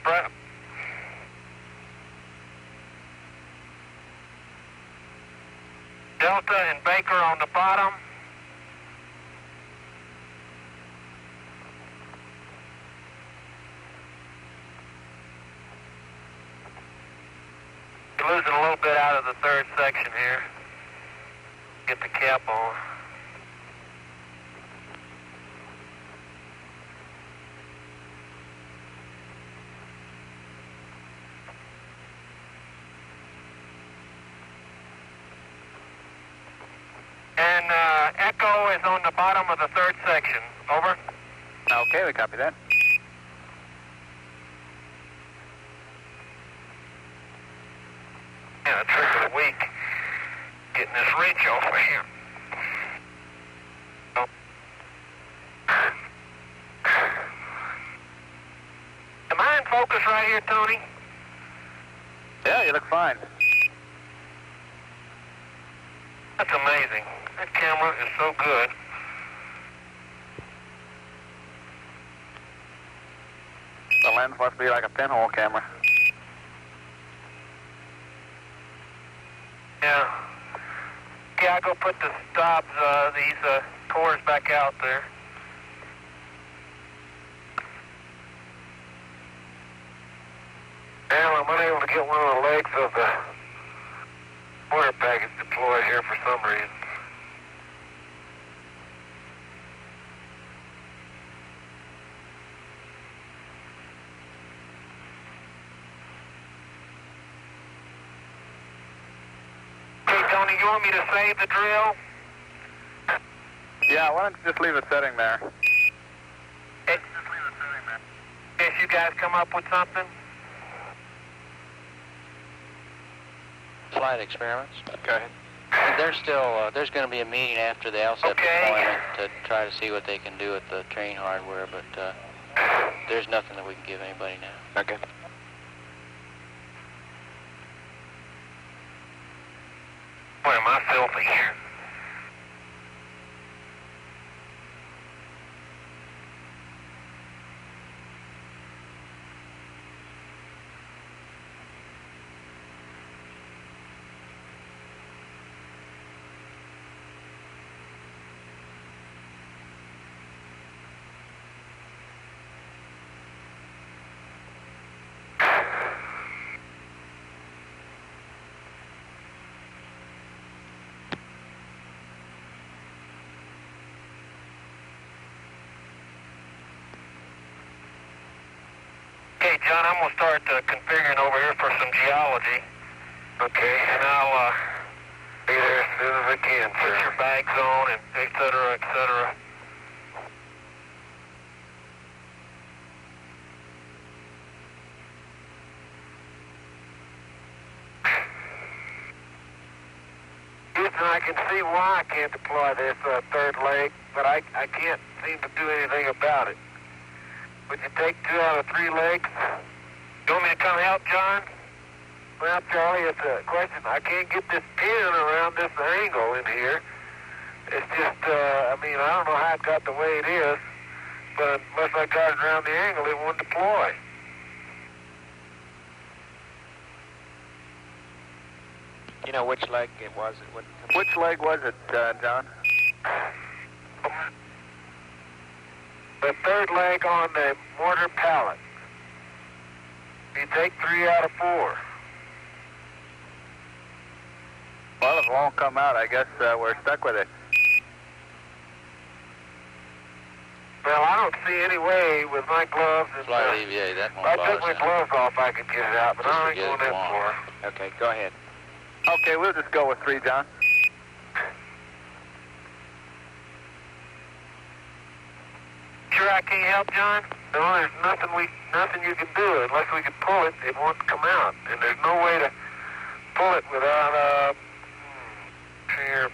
Delta and Baker on the bottom. You're losing a little bit out of the third section here. Get the cap on. Echo is on the bottom of the third section. Over. Okay, we copy that. Yeah, trick of the week. Getting this reach over here. Oh. Am I in focus right here, Tony? Yeah, you look fine. That's amazing. That camera is so good. The lens must be like a pinhole camera. Yeah. Okay, I'll go put the stobs, these cores back out there. Well, I'm unable to get one of the legs of the mortar package deployed here for some reason. Okay, Tony, you want me to save the drill? Yeah, why don't you just leave it sitting there? In case you guys come up with something? Flight experiments. Go ahead. There's still, there's going to be a meeting after the ALSEP deployment to try to see what they can do with the train hardware, but there's nothing that we can give anybody now. Okay. Boy, am I filthy here. Okay, John, I'm going to start configuring over here for some geology. Okay. And I'll be there as soon as I can, put sir. your bags on and et cetera, et cetera. Houston, I can see why I can't deploy this third leg, but I can't seem to do anything about it. Would you take 2 out of 3 legs? You want me to come help, John? Well, Charlie, it's a question. I can't get this pin around this angle in here. It's just, I mean, I don't know how it got the way it is, but unless I got it around the angle, it won't deploy. You know which leg it was? It wouldn't come. Which leg was it, John? The third leg on the mortar pallet. You take 3 out of 4. Well, if it won't come out, I guess we're stuck with it. Well, I don't see any way with my gloves. And, Flight EVA, that won't if I bother took my us. gloves off, I could get it out, but Just I ain't forget going it that won't. far. Okay, go ahead. Okay, we'll just go with 3, John. Sure I can't help, John? No, there's nothing you can do. Unless we can pull it, it won't come out. And there's no way to pull it without here,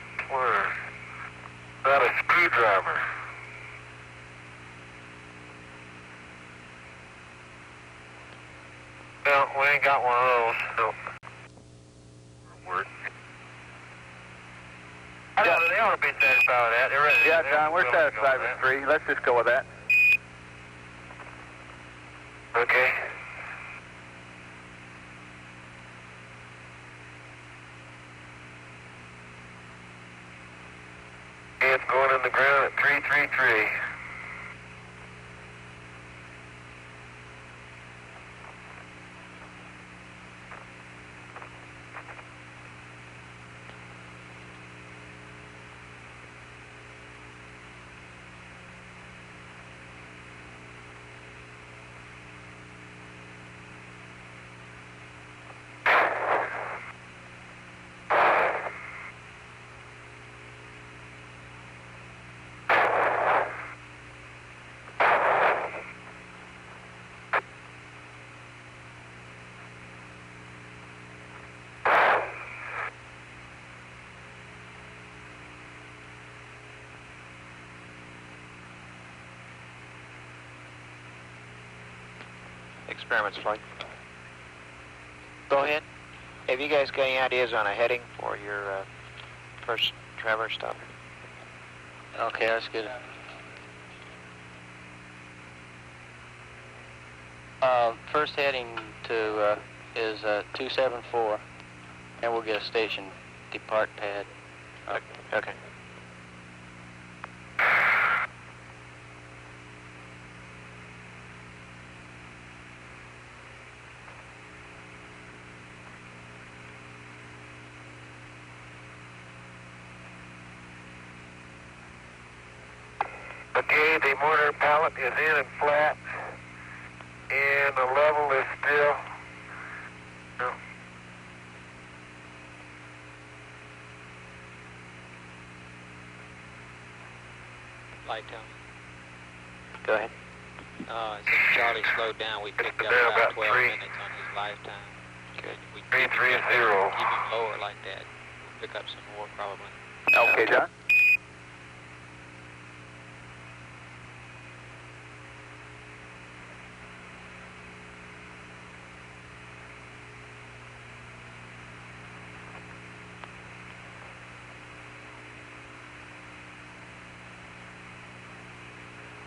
without a screwdriver. Well, we ain't got one of those. No. Work. They ought to be satisfied with that. They're ready. Yeah, John, we're willing to go satisfied with 3. Let's just go with that. Okay. It's going in the ground at 333. Experiments flight. Go ahead. Have you guys got any ideas on a heading for your first traverse stop? Okay, that's good. First heading to is 274, and we'll get a station depart pad. Okay. Okay, the mortar pallet is in and flat, and the level is still. No. Light tone. Go ahead. Since Charlie slowed down, we picked up about 12 minutes on his lifetime. Good. We 330. keep him lower like that. We'll pick up some more probably. Okay, John.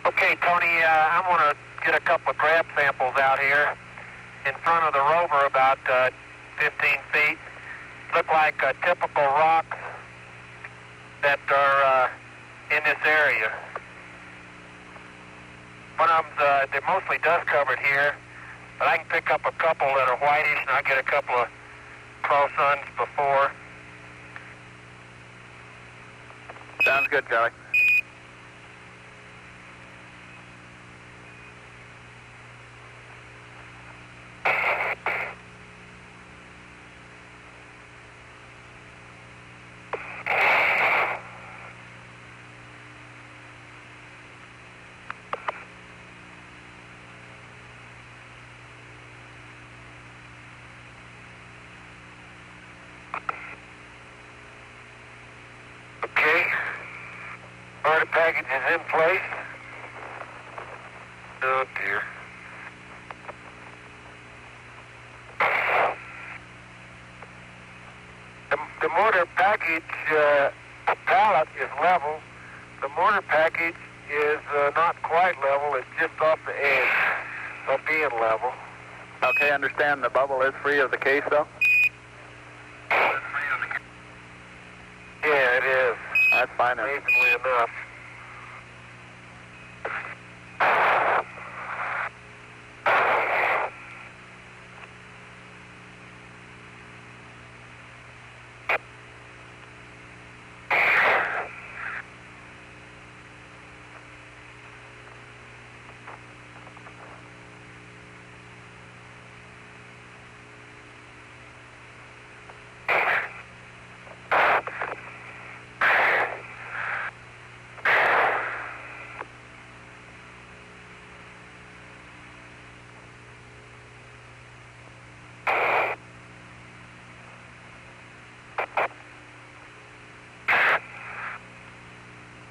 Okay, Tony, I'm going to get a couple of grab samples out here in front of the rover about 15 feet. Look like typical rocks that are in this area. One of them's, they're mostly dust covered here, but I can pick up a couple that are whitish, and I'll get a couple of cross-suns before. Sounds good, Charlie. Okay. Order package is in place. Oh dear. The mortar package pallet is level. The mortar package is not quite level. It's just off the edge of being level. Okay, understand the bubble is free of the case, though? Yeah, it is. That's fine. Amazingly enough.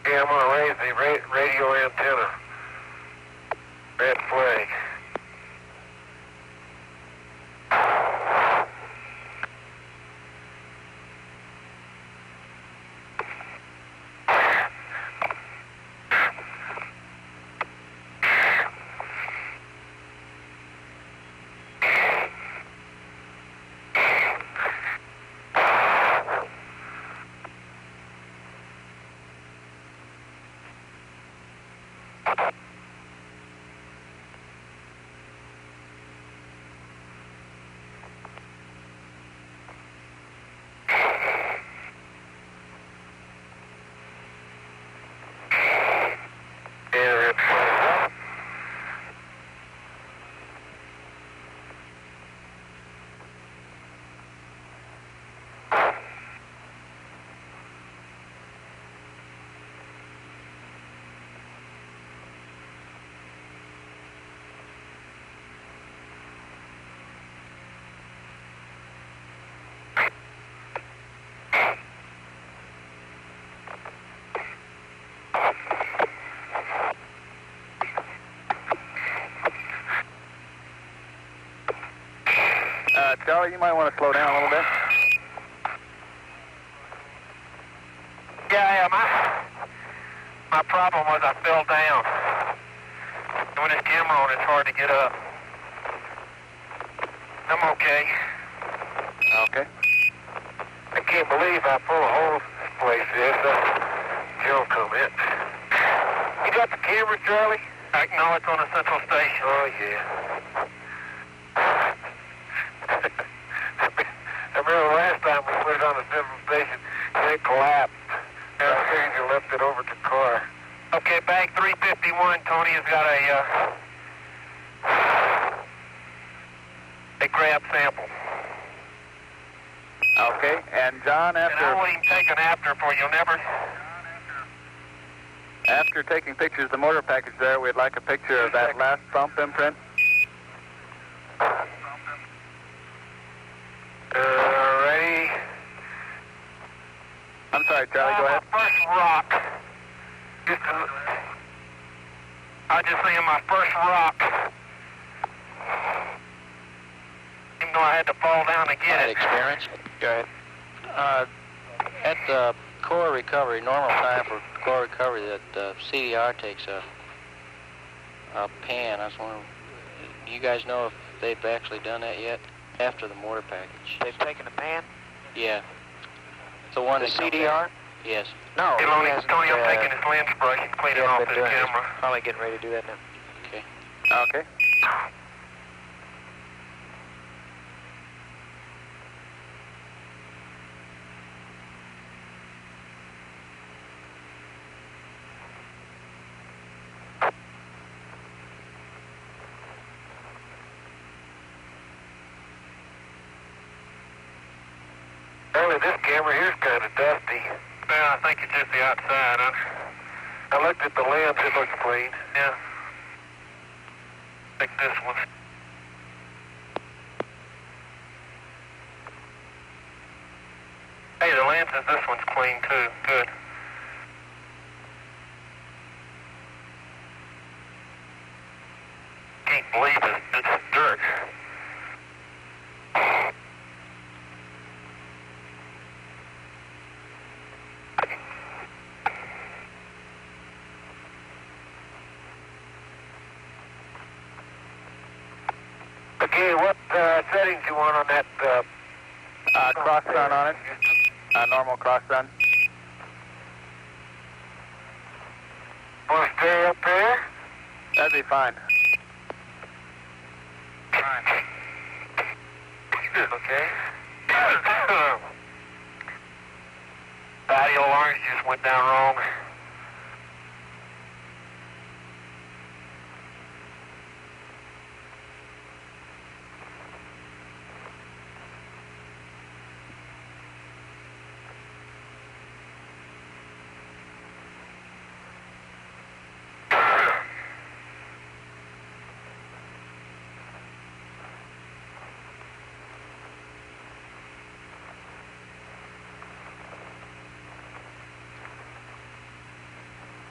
Yeah, I'm going to raise the radio antenna. Red flag. Charlie, you might want to slow down a little bit. Yeah, my problem was I fell down. And with this camera on, it's hard to get up. I'm okay. Okay. I can't believe how full of holes place is. Joe come in. You got the camera, Charlie? No, it's on a central station. Oh, yeah. I remember last time we put it on the central station, it collapsed. And I figured you left it over at the car. Okay, bag 351, Tony has got a grab sample. Okay, and John, And I won't even take an after for you, never. after taking pictures of the motor package there, we'd like a picture of that last thump imprint. Ready? I'm sorry, Charlie, go ahead. My first rock. I just saying my first rock. Even though I had to fall down to get it. Experience? Go ahead. At the core recovery, normal time for core recovery, that CDR takes a pan. I was wondering, do you guys know if they've actually done that yet after the motor package? They've taken a pan? Yeah. The one The that comes CDR? out. Yes. No, he hasn't, Tony, I'm taking his lens brush and cleaning off his camera. He's probably getting ready to do that now. Okay. Okay. Early, this camera here's kind of dusty. Yeah, I think it's just the outside, huh? I looked at the lens, it looks clean. Yeah. I think this one. Hey, the lenses, this one's clean too. Good. Can't believe it's dirt. Okay, what settings you want on that? Cross run on it. Normal cross run. Want to stay up there? That'd be fine. Okay. Patio orange just went down wrong.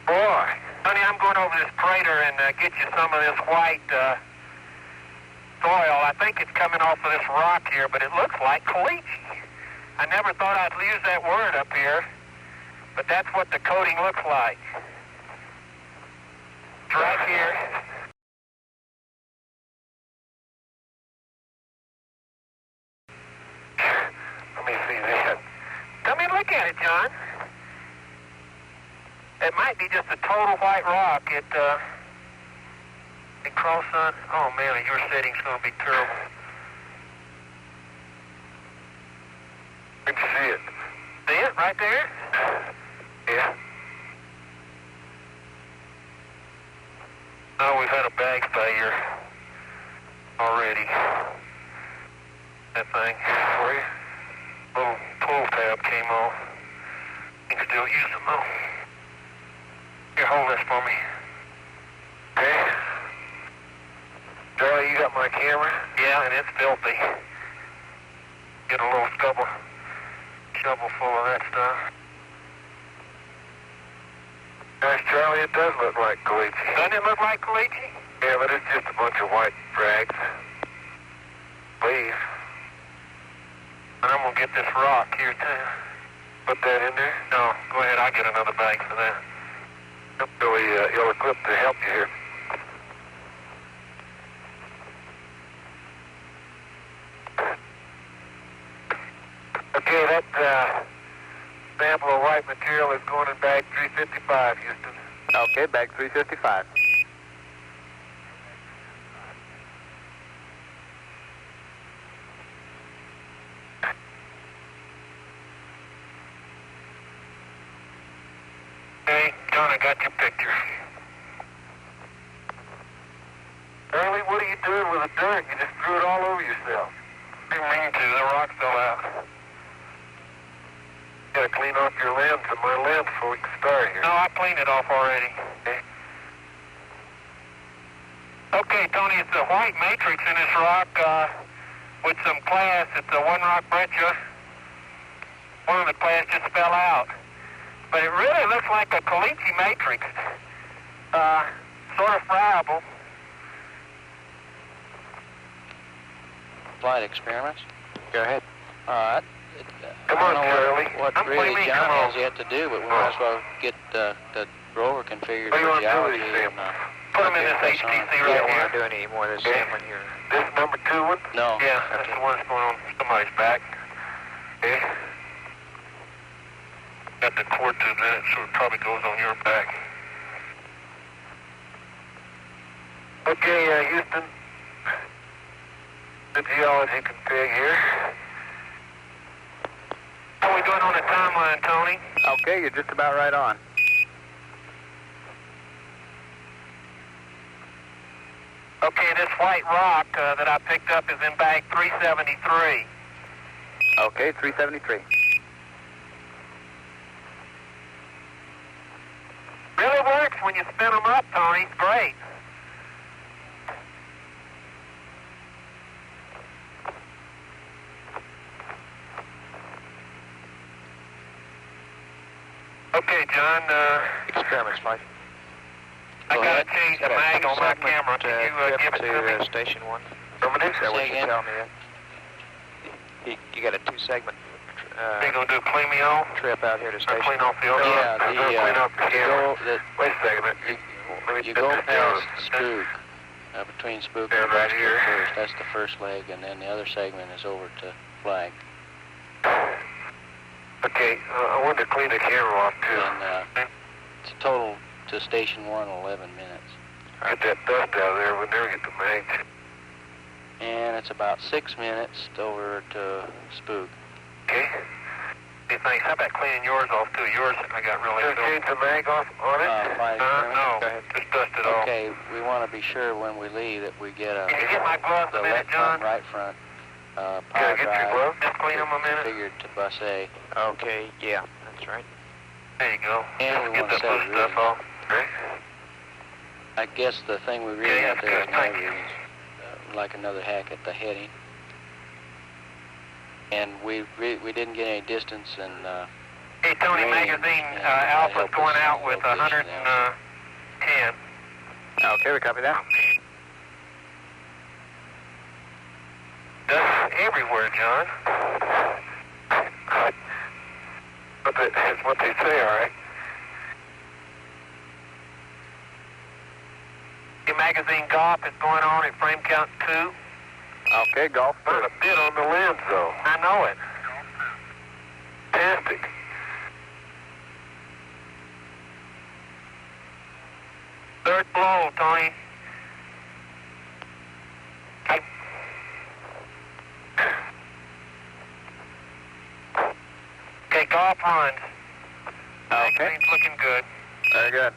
Boy. Honey, I'm going over this crater and get you some of this white soil. I think it's coming off of this rock here, but it looks like caliche. I never thought I'd use that word up here, but that's what the coating looks like. It's right here. Let me see that. Come in, look at it, John. It might be just a total white rock. It cross on. Oh man, your setting's going to be terrible. Where'd you see it? See it right there? Yeah. Oh, we've had a bag failure already. That thing. Where you? Little pull tab came off. You can still use them though. Here, hold this for me. Okay. Charlie, you got my camera? Yeah, and it's filthy. Get a little shovel full of that stuff. Gosh, Charlie, it does look like caliche. Doesn't it look like caliche? Yeah, but it's just a bunch of white frags. Please. And I'm going to get this rock here too. Put that in there? No, go ahead, I'll get another bag for that. I'm really ill-equipped to help you here. Okay, that sample of white is going in bag 355, Houston. Okay, bag 355. Okay, John, I got your picture. Early, what are you doing with the dirt? You just threw it all over yourself. Didn't mean to. The rock fell out. You gotta clean off your lens and my lens before we can start here. No, I cleaned it off already. Okay. Okay, Tony, it's a white matrix in this rock with some class. It's a one rock breccia. One of the class just fell out. But it really looks like a caliche matrix. Sort of friable. Flight experiments. Go ahead. All right. Come I on, don't Charlie. know what I'm really blaming John you. has yet to do, but we might as well get the rover configured What do you for want to do with geology. these And, Put them in this press on. HTC You right don't here. want to do any more of this sampling here. This number 2 one? No. Yeah, that's the one that's going on somebody's back. Okay. Got the cord tube in it, so it probably goes on your back. Okay, Houston. The geology config here. How are we doing on the timeline, Tony? Okay, you're just about right on. Okay, this white rock that I picked up is in bag 373. Okay, 373. Really works when you spin them up, Tony. It's great. Okay, John, Experiments, Mike. I gotta change the mag on my Segment, camera. Can you give it to me? Station 1. Affirmative. Is that what Say you're again? telling me? You got a 2-segment You gonna do clean me off? trip out here to Or station. clean off the other? Yeah, I'm gonna clean up the you camera. go, Wait a second. you go past Spook, between Spook Yeah, and right Brexton here. first. That's the first leg, and then the other segment is over to Flag. Okay, I wanted to clean the camera off too. And it's a total to Station 1, 11 minutes. Get that dust out of there. We'll never get the mags. And it's about 6 minutes over to Spook. Okay. Hey, thanks. How about cleaning yours off too? Yours, I got really Just change the mag off on it. Flight no, experiment. Go ahead. just dust it off. Okay, we want to be sure when we leave that we get Can you get my gloves the a minute, left front, John? right front Can I power get your drive gloves? Just clean them a minute. configured to bus A. Okay, yeah, that's right. There you go. And we Get want the to say blue really, stuff off. Right? I guess the thing we really Yeah, have that's there is good. Thank you. like another hack at the heading. And we didn't get any distance, and Hey, Tony, Rain, magazine yeah, Alpha's help going us out on with location 110. Okay, we copy that. Dust everywhere, John. But that's what they say, all right? Your magazine golf is going on at frame count 2. Okay, golf. Not a bit on the lens, though. I know it. Fantastic. Third blow, Tony. Okay. Okay, golf runs. Okay. Magazine's looking good. Very good.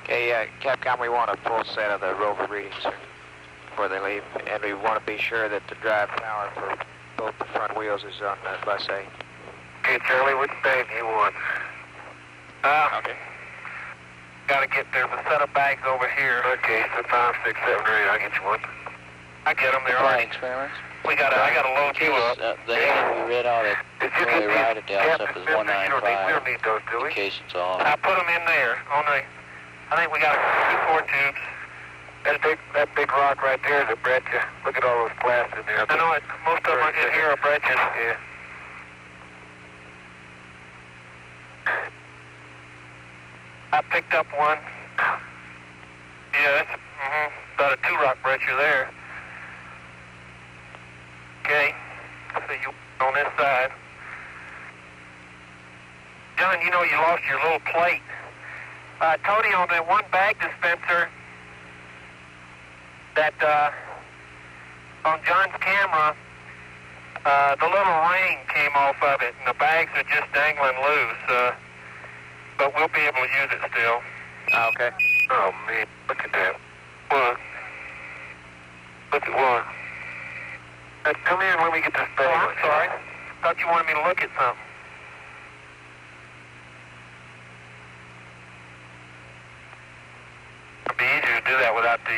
Okay, Capcom, we want a full set of the rover readings here before they leave, and we want to be sure that the drive power for both the front wheels is on bus A. Okay, Charlie, which bag do you want? Okay. Gotta get there. The set of bags over here. Okay, so 5, 6, 7, 8. I'll get you one. I get them. They're flight already. experiments. I gotta load you up. The heading we read out at It's just really right at the Captain ALSEP is Smith, we don't 195. need those, do In we? case it's off. I put them in there on the. I think we got 2 core tubes. That big rock right there is a breccia. Look at all those glass in there. I know it. Most of them in here are breccias. Yeah. I picked up one. Yeah, that's about a 2-rock breccia there. Okay. So you on this side. John, you know you lost your little plate. Tony, on the one bag dispenser that on John's camera, the little ring came off of it, and the bags are just dangling loose. But we'll be able to use it still. Okay. Oh, man, look at that. What? Look at what? Come here and let me get this bag. Oh, I'm sorry. Thought you wanted me to look at something. It'd be easier to do that without the,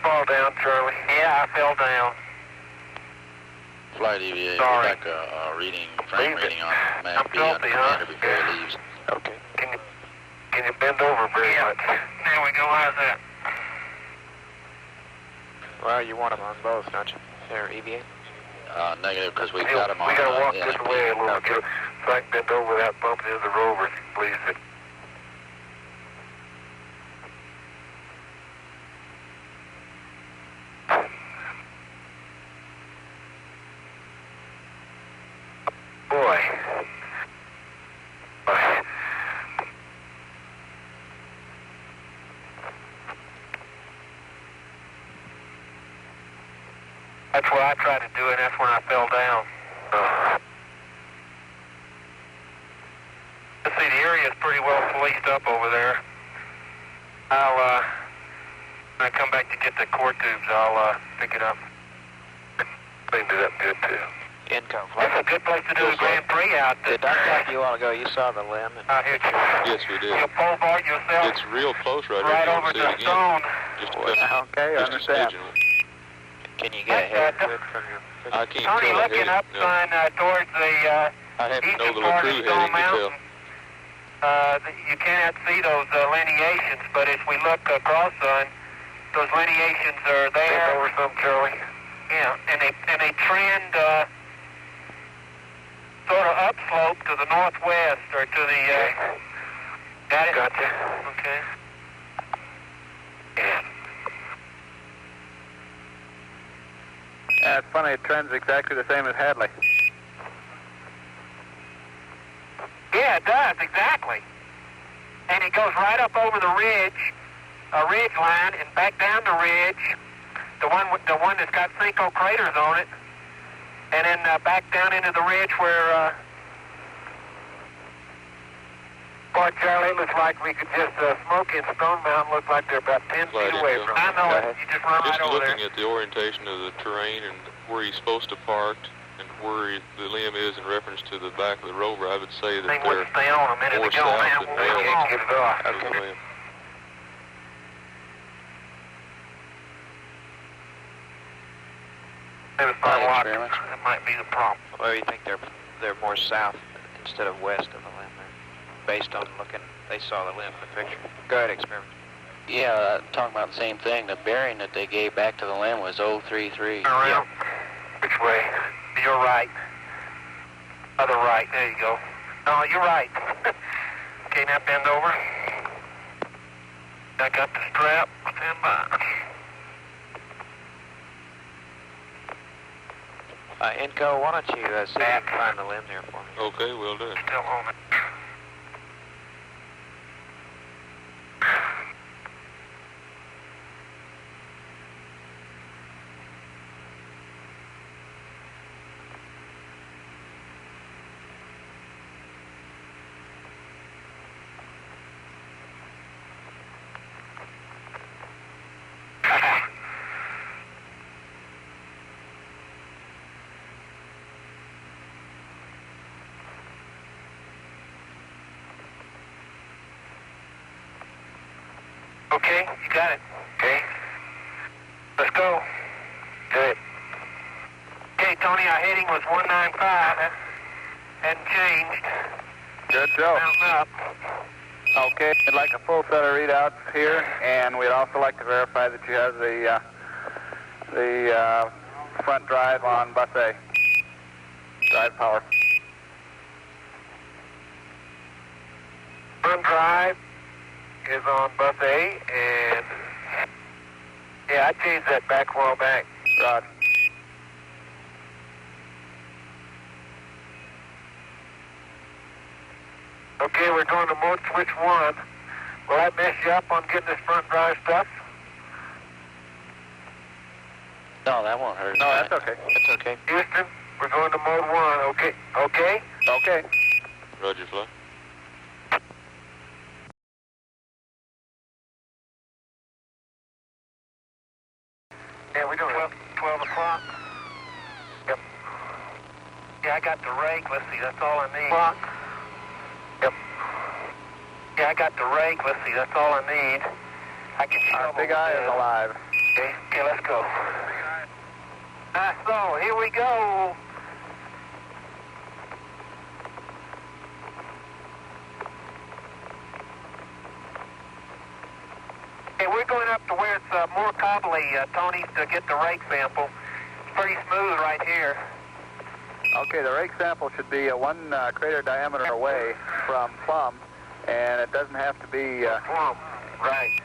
fall down, Charlie. Yeah, I fell down. Flight EVA, Sorry. we'd like a reading, frame reading on map I'm B on filthy, huh? commander before he leaves. Okay. Can you bend over very much? There we go. How's that? Well, you want them on both, don't you? They're EVA? Negative, because we've got them on We gotta walk this NP. way a little bit so I can bend over without bumping into the Rover, please. Boy. That's what I tried to do, and that's when I fell down. Let's see, the area is pretty well policed up over there. When I come back to get the core tubes, I'll pick it up. Cleaned it up good, too. Income. That's a good place to do the Grand Prix out there. Did I talk to you a while ago? You saw the limb? I hear you. Yes, we did. You'll pole vault yourself It's real close right right here. over You to can see it stone. again. Just a Well, couple. Okay, I Just a understand. smidgen. Can you get a head to it from your... I can't Tony, tell looking ahead. up No. sign towards the I happen to know eastern the little part crew of heading Stone to tell. Mountain. You cannot see those lineations, but as we look across on, those lineations are Bend there. over some, Charlie. Yeah, and they trend sort of upslope to the northwest or to the. Got it? Gotcha. Okay. Yeah. Yeah, it's funny, it trends exactly the same as Hadley. Yeah, it does, exactly. And it goes right up over the ridge line, and back down the ridge, the one that's got sinkhole craters on it, and then back down into the ridge where. Boy, Charlie, it looks like we could just smoke in Stone Mountain. Looks like they're about 10 Flight feet away info. from I us. know Go it. ahead. You just run Just right over looking there. at the orientation of the terrain and where he's supposed to park and where the limb is in reference to the back of the Rover, I would say that They they're wouldn't stay on a minute more ago, south man. than We'll west get Get it off. of the limb. Maybe Flight five watts. experiment. That might be the problem. Well, you think they're more south instead of west of the limb there? Based on looking, they saw the limb in the picture. Go ahead, experiment. Yeah, talking about the same thing. The bearing that they gave back to the limb was 033. Around. Which way? You're right. Other right. There you go. No, you're right. Okay, now bend over. I got the strap. Stand by. Inco, why don't you see if you can find the limb there for me? Okay, we'll do it. Still on it. Okay, you got it. Okay. Let's go. Good. Okay, Tony, our heading was 195. That hadn't changed. Good job. Mounting up. Okay, I'd like a full set of readouts here, and we'd also like to verify that you have the front drive on bus A. Drive power. Front drive is on bus A, and yeah, I changed that back a while back. Rod. Okay, we're going to mode switch 1. Will that mess you up on getting this front drive stuff? No, that won't hurt. No, that's okay. That's okay. Houston, we're going to mode 1. Okay. Okay? Okay. Roger, Flo. Yeah, we're doing 12 o'clock. Yep. Yeah, I got the rake. Let's see, that's all I need. Clock. Yep. Yeah, I got the rake. Let's see, that's all I need. I can shovel. Big Eye is alive. Okay, let's go. So, here we go. Hey, we're going up to where it's more cobbly, Tony, to get the rake sample. It's pretty smooth right here. Okay, the rake sample should be 1 crater diameter away from Plum, and it doesn't have to be Plum. Right.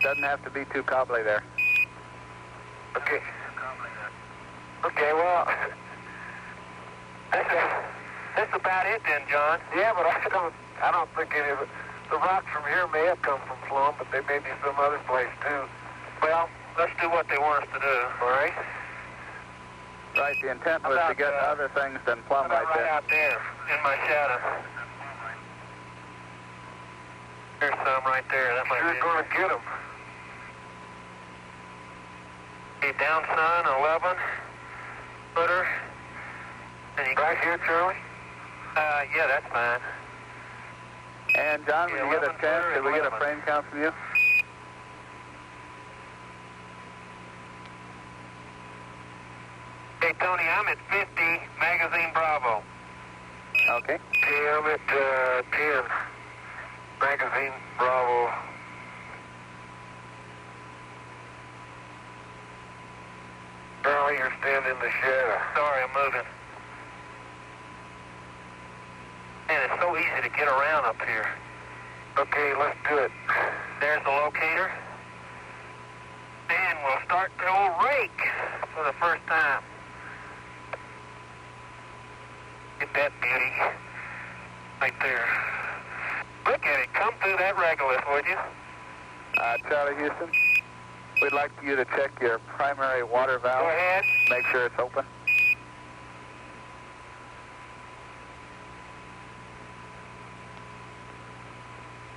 doesn't have to be too cobbly there. Okay. Okay, well, That's about it then, John. yeah, but I don't think any of it. The rocks from here may have come from Plum, but they may be some other place too. Well, let's do what they want us to do. All right. Right, the intent was to get other things than Plum right Right there. out there in my shadow. There's some right there. That might You're be going to get them. Okay, down sun, 11 footer. And you Right here, Charlie? yeah, that's fine. And John, when you get a 11 chance, footer, did we get a 11. frame count from you? Hey, Tony, I'm at 50, magazine Bravo. Okay. Okay, I'm at 10. Magazine Bravo. Charlie, you're standing in the shadow. Sorry, I'm moving. Man, it's so easy to get around up here. Okay, let's do it. There's the locator. And we'll start the old rake for the first time. Get that beauty right there. Look at it. Come through that regolith, would you? Charlie Houston, we'd like you to check your primary water valve. Go ahead. Make sure it's open.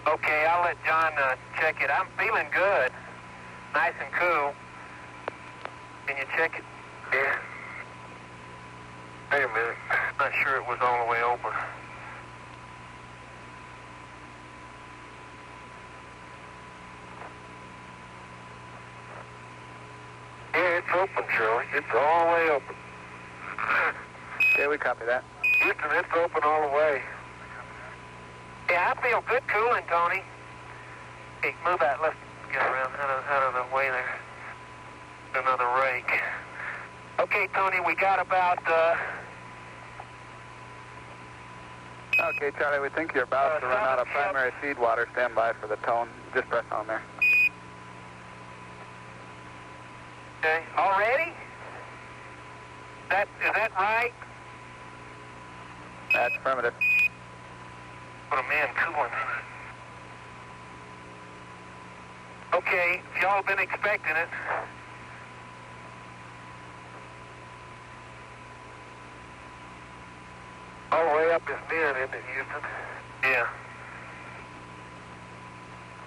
Okay, I'll let John check it. I'm feeling good. Nice and cool. Can you check it? Yeah. Wait a minute. Not sure it was all the way open. Yeah, it's open, Charlie. It's all the way open. Okay, we copy that. Houston, it's open all the way. Yeah, I feel good cooling, Tony. Hey, move that. Let's get around out of the way there. Another rake. Okay, Tony, we got about, Okay, Charlie, we think you're about to run out of primary feed water. Stand by for the tone. Just press on there. okay, already? Is that right? That's affirmative. What a man cooling. Okay, if y'all been expecting it. All the way up is men, isn't it, Houston? Yeah.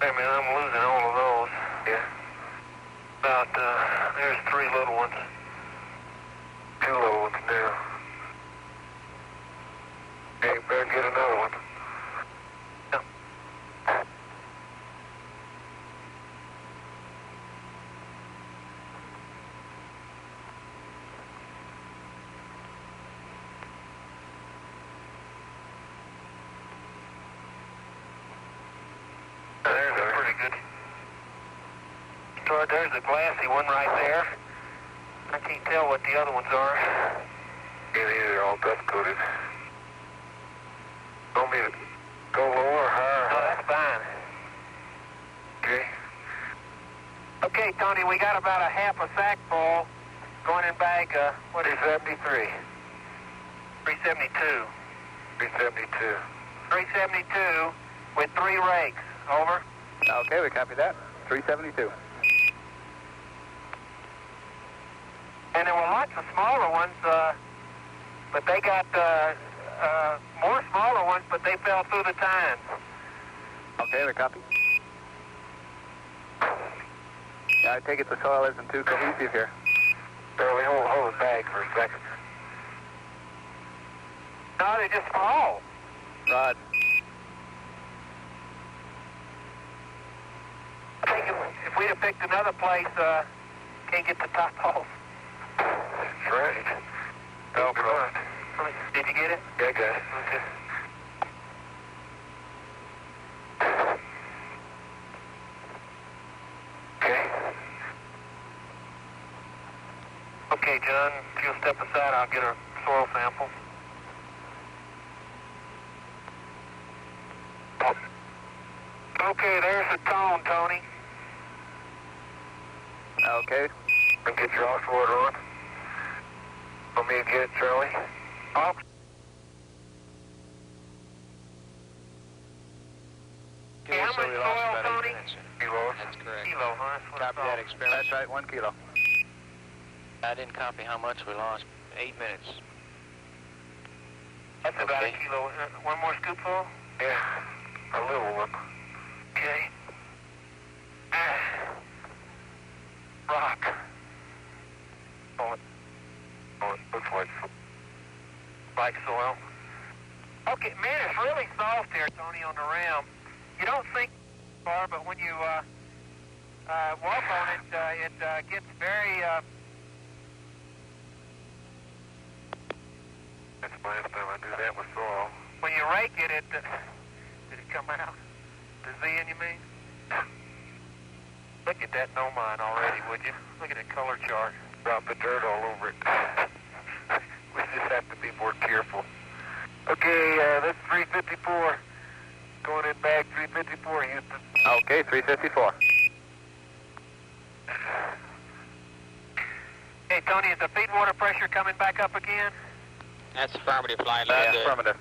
Wait a minute, I'm losing all of those. Yeah. About, there's 3 little ones. 2 little ones now. Hey, better get another one. There's a pretty good. There's a glassy one right there. I can't tell what the other ones are. Yeah, these are all dust coated. Want me to go lower or higher? No, that's fine. Okay. Okay, Tony, we got about a half a sack full going in bag, what is it? 373. 372. 372. 372 with 3 rakes. Over. Okay, we copy that. 372. And there were lots of smaller ones, but they got more smaller ones, but they fell through the tines. Okay, we copy. Yeah, I take it the soil isn't too cohesive here. Barely hold it back for a second. No, they just fall. Rod. I think if we'd have picked another place, can't get the top off. Right. Oh, God. Did you get it? Yeah, I got it. Okay. Okay. Okay, John, if you'll step aside, I'll get a soil sample. Okay, there's the tone, Tony. Okay. And get your off-water on. Want me to get it, Charlie? Off. Okay, How so much we lost soil, about 8 Tony? minutes. Kilos. That's correct. Kilo, huh? That's what I Copy thought. that experiment. That's right, 1 kilo. I didn't copy how much we lost. 8 minutes. That's about a Okay. kilo. One more scoopful? Yeah, a little one. Okay. Rock. Oh, it looks Like soil. Okay, man, it's really soft here, Tony, on the rim. You don't think far, but when you walk on it, it gets very... That's the last time I do that with soil. when you rake it, did it come out? The Z in, you mean? Look at that no mine already, would you? Look at that color chart. Drop the dirt all over it. We just have to be more careful. Okay, this is 354. Going in bag 354, Houston. Okay, 354. Hey, Tony, is the feed water pressure coming back up again? That's affirmative, flight line. Yeah, Good. affirmative.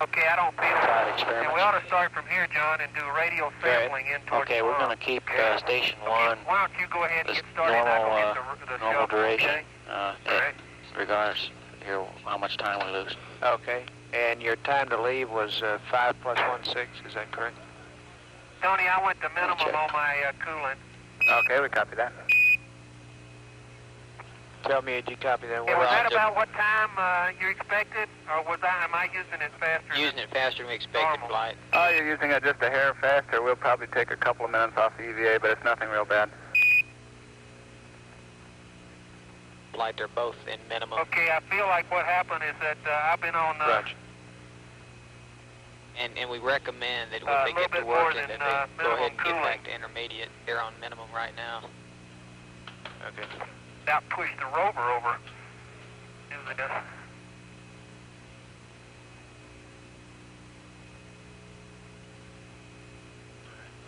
Okay, I don't feel Side it. experiments. And we ought to start from here, John, and do radial sampling in towards Okay, we're Plum. going to keep Station Okay, 1 why don't you go ahead and this get started, and I'll normal, go get the normal shovel, duration, okay? at, regardless here how much time we lose. Okay. And your time to leave was 5 plus 1, 6, is that correct? Tony, I went to minimum check. on my coolant. Okay, we copy that. Tell me, did you copy that? Hey, was that Roger. about what time you expected, or am I using it faster? Using it faster than we expected, Normal. flight. Oh, you're using it just a hair faster. We'll probably take a couple of minutes off the EVA, but it's nothing real bad. Flight, they're both in minimum. Okay, I feel like what happened is that I've been on Roger. And we recommend that a when they little get to bit more working, than that they go ahead and minimum get back to intermediate. They're on minimum right now. Okay. now push the rover over. Do the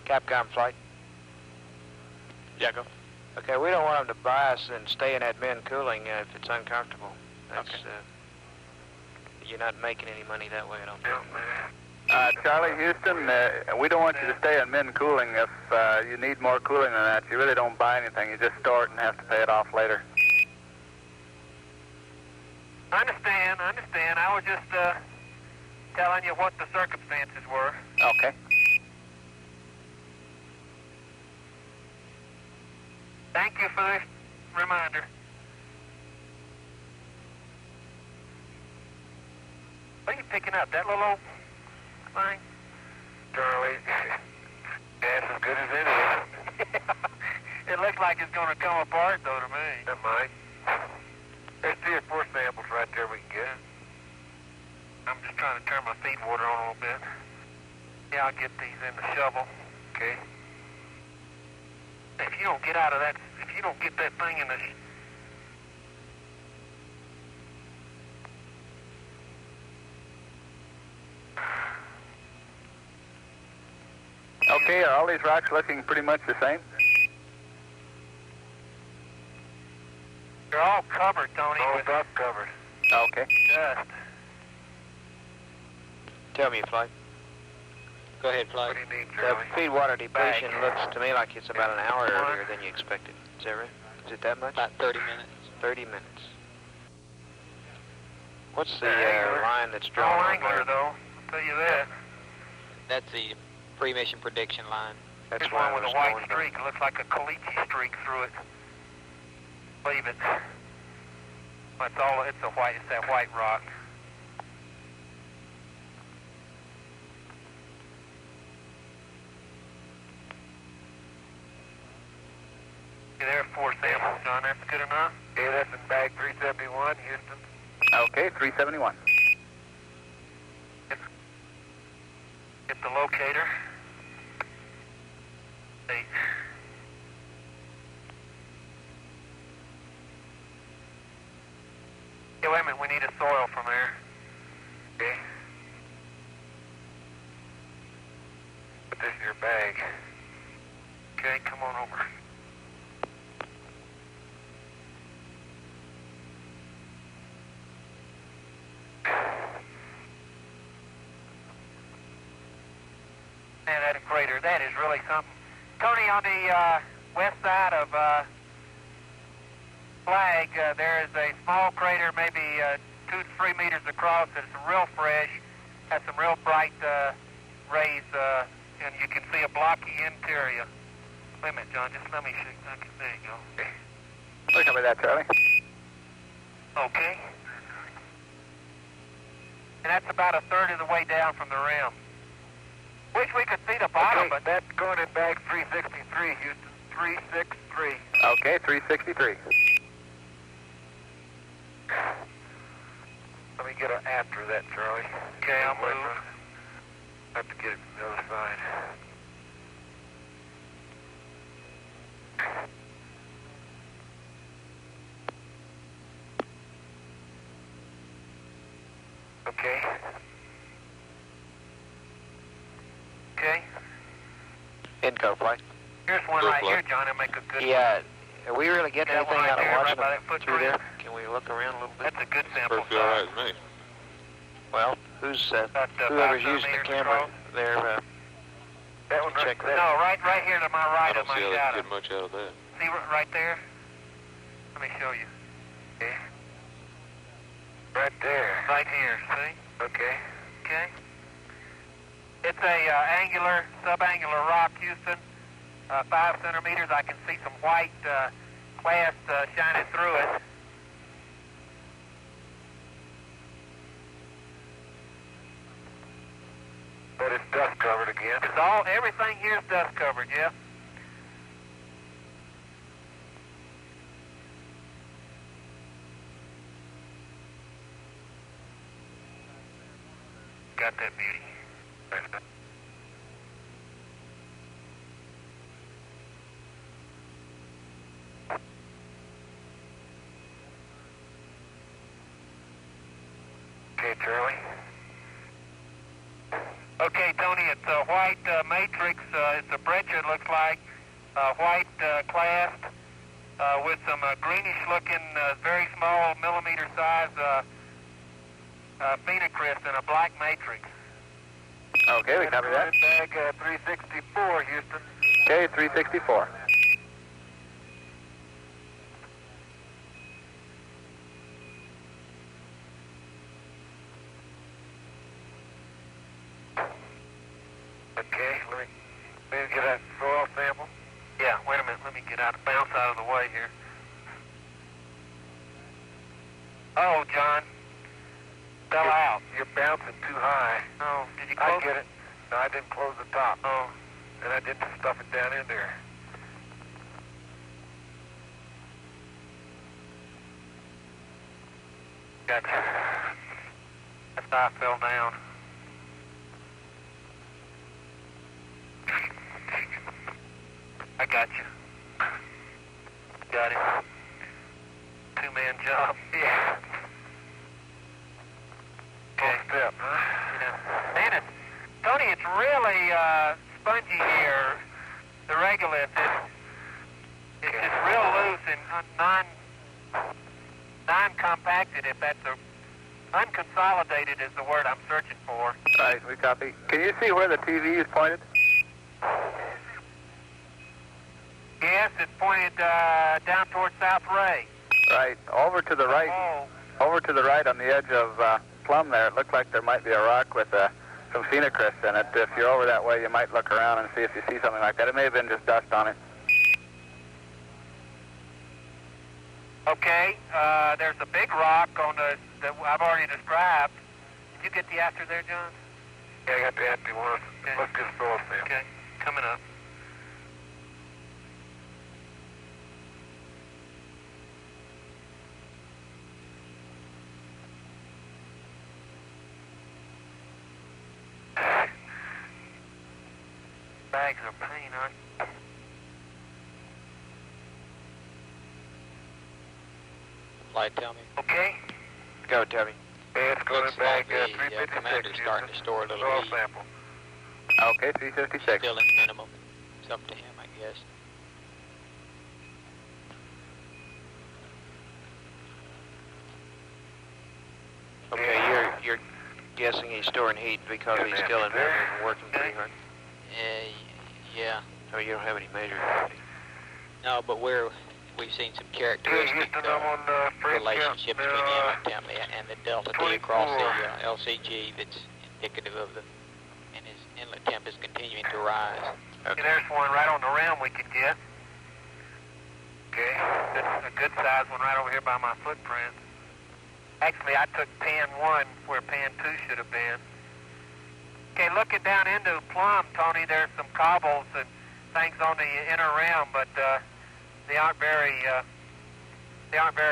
Capcom flight. Yeah, go. Okay, we don't want them to bias and stay in that min cooling if it's uncomfortable. That's, Okay. You're not making any money that way, I don't think. Charlie, Houston, we don't want you to stay in min cooling. If you need more cooling than that, you really don't buy anything. You just store it and have to pay it off later. I understand. I was just telling you what the circumstances were. Okay. Thank you for this reminder. What are you picking up? That little old thing? Charlie, gas as good as any. It looks like it's going to come apart, though, to me. That might. There's 3 or 4 samples right there we can get. I'm just trying to turn my feed water on a little bit. Yeah, I'll get these in the shovel. Okay. If you don't get out of that, if you don't get that thing in the... Okay, are all these rocks looking pretty much the same? They're all covered, Tony. All with- duck covered. Okay. Dust. Tell me, Floyd. Go ahead, What Floyd. do you need, The Charlie? feed water depletion Bag. looks to me like it's about an hour earlier than you expected. Is that right? Is it that much? About 30 minutes. 30 minutes. What's the Angular. line that's No drawn on angler, there? though. I'll tell you that. That's the pre-mission prediction line. That's Here's where I one with was a white going. streak. It looks like a caliche streak through it. Leave it. It's all. It's a white. It's that white rock. Okay, there are 4 samples, John. That's good enough. Okay, that's in bag 371, Houston. Okay, 371. Get the locator. See. Okay, wait a minute. We need a soil from there. Okay. Put this in your bag. Okay, come on over. Man, that crater, that is really something. Tony, on the west side of Flag, there is a small crater, maybe 2 to 3 meters across. It's real fresh, has some real bright rays, and you can see a blocky interior. Wait a minute, John, just let me see. Okay, there you go. Okay. Look at that, Charlie. Okay. And that's about a third of the way down from the rim. Wish we could see the bottom, but that's going in bag 363, Houston. 363. Okay, 363. Let me get after that, Charlie. Okay, I'll move. Have to get it from the other side. Okay. Okay. Inco, Floyd. Here's one right here, John. It'll make a good Yeah. Are we really getting That anything one right out of there, watching right by them that footprint. through there? Can we look around a little bit? That's a good sample Perfectly all right size. with me. Well, who's About, whoever's 5 using the millimeters camera across. there? That one check right, that. no, right here to my I right don't of my see how they shadow. can get much out of that. See right there? Let me show you. Okay. Right there. Right here, see? Okay. Okay. It's a angular, subangular rock, Houston. 5 centimeters. I can see some white glass shining through it. But it's dust covered again. It's everything here is dust covered, yeah. Got that beauty. Okay, Charlie. Okay, Tony, it's a white matrix. It's a breccia, it looks like. White clasp with some greenish-looking, very small millimeter size phenocryst in a black matrix. Okay, we copy that. Bag 364, Houston. Okay, 364. Okay, let me get that soil sample. Yeah, wait a minute. Let me get out, bounce out of the way here. Oh, John. Fell out. You're bouncing too high. Oh, did you close? I get it. No, I didn't close the top. Oh. And I didn't stuff it down in there. Gotcha. That's how I fell down. I got you. Got it. 2-man job. Yeah. Okay. Step, huh? Yeah. Man, Tony, it's really spongy here. The regolith it's just real loose and non-compacted, if that's Unconsolidated is the word I'm searching for. Right, we copy. Can you see where the TV is pointed? Yes, it's pointed down towards South Ray. Right, over to the right. Oh. Over to the right on the edge of Plum there, it looked like there might be a rock with some phenocryst in it. If you're over that way, you might look around and see if you see something like that. It may have been just dust on it. Okay, there's a big rock on that I've already described. Did you get the after there, John? Yeah, I got the empty one. Okay. Let's get soil sample. Okay, coming up. Bags of pain, aren't they? Flight, tell me. Okay. Go, Tubby. Hey, it's going Looks in bag like the 356. commander's starting to store a little soil heat. sample. Okay, 356. Still in minimum. It's up to him, I guess. Okay, you're guessing he's storing heat because he's still in minimum and working pretty hard. Yeah. So you don't have any measure. No, but we've seen some Hey, characteristic Houston, I'm on frame relationship count. between the MTM and the delta T across the LCG that's indicative of and his inlet temp is continuing to rise. Okay. There's one right on the rim we could get. Okay. That's a good size one right over here by my footprint. Actually, I took pan 1 where pan 2 should have been. Okay, looking down into Plum, Tony, there's some cobbles and things on the inner rim, but they aren't very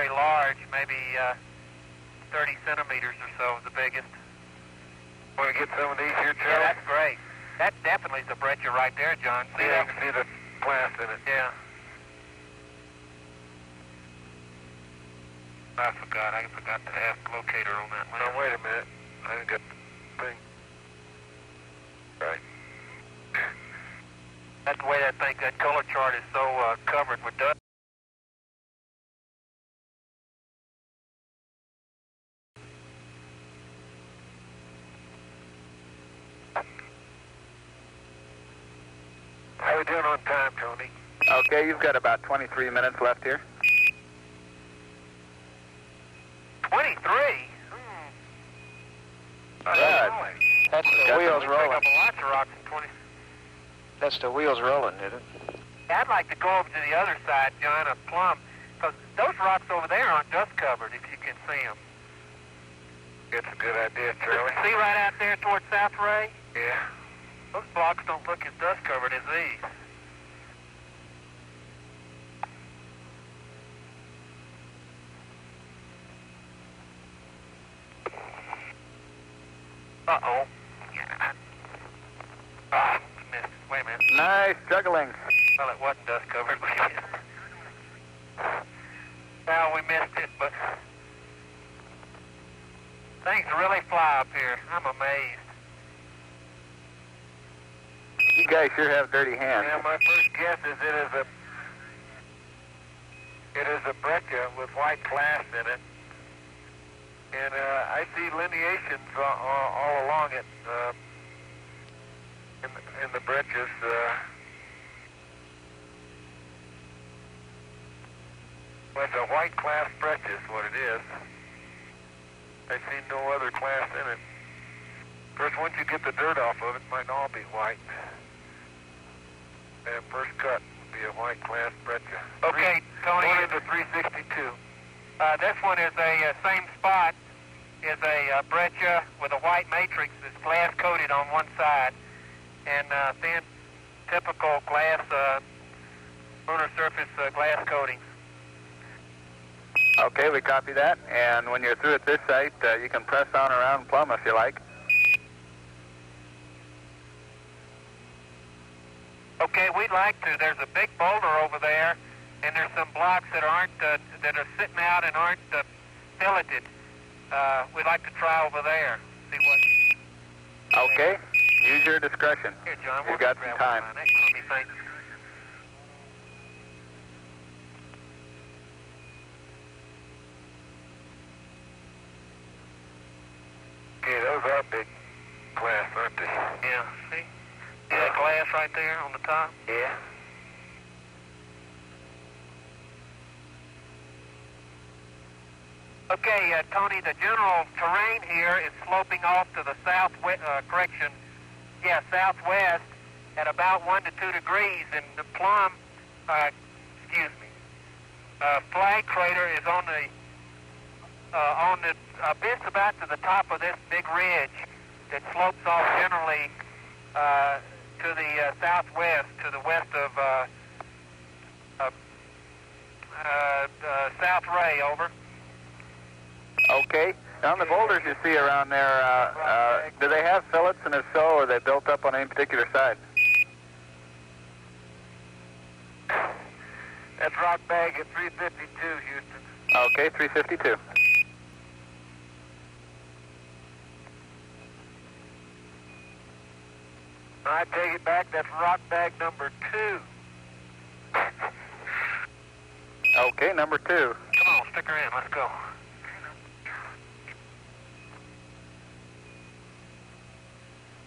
large. Maybe 30 centimeters or so is the biggest. Want to get some of these here, Charlie? Yeah, that's great. That definitely is a breccia right there, John. See Yeah, I that? can see the plast in it. Yeah. I forgot to ask the locator on that one. No, wait a minute. I didn't get the thing. Right. That's the way that color chart is so covered with dust. How we doing on time, Tony? Okay, you've got about 23 minutes left here. 23? Good. That's the wheels rolling. Pick up lots of rocks in 20. That's the wheels rolling, isn't it? I'd like to go over to the other side, John, of Plum, because those rocks over there aren't dust covered, if you can see them. That's a good idea, Charlie. See right out there towards South Ray? Yeah. Those blocks don't look as dust covered as these. Uh-oh. Ah, missed. Wait a minute. Nice juggling. Well, it wasn't dust covered. Well, we missed it, but things really fly up here. I'm amazed. You guys sure have dirty hands. Yeah, my first guess is it is a breccia with white clast in it. And I see lineations all along it in the breccias. Well, it's a white clast breccia is what it is. I see no other clast in it. Of course, once you get the dirt off of it, it might all be white. And first cut would be a white clast breccia. Okay, Tony. Going into 362. This one is a same spot. Is a breccia with a white matrix that's glass coated on one side, and thin, typical glass lunar surface glass coatings. Okay, we copy that. And when you're through at this site, you can press on around Plum if you like. Okay, we'd like to. There's a big boulder over there, and there's some blocks that aren't that are sitting out and aren't filleted. We'd like to try over there. See what. Okay, use your discretion. Here, John. You've got some time. That crummy thing. Yeah, see? See that glass right there on the top? Yeah. Okay, Tony, the general terrain here is sloping off to the southwest, southwest at about 1 to 2 degrees, and the Plum, flag crater is on the abyss about to the top of this big ridge that slopes off generally to the southwest, to the west of South Ray, over. Okay. On the boulders you see around there, do they have fillets, and if so, are they built up on any particular side? That's rock bag at 352, Houston. Okay, 352. I take it back, that's rock bag number 2. Okay, number 2. Come on, stick her in, let's go.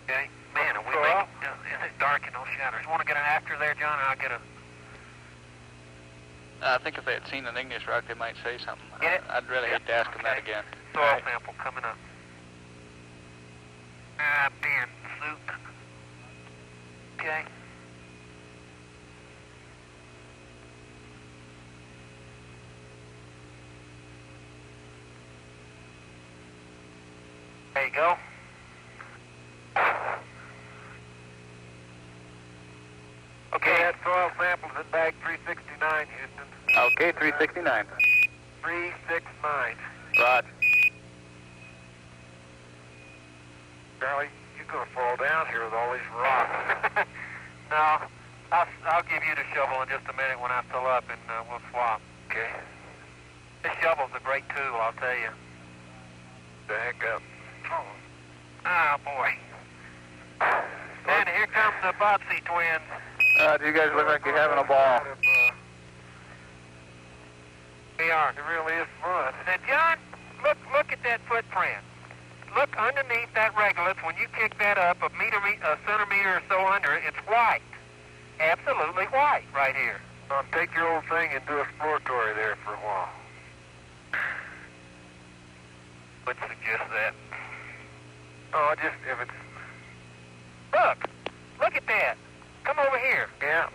Okay, man, are we making, it's dark in those shadows. You want to get an after there, John, and I'll get a... I think if they had seen an igneous rock, they might say something. Get it? I'd really hate to ask them that again. Soil sample coming up. Ben, soup. Okay. There you go. Okay, that soil sample's in bag 369, Houston. Okay, 369. 369. Roger. Charlie, you're going to fall down here with all these rocks. No, I'll give you the shovel in just a minute when I fill up, and we'll swap. Okay. This shovel's a great tool, I'll tell you. The heck up. Ah, boy. And here comes the Bobsey twins. You guys look like you're having a ball. We are. It really is fun. Now, John, look at that footprint. Look underneath that regolith. When you kick that up a centimeter or so under it, it's white. Absolutely white right here. Take your old thing and do exploratory there for a while. Would suggest that. Oh, just if it's... Look at that. Come over here. Yeah.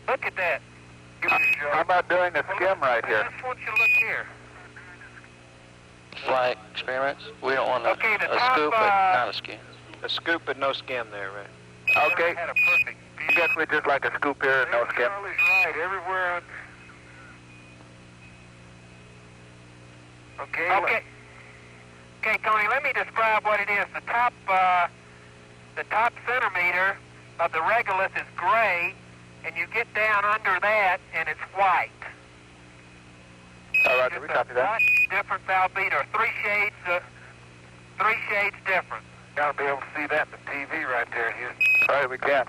Look at that. How about doing a skim right here? I just want you to look here. Flight experiments? We don't want a top, scoop, but not a skim. A scoop and no skim there, right? Okay. Had a perfect I guess we just like a scoop here and no skim. Charlie's right. Everywhere on... Okay. Okay, Tony, let me describe what it is. The top centimeter of the regolith is gray, and you get down under that, and it's white. All right, Just we copy that. much different albedo. Three shades different. Gotta be able to see that in the TV right there, Houston. All right, we can.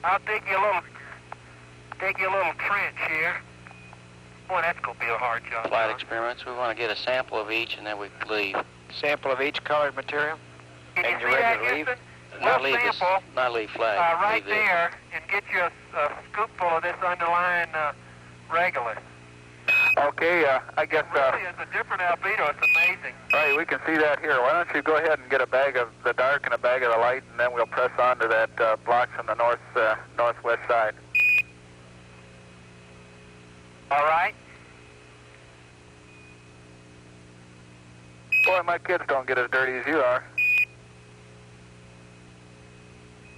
I'll dig you a little trench here. Boy, that's gonna be a hard job. Flight experiments, we want to get a sample of each, and then we leave. Sample of each colored material? Can And you you're see ready that, to leave? Houston? Not We'll leave this, sample not leave flag. right leave this. there, and get you a scoopful of this underlying regolith. Okay, I guess... Really, it's a different albedo. It's amazing. All right, we can see that here. Why don't you go ahead and get a bag of the dark and a bag of the light, and then we'll press on to that block from the northwest side. All right. Boy, my kids don't get as dirty as you are.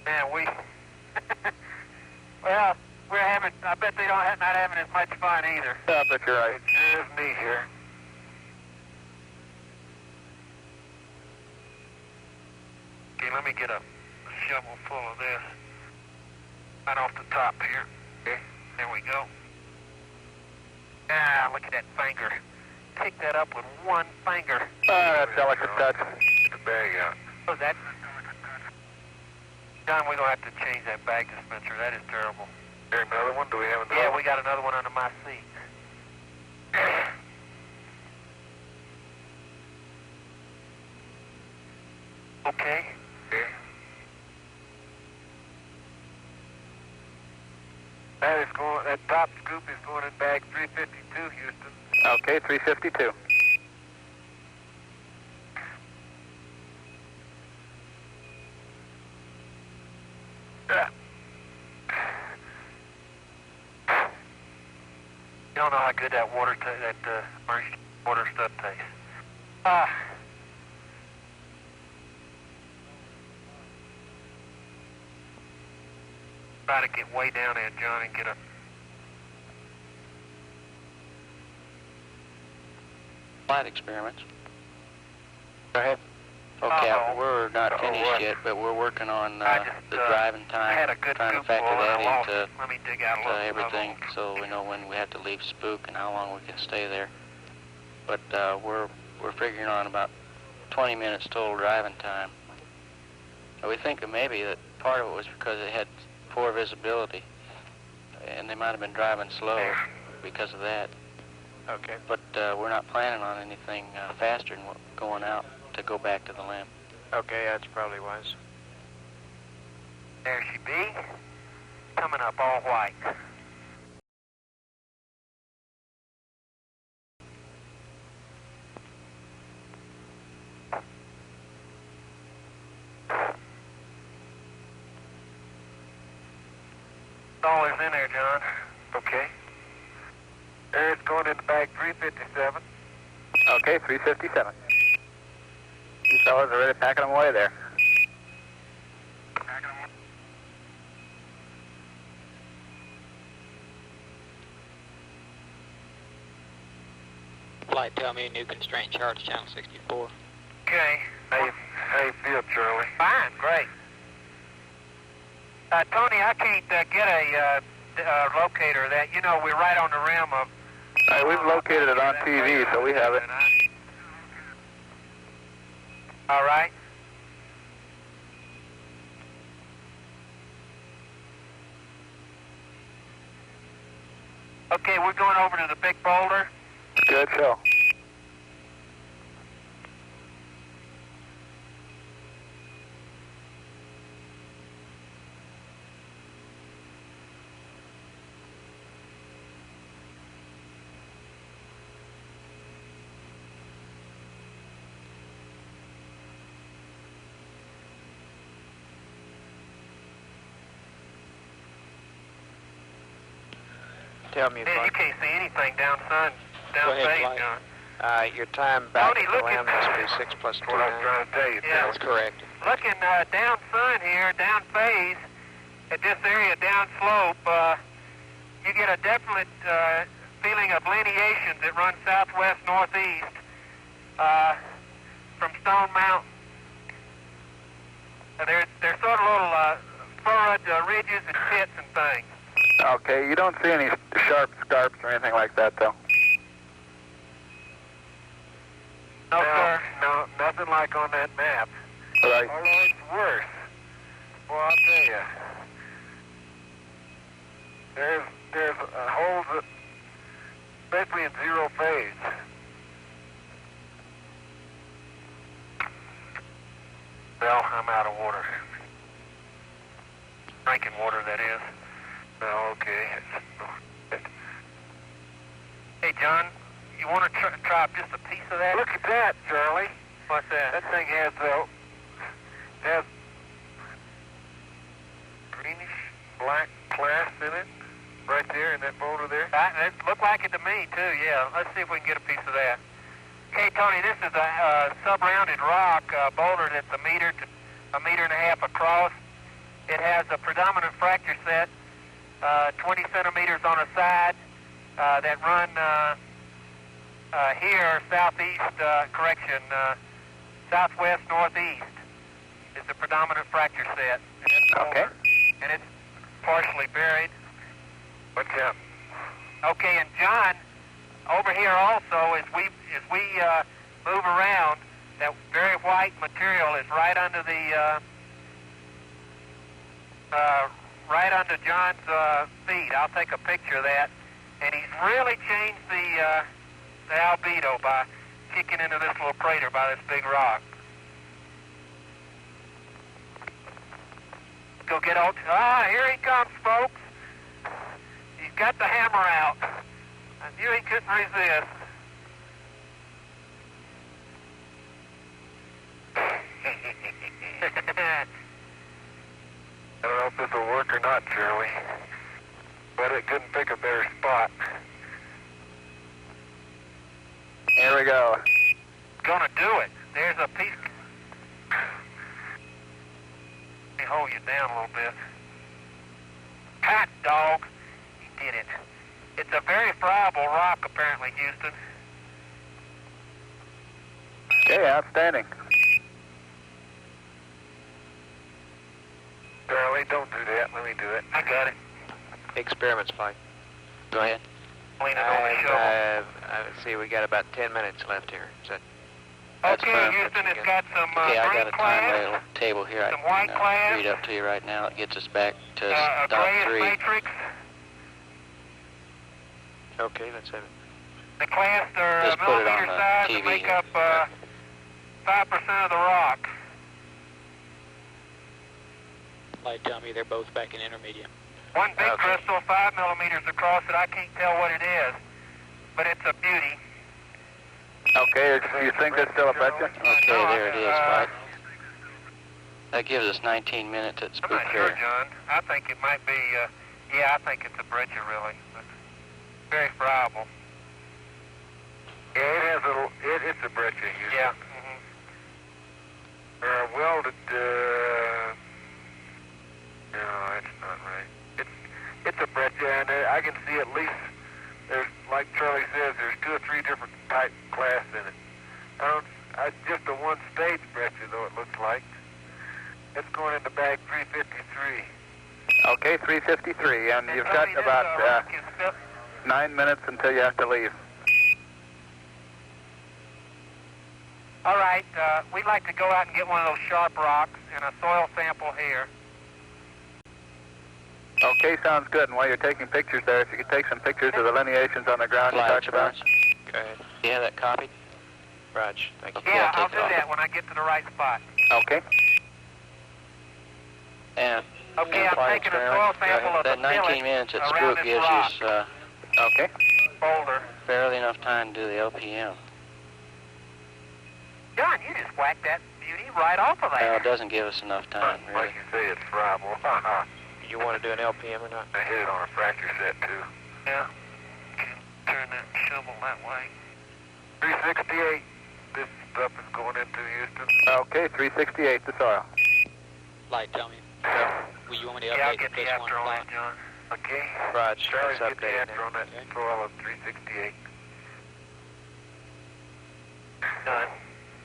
Man, well, we're having, I bet they not having as much fun either. Yeah, I bet you're right. It sure is neat here. Okay, let me get a shovel full of this. Right off the top here. Okay, there we go. Ah, look at that finger. Pick that up with one finger. That's delicate touch. Get the bag out. Oh, that... John, we're going to have to change that bag dispenser. That is terrible. There another one? Do we have another Yeah, one? we got another one under my seat. Okay. That top scoop is going in bag 352, Houston. Okay, 352. You don't know how good that water, merged water stuff tastes. Try to get way down there, John, and get a... Flight experiments. Go ahead. Okay, we're not finished yet, but we're working on the driving time, trying to factor that into everything, so we know when we have to leave Spook and how long we can stay there. But we're figuring on about 20 minutes total driving time. We think that maybe that part of it was because it had poor visibility, and they might have been driving slow because of that. Okay. But we're not planning on anything faster than going out to go back to the limb. Okay, that's probably wise. There she be, coming up all white. $1 in there, John. Okay. There it's going into bag 357. Okay, 357. You fellas are already packing them away there. Flight, tell me new constraint charge, channel 64. Okay. How you feel, Charlie? Fine, great. Tony, I can't get a locator of that. You know, we're right on the rim of... All right, we've located it on TV, so we have it. All right. Okay, we're going over to the big boulder. Good show. Tell me, Man, you can't see anything down face, John. your time back Tony, to the limb must be 6 plus 2. What I was trying to tell you. Yeah. That's correct. Looking down sun here, down phase, at this area down slope, you get a definite feeling of lineations that run southwest northeast from Stone Mountain. They're sort of little furrowed ridges and pits and things. Okay, you don't see any sharp scarps or anything like that, though. No, sir. No, nothing like on that map. Right. Although it's worse. Well, I'll tell you. There's holes that, especially in zero phase. Well, I'm out of water. Drinking water, that is. Oh, okay. Hey, John, you want to try just a piece of that? Look at that, Charlie. What's that? That thing has greenish black class in it, right there in that boulder there. It looked like it to me, too, yeah. Let's see if we can get a piece of that. Okay, Tony, this is a sub-rounded rock boulder that's 1 meter to 1.5 meters across. It has a predominant fracture set, 20 centimeters on a side, that run here southwest northeast is the predominant fracture set. Okay. And it's partially buried. What's up? Okay, and John, over here also, as we move around, that very white material is right under the right under John's feet. I'll take a picture of that. And he's really changed the albedo by kicking into this little crater by this big rock. go get old. Ah, here he comes, folks. He's got the hammer out. I knew he couldn't resist. I don't know if this will work or not, Shirley, but it couldn't pick a better spot. Here we go. Gonna do it. There's a piece. Let me hold you down a little bit. Hot dog. He did it. It's a very friable rock, apparently, Houston. Okay, outstanding. Shirley, don't do that. Let me do it. I got it. Experiment's fine. Go ahead. Lean it on the shovel. Let's see, we got about 10 minutes left here. That's Okay, fine. Houston, it's got some Okay, I got green a class, time table here. some I white can class, read up to you right now. It gets us back to a stop grayish 3. matrix. Okay, let's have it. The class are Just put it on millimeter the size TV and make here. up 5% of the rock. Like, tell me they're both back in intermediate. One big crystal, 5 millimeters across it. I can't tell what it is, but it's a beauty. Okay, you think that's still a breccia? Okay, there it is, Mike. That gives us 19 minutes at I'm spook not sure, here. John. I think it might be, yeah, I think it's a breccia, really. But very friable. Yeah, it has a, it's a breccia, Houston. Yeah. Welded, no, that's not right. It's a breccia, and I can see at least, there's, like Charlie says, there's 2 or 3 different type class in it. It's just a one-stage breccia, though, it looks like. It's going into bag 353. Okay, 353, and you've got about 9 minutes until you have to leave. All right, we'd like to go out and get one of those sharp rocks and a soil sample here. Okay, sounds good. And while you're taking pictures there, if you could take some pictures of the lineations on the ground you talked about. Go ahead. Do you have that copied? Raj, thank you. Yeah, I'll I'll take do it off. that when I get to the right spot. Okay. And Okay, I'm taking a soil sample of the that 19 fillet minutes at around spook this gives rock. us Okay. Boulder. barely enough time to do the LPM. John, you just whacked that beauty right off of Well, there. it doesn't give us enough time, really. Like you say, it's friable. You want to do an LPM or not? I hit it on a fracture set, too. Yeah. Turn that shovel that way. 368. This stuff is going into Houston. Okay, 368, the soil. Like, tell me. Will you want me to Yeah, I'll update get this the one? after on Like, that, John. Okay. Raj, Charlie's let's get the update answer now. on that soil of 368. Done.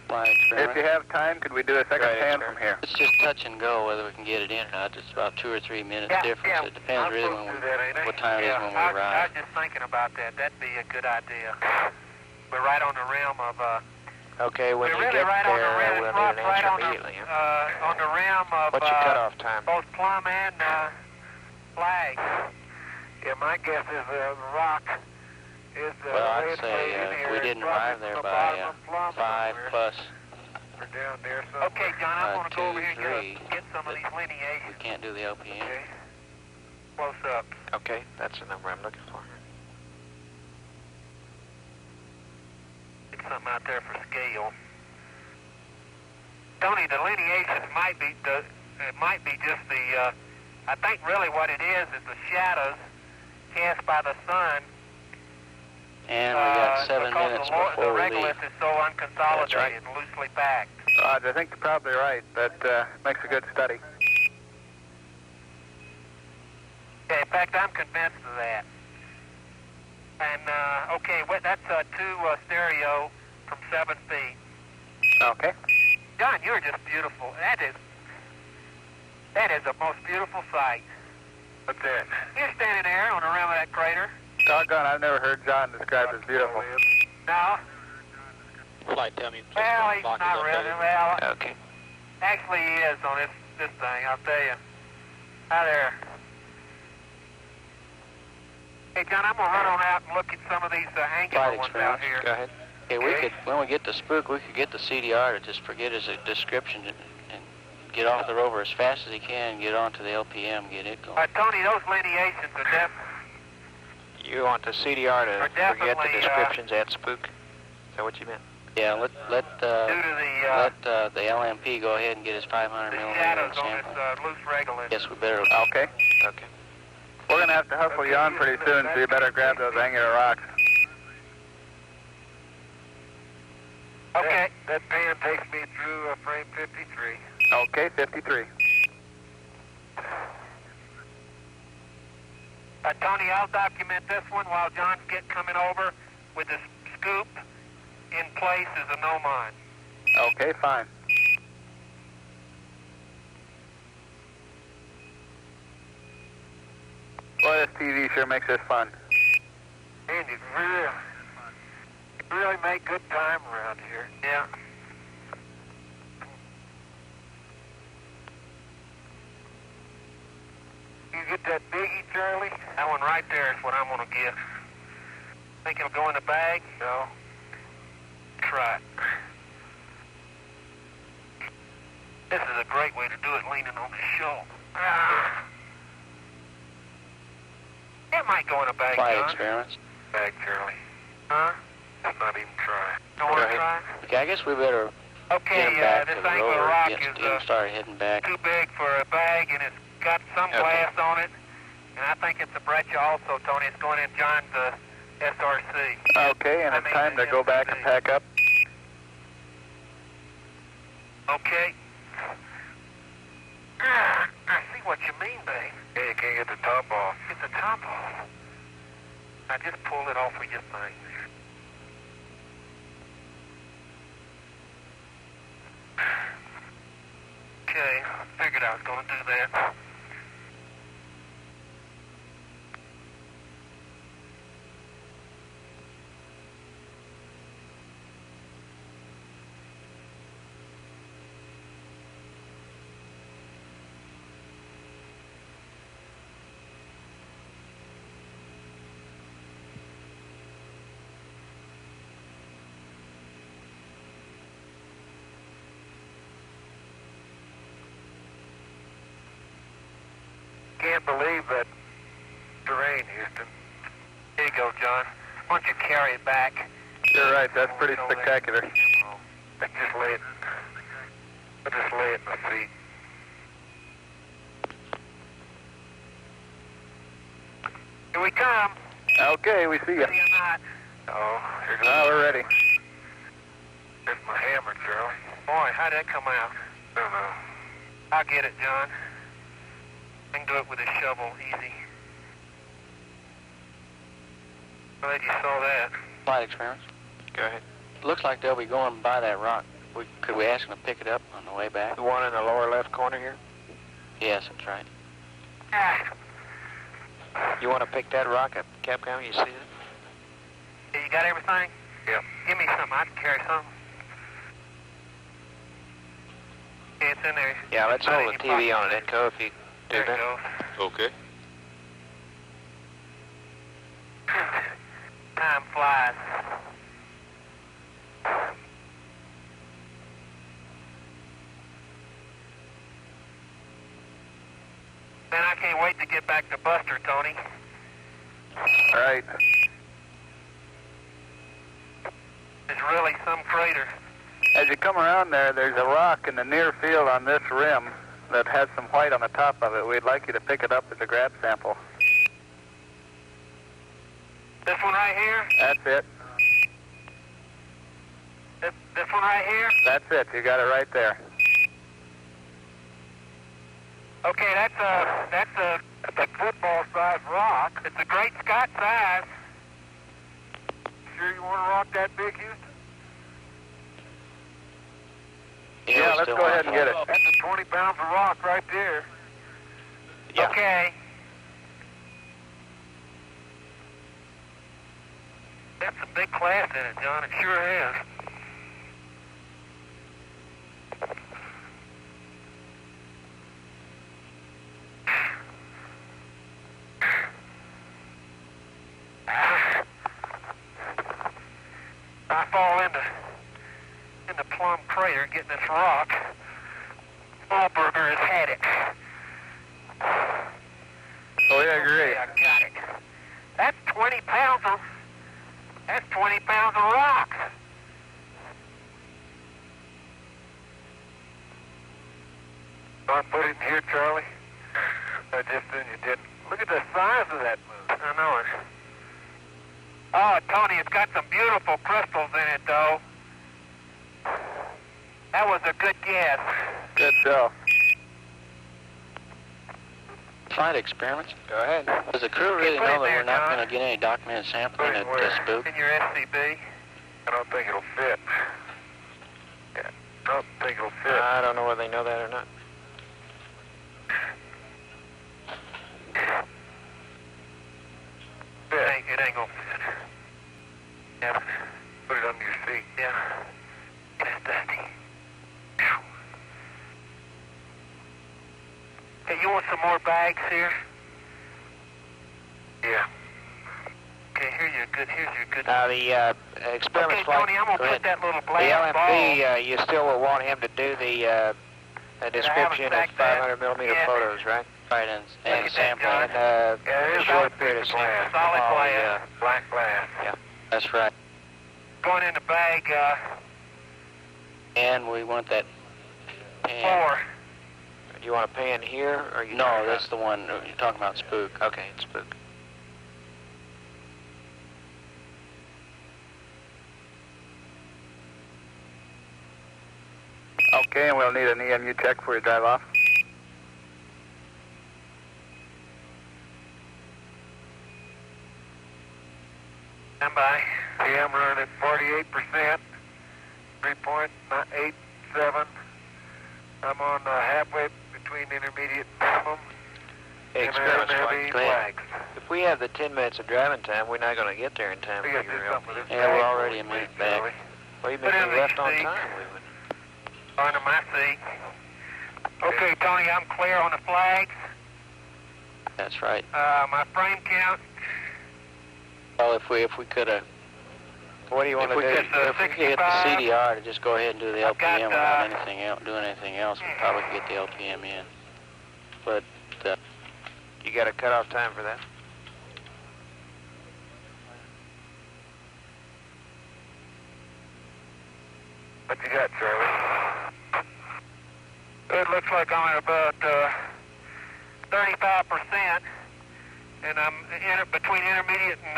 Flying If experiment. you have time, could we do a second Right, pan from here? It's just touch and go whether we can get it in or not. It's about 2 or 3 minutes Yeah, difference. yeah. It depends I'm really supposed when to do that, ain't I? what time it is Yeah, when we I arrive. was just thinking about that. That'd be a good idea. We're right on the rim of, Okay, when we're you really get right on the there, rim. we'll It's need right, an right answer on immediately. on the rim of What's your cutoff time? both Plum and Flag. Yeah, my guess is the rock is Well, I'd say if we didn't arrive there by 5 plus, We're down there somewhere. Okay, John, I'm going to go over 2, here and 3, get some of these we lineations can't do the LPM. Okay. close up. Okay, that's the number I'm looking for. Get something out there for scale. Tony, the lineations might be just the. I think really what it is the shadows cast by the sun. And we got 7 because minutes the before we regolith leave. is so unconsolidated and loosely packed. Raj, I think you're probably right. That makes a good study. Yeah, in fact, I'm convinced of that. And, okay, well, that's 2 stereo from 7 feet. Okay. John, you're just beautiful. That is the most beautiful sight. What's that? You're standing there on the rim of that crater. Doggone, I've never heard John described as beautiful. No? Like, tell me. Well, he's Lock is not updated. really. Well, Okay. actually he is on this thing, I'll tell you. Hi there. Hey, John, I'm going to run on out and look at some of these angular Flight ones out experiments. here. Go ahead. Hey, we could, when we get to spook, we could get the CDR to just forget his description and get get off the rover as fast as he can, get onto the LPM, get it going. Tony, those lineations are definitely... You want the CDR to forget the descriptions at spook? Is that what you meant? Yeah, let the LMP go ahead and get his 500 millimeter sample. Loose regolith. Yes, we better. Okay. Okay. We're going to have to hustle you on pretty soon, so you better grab those angular rocks. Okay. That pan takes me through frame 53. Okay, 53. Tony, I'll document this one while John's coming over with the scoop in place as a no mine. Okay, fine. Boy, this TV sure makes this fun. And you really make good time around here. Yeah. You get that biggie, Charlie? That one right there is what I'm going to get. Think it'll go in the bag? No. Try it. This is a great way to do it leaning on the shoulder. It might go in a bag, Fly John. experiments. Bag, Charlie. Huh? Let's not even try. Don't want to try? Okay, I guess we better Okay, get him back this to the angular rover, rock get is him started heading back. too big for a bag, and it's got some glass on it. And I think it's a breccia also, Tony. It's going in John's SRC. Okay, and it's time to go back and pack up. Okay. I see what you mean, babe. Yeah, you can't get the top off. Get the top off. I just pulled it off with your thing. Okay, figured I was going to do that. Can't believe that terrain, Houston. Here you go, John. Why don't you carry it back? You're right, that's pretty spectacular. Let's just lay it in the seat. Here we come. Okay, we see you. Ready or not? Oh, here goes. Now we're ready. There's my hammer, Charlie. Boy, how'd that come out? I don't know. I'll get it, John. I can do it with a shovel, easy. Glad you saw that. Flight experiments. Go ahead. Looks like they'll be going by that rock. Could we ask them to pick it up on the way back? The one in the lower left corner here? Yes, that's right. You want to pick that rock up, Capcom? You see it? Yeah, you got everything? Yep. Give me something. I can carry something. Yeah, it's in there. Yeah, let's hold the TV on it, Enco, if you do There it that. goes. Okay. Time flies. Man, I can't wait to get back to Buster, Tony. All right. It's really some crater. As you come around there, there's a rock in the near field on this rim that has some white on the top of it. We'd like you to pick it up as a grab sample. This one right here? That's it. This one right here? That's it. You got it right there. Okay, that's a football-sized rock. It's a great Scott size. Sure you want to rock that big, Houston? Yeah, let's go ahead and get it. That's a 20 pounds of rock right there. Yeah. Okay. That's a big class in it, John. It sure is. I fall into Plum crater getting this rock. Wahlberger has had it. Oh, yeah, great. Okay, I got it. That's 20 pounds of, rock. Don't put it in here, Charlie. I just then you didn't. Look at the size of that moon. I know it. Oh, Tony, it's got some beautiful crystals in it, though. That was a good guess. Good job. Flight experiments. Go ahead. Does the crew really know that we're not going to get any documented sampling at Spook? In your SCB? I don't think it'll fit. Yeah, I don't think it'll fit. I don't know whether they know that or not. It ain't gonna fit. Yeah. Put it under your seat. Yeah. It's dusty. Hey, you want some more bags here? Yeah. Okay, here's your good. The experiment Okay, flight. Tony, I'm gonna put that little The black ball. LMP, you still will want him to do the a description of back 500 millimeter Yeah. photos, right? Right, and Look at sampling. that, And Yeah, a it's short period of glass. Solid Oh, glass. yeah. Black glass. That's right. Going in the bag, And we want that pan. 4. Do you want a pan here, or you? No, that's the one you're talking about, Spook. Okay, it's Spook. Okay, and we'll need an EMU check before you drive off. Stand by. I'm running at 48%. 3.87. I'm on halfway between intermediate and minimum. Experiment and I don't have flight. any Go ahead. flags. If we have the 10 minutes of driving time, we're not going to get there in time We for got to do your something with this Yeah, we're bag already a before we minute leave, back. Charlie. Well, even Put if in we the left on seat. time, we would. Under my seat. Okay, Tony, I'm clear on the flags. That's right. My frame count. Well, if we could have, What do you want if to we do? could get the 65. CDR to just go ahead and do the I've got, LPM without anything else, doing anything else, we probably could get the LPM in. But You got a cutoff time for that? What you got, Charlie? It looks like I'm at about 35%, and I'm between intermediate and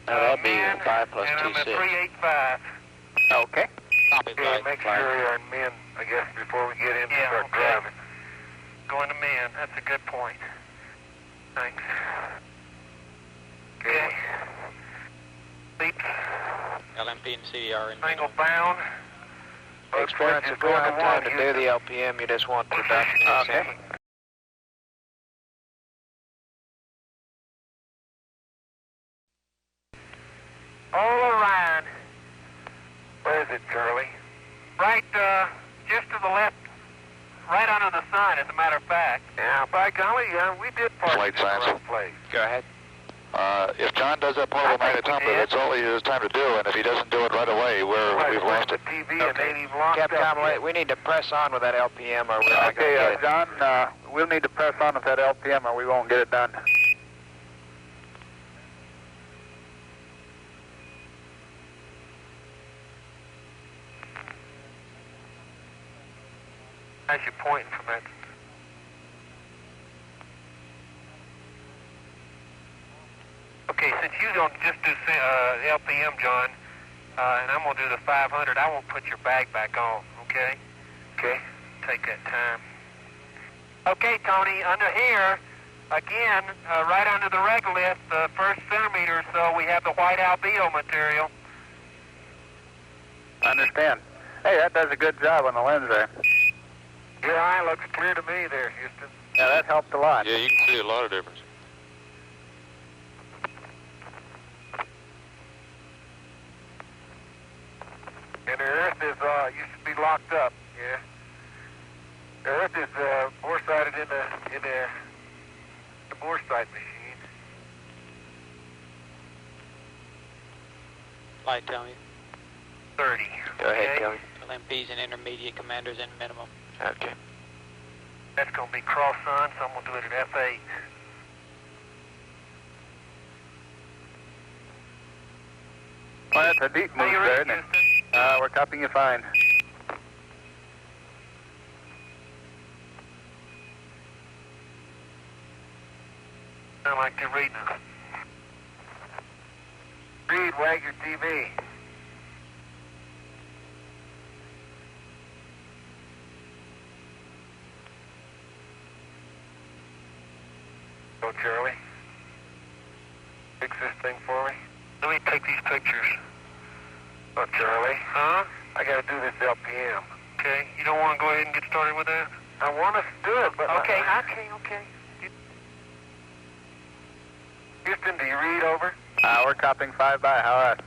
that'd be min, 5 plus and I'm at 26. 385. Okay. Copy, Yeah, flight. make sure you're in min, I guess, before we get in and Yeah, start okay. driving. Going to min. That's a good point. Thanks. Okay. Seats. LMP and CDR in Single bound. Experiments, if we don't have time to do the LPM, you just want to document the Okay. sampling. All around. Where is it, Charlie? Right, just to the left. Right under the sun, as a matter of fact. Yeah, by golly, we did park Flight in the science. wrong place. Go ahead. If John does that portable I think magnetometer, we did. that's all he has time to do, and if he doesn't do it right away, we've lost it. The TV and they ain't even locked up Capcom, yet. we need to press on with that LPM, or we're not going to Okay, get it. John, we'll need to press on with that LPM or we won't get it done. As you're pointing from that. Okay, since you don't just do LPM, John, and I'm going to do the 500, I won't put your bag back on, okay? Okay. Take that time. Okay, Tony, under here, again, right under the regolith, the first centimeter or so, we have the white albedo material. I understand. Hey, that does a good job on the lens there. Your eye looks clear to me there, Houston. Yeah, that helped a lot. Yeah, you can see a lot of difference. And the Earth is, used to be locked up, yeah. The Earth is foresighted in the Boresight machine. Flight, Tony. 30. Go ahead, okay? Kelly. LMPs and intermediate, commanders and minimum. Okay. That's going to be cross sun, so I'm going to do it at F8. Well, that's a deep move there, isn't it? We're copying you fine. Sound like they're reading us. Reed, wag your TV. Go, Charlie. Fix this thing for me. Let me take these pictures. Oh, Charlie. Huh? I gotta do this LPM. Okay. You don't want to go ahead and get started with that? I want us to do it, but... Okay. Okay. Houston, do you read over? We're copying 5 by. How are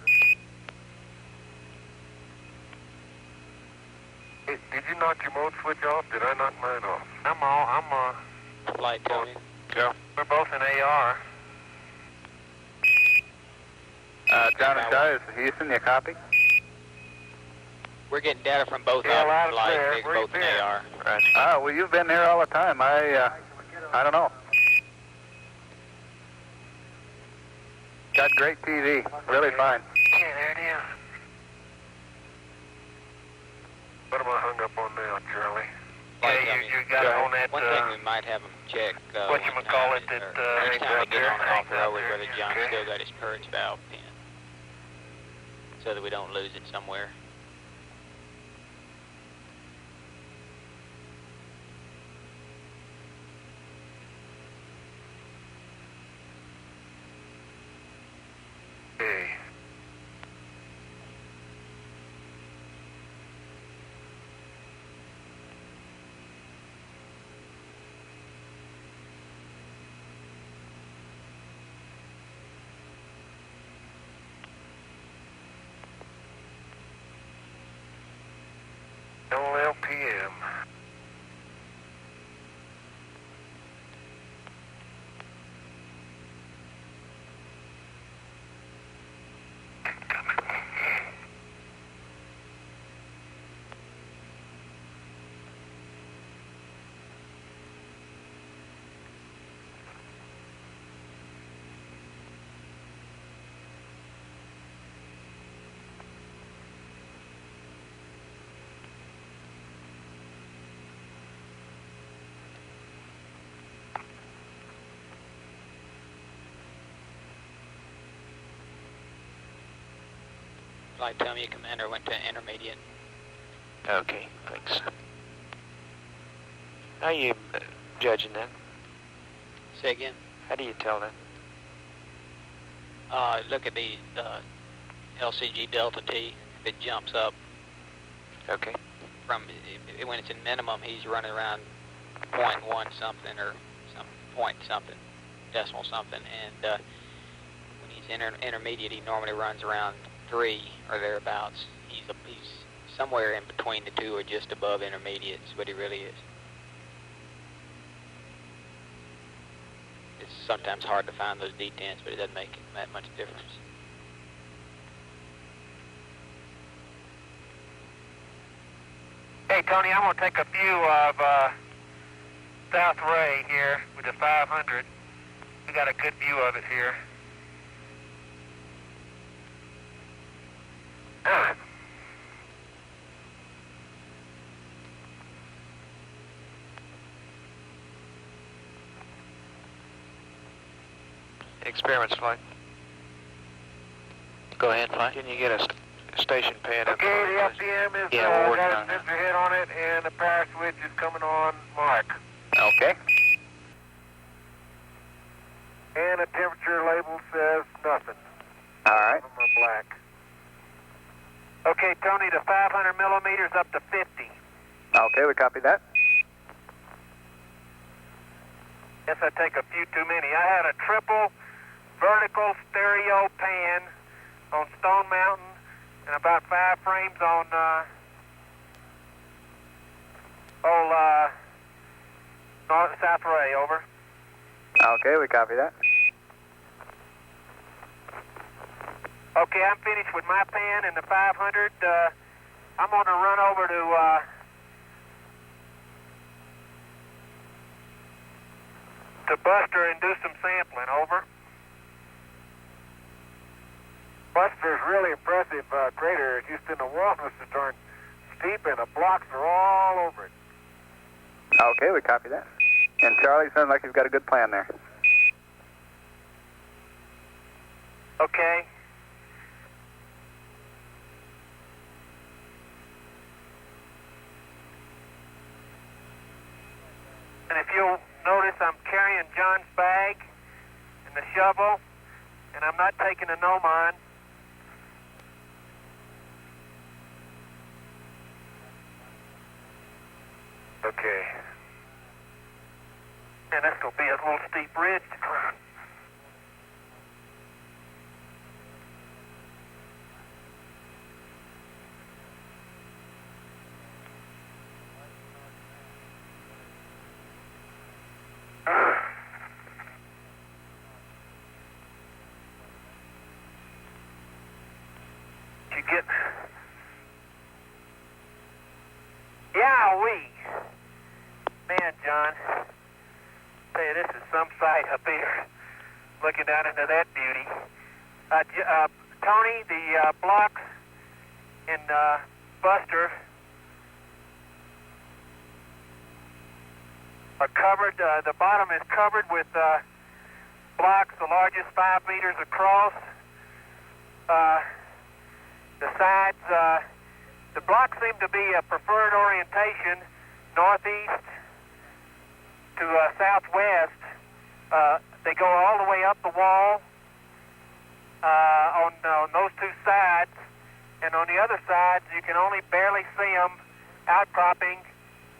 Hey, did you knock your mode switch off? Did I knock mine off? I'm on. Flight, Tony. Go. We're both in AR. John and Charlie, this is Houston. You copy? We're getting data from both Yeah, of loud them. and Flight, clear. they're Where you both in been? AR. Right. Well, you've been here all the time. I don't know. Got great TV. Really fine. Yeah, there it is. What am I hung up on now, Charlie? Yeah, you got it on that, One thing we might have them check. whatchamacallit, that, next time we get on and off the road, whether John's Okay. still got his purge valve pin, so that we don't lose it somewhere. Okay. LPM. Flight, tell me your commander went to intermediate. Okay, thanks. How are you judging that? Say again. How do you tell that? Look at the LCG delta T. If it jumps up Okay. from when it's in minimum, he's running around 0.1 something or some point something, decimal something, and when he's intermediate, he normally runs around 3 or thereabouts. He's somewhere in between the two or just above intermediate is what he really is. It's sometimes hard to find those detents, but it doesn't make that much difference. Hey, Tony, I'm going to take a view of South Ray here with the 500. We got a good view of it here. Experiments, Flight. Go ahead, Flight. Can you get a station pan up? Okay, the LPM is Yeah, we're working got a on that. sensor hit on it, and the power switch is coming on mark. Okay. And the temperature label says nothing. All right. Some are black. Okay, Tony, the 500 millimeters up to 50. Okay, we copy that. Guess I take a few too many. I had a triple vertical stereo pan on Stone Mountain and about 5 frames on North South Ray, over. Okay, we copy that. Okay, I'm finished with my pan and the 500. I'm going to run over to to Buster and do some sampling. Over. Buster's really impressive crater, Houston. The walls is darn steep and the blocks are all over it. Okay, we copy that. And Charlie, sounds like he's got a good plan there. Okay. And if you'll notice, I'm carrying John's bag and the shovel, and I'm not taking a Nomon. Okay. And this will be a little steep ridge to climb. You get... Yeah-wee. Man, John, tell you, this is some sight up here, looking down into that beauty. Tony, the blocks in Buster are covered, the bottom is covered with blocks the largest 5 meters across. The sides, the blocks seem to be a preferred orientation, northeast to southwest. They go all the way up the wall on those two sides, and on the other sides you can only barely see them outcropping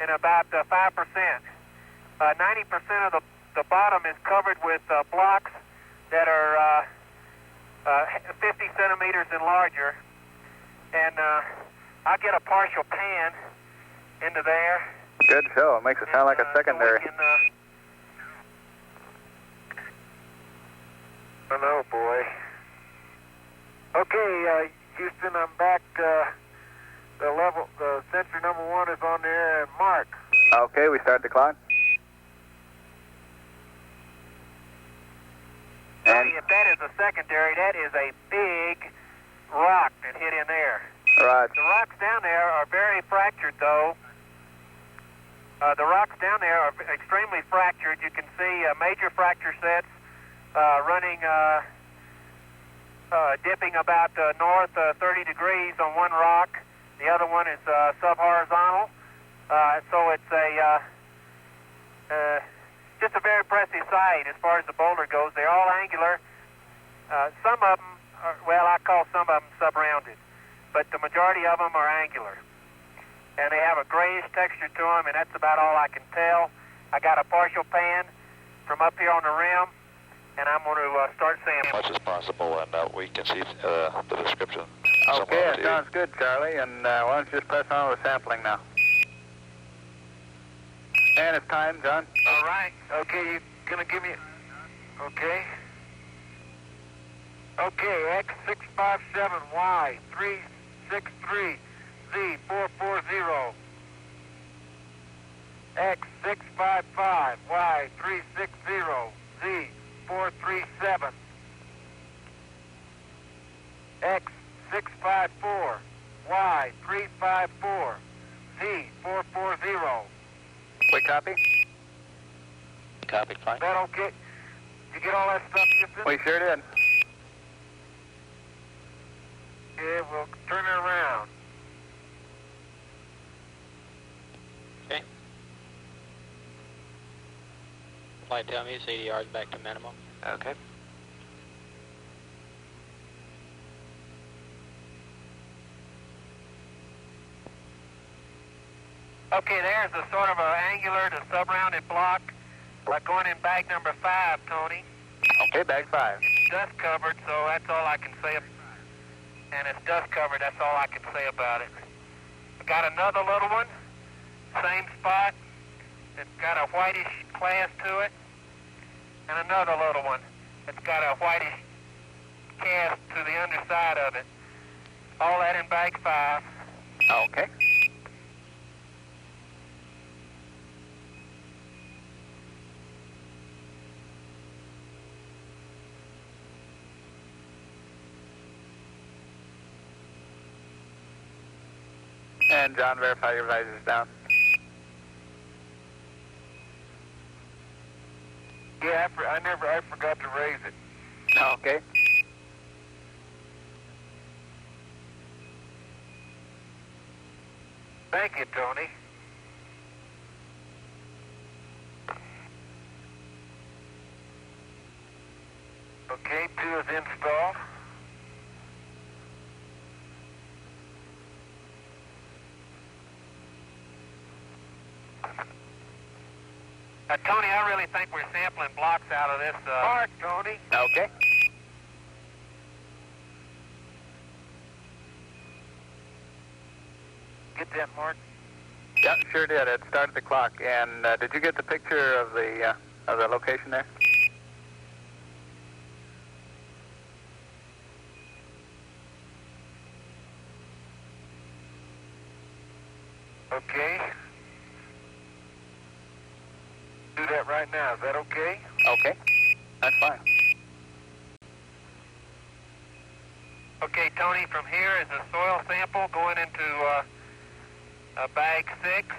in about 5%. 90% of the bottom is covered with blocks that are 50 centimeters and larger, and I'll get a partial pan into there. Good show. It makes it sound like a secondary. Oh, boy. Okay, Houston, I'm back. The sensor number 1 is on there, and mark. Okay, we start the clock. And if that is a secondary, that is a big rock that hit in there. Right. The rocks down there are very fractured, though. The rocks down there are extremely fractured. You can see major fracture sets running, dipping about north 30 degrees on one rock. The other one is sub-horizontal. So it's just a very impressive sight as far as the boulder goes. They're all angular. Some of them are, well, I call some of them sub-rounded, but the majority of them are angular. And they have a grayish texture to them, and that's about all I can tell. I got a partial pan from up here on the rim, and I'm going to start sampling. As much as possible, and we can see the description. Okay, that sounds good, Charlie, and why don't you just press on with sampling now. And it's time, John. All right. Okay, you going to give me... Okay. Okay, X657, Y363, Z440. X655, Y360, Z437. X654, Y354, Z440. We copy? Copied, fine. Is that okay? You get all that stuff, Houston? We sure did. Yeah, we'll turn it around. Okay. Flight tell me CDR is back to minimum. Okay. Okay, there's a sort of an angular to sub-rounded block, like going in bag number 5, Tony. Okay, bag 5. It's dust covered, so that's all I can say. And it's dust covered, that's all I can say about it. I got another little one, same spot. It's got a whitish class to it. And another little one. It's got a whitish cast to the underside of it. All that in bag 5. Okay. And John, verify your visors down. Yeah, I forgot to raise it. Okay. Thank you, Tony. Okay, 2 is installed. Tony, I really think we're sampling blocks out of this. Mark, Tony. Okay. Get that, Mark? Yeah, sure did. It started the clock. And did you get the picture of the location there? Okay. Do that right now. Is that okay? Okay. That's fine. Okay, Tony, from here is a soil sample going into bag 6.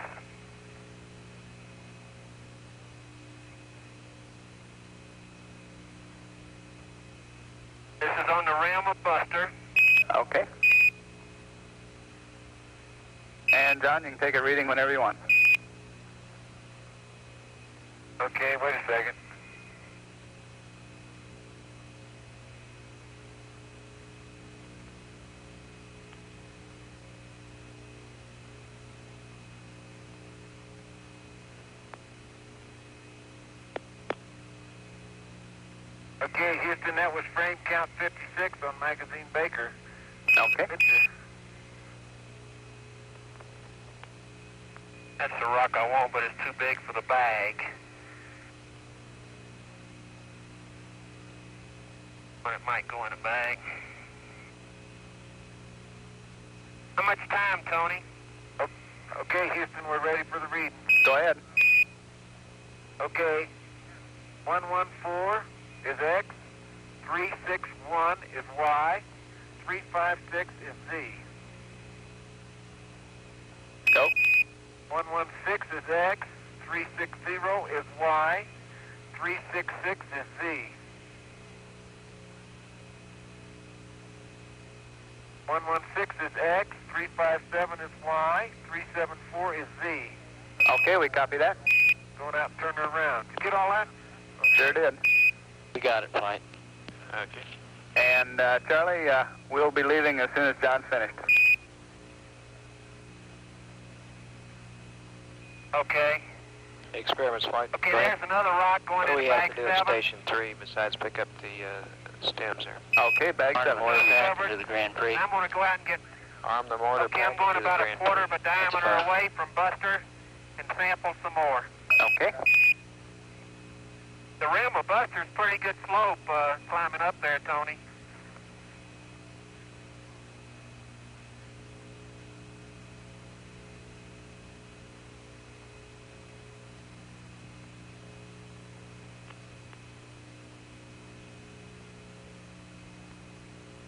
This is on the rim of Buster. Okay. And John, you can take a reading whenever you want. Okay, wait a second. Okay, Houston, that was frame count 56 on Magazine Baker. Okay. That's the rock I want, but it's too big for the bag. But it might go in a bag. How much time, Tony? Okay, Houston, we're ready for the reading. Go ahead. Okay. 114 is X, 361 is Y, 356 is Z. Go. 116 is X, 360 is Y, 366 is Z. 116 is X, 357 is Y, 374 is Z. Okay, we copy that. Going out and turn her around. Did you get all that? Sure did. We got it, Flight. Okay. And Charlie, we'll be leaving as soon as John's finished. Okay. Experiments flight. Okay, there's another rock going What do into we have bag to do at 7. Station 3 besides pick up the stems there? Okay, bag 7. Mortar back into the Grand Prix. I'm going to go out and get... Arm the mortar Okay, back I'm going into the about a Grand quarter Prix. of a diameter That's fine. away from Buster and sample some more. Okay. The rim of Buster's pretty good slope climbing up there, Tony.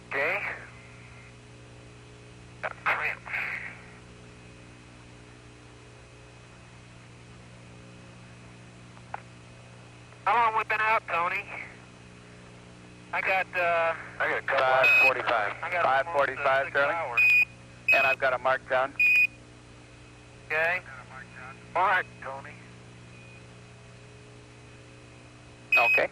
Okay. Cramp. How long we been out, Tony? I got 5:45. I got 5:45, 6 Charlie. hours. And I've got a mark down. Okay. Mark, Tony. Okay.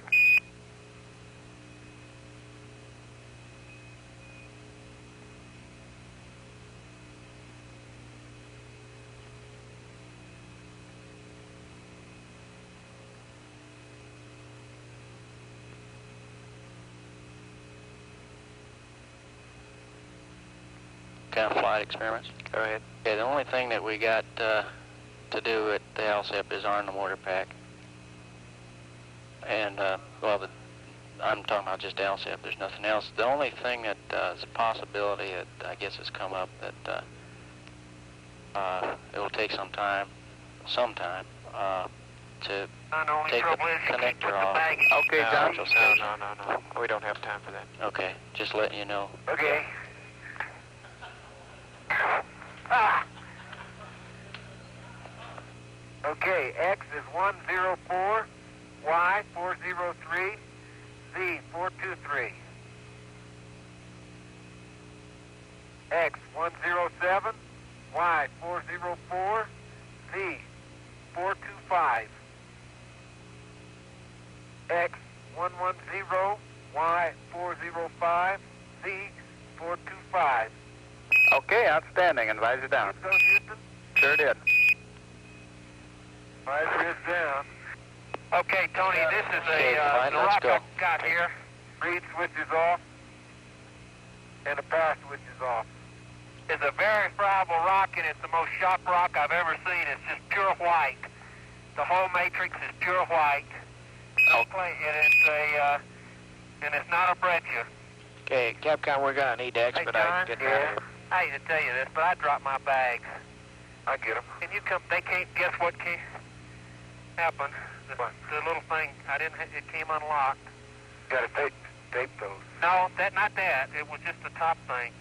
Kind of flight experiments. Go ahead. Yeah, the only thing that we got to do at the ALSEP is arm the mortar pack. And, well, I'm talking about just ALSEP. There's nothing else. The only thing that is a possibility that I guess has come up that it will take some time to take the connector off. Okay, John. No. We don't have time for that. Okay, just letting you know. Okay. Okay, X is 104, Y 403, Z 423. X 107, Y 404, Z 425. X 110, Y 405, Z 425. Okay, outstanding. Advise you down. Get those, Houston? Sure did. Advisor is down. Okay, Tony, this is Okay, fine, the let's rock go. I got here. Read switch is off, and the power switch is off. It's a very friable rock, and it's the most sharp rock I've ever seen. It's just pure white. The whole matrix is pure white. Okay, and it's not a breccia. Okay, Capcom, we're going to need to expedite getting out of here. I hate to tell you this, but I dropped my bags. I get them. Can you come? They can't guess what happened. The little thing, it came unlocked. Got to tape those. No, not that. It was just the top thing.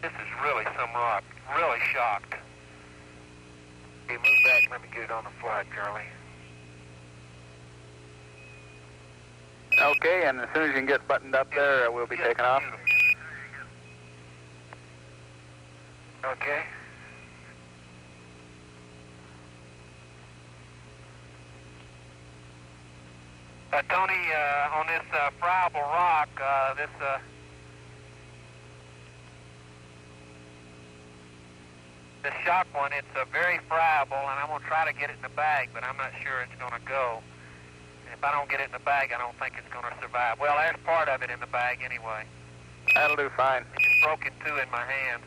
This is really some rock. Really shocked. Okay, move back and let me get it on the fly, Charlie. Okay, and as soon as you can get buttoned up there, we'll be taking off. Okay. Tony, on this friable rock, this shock one, it's very friable, and I'm going to try to get it in the bag, but I'm not sure it's going to go. If I don't get it in the bag, I don't think it's going to survive. Well, there's part of it in the bag anyway. That'll do fine. It just broke in two in my hands.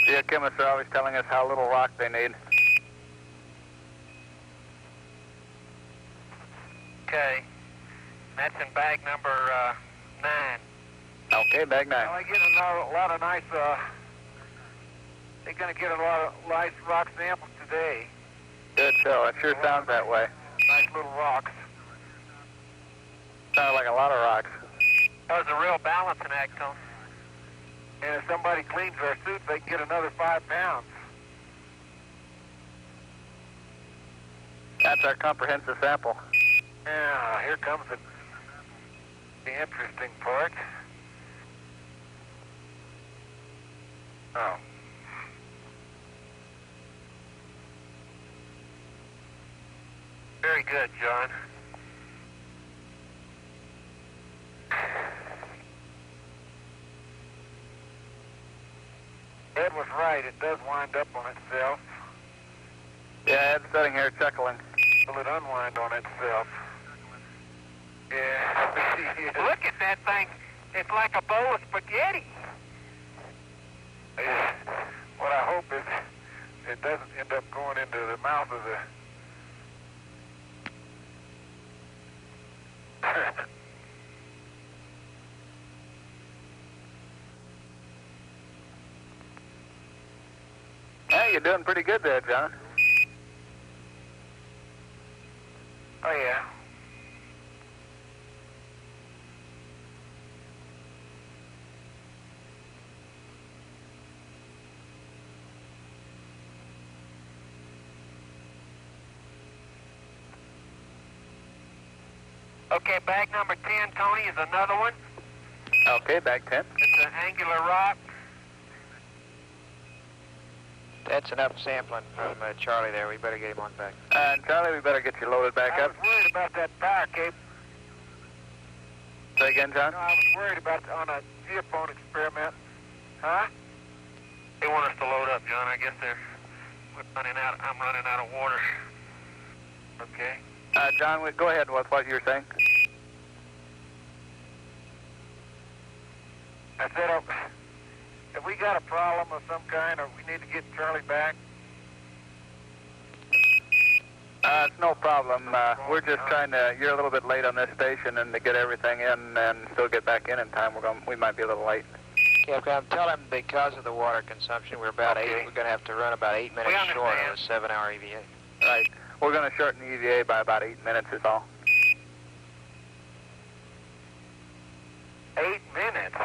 Geochemists are always telling us how little rock they need. Okay. That's in bag number 9. Okay, bag 9. Well, I get a lot of nice, they're going to get a lot of nice rock samples today. Good show. It sure sounds that way. Nice little rocks. Sounds like a lot of rocks. That was a real balancing act, Tony. And if somebody cleans their suit, they can get another 5 pounds. That's our comprehensive sample. Now, here comes the interesting part. Oh. Very good, John. Ed was right. It does wind up on itself. Yeah, Ed's sitting here chuckling. Will it unwind on itself? Yeah. Look at that thing. It's like a bowl of spaghetti. What I hope is it doesn't end up going into the mouth of the... Hey, you're doing pretty good there, John. Oh, yeah. Okay, bag number 10, Tony, is another one. Okay, bag 10. It's an angular rock. That's enough sampling from Charlie there. We better get him on back. Charlie, we better get you loaded back I up. was worried about that power cable. Say again, John? No, I was worried about on a Geophone experiment. Huh? They want us to load up, John. I guess I'm running out of water. Okay. John, go ahead with what you were saying. I said, have we got a problem of some kind, or we need to get Charlie back? It's no problem. We're just trying to, you're a little bit late on this station, and to get everything in and still get back in time, we might be a little late. Capcom, tell him because of the water consumption, we're about Okay. we're going to have to run about 8 minutes short of a 7-hour EVA. Right. We're going to shorten the EVA by about 8 minutes is all. 8 minutes?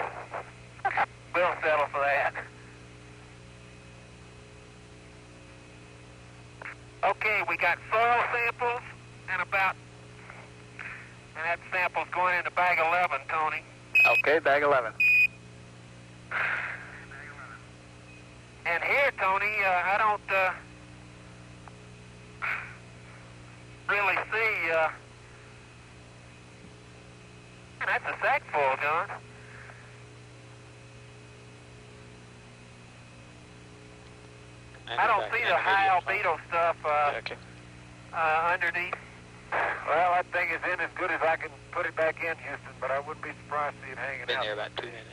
settle for that. Okay, we got soil samples and that sample's going into bag 11, Tony. Okay, bag 11. And here, Tony, I don't really see, that's a sack full, John. I don't see the high albedo stuff underneath. Well, that thing is in as good as I can put it back in, Houston, but I wouldn't be surprised to see it hanging out. Been there about 2 minutes.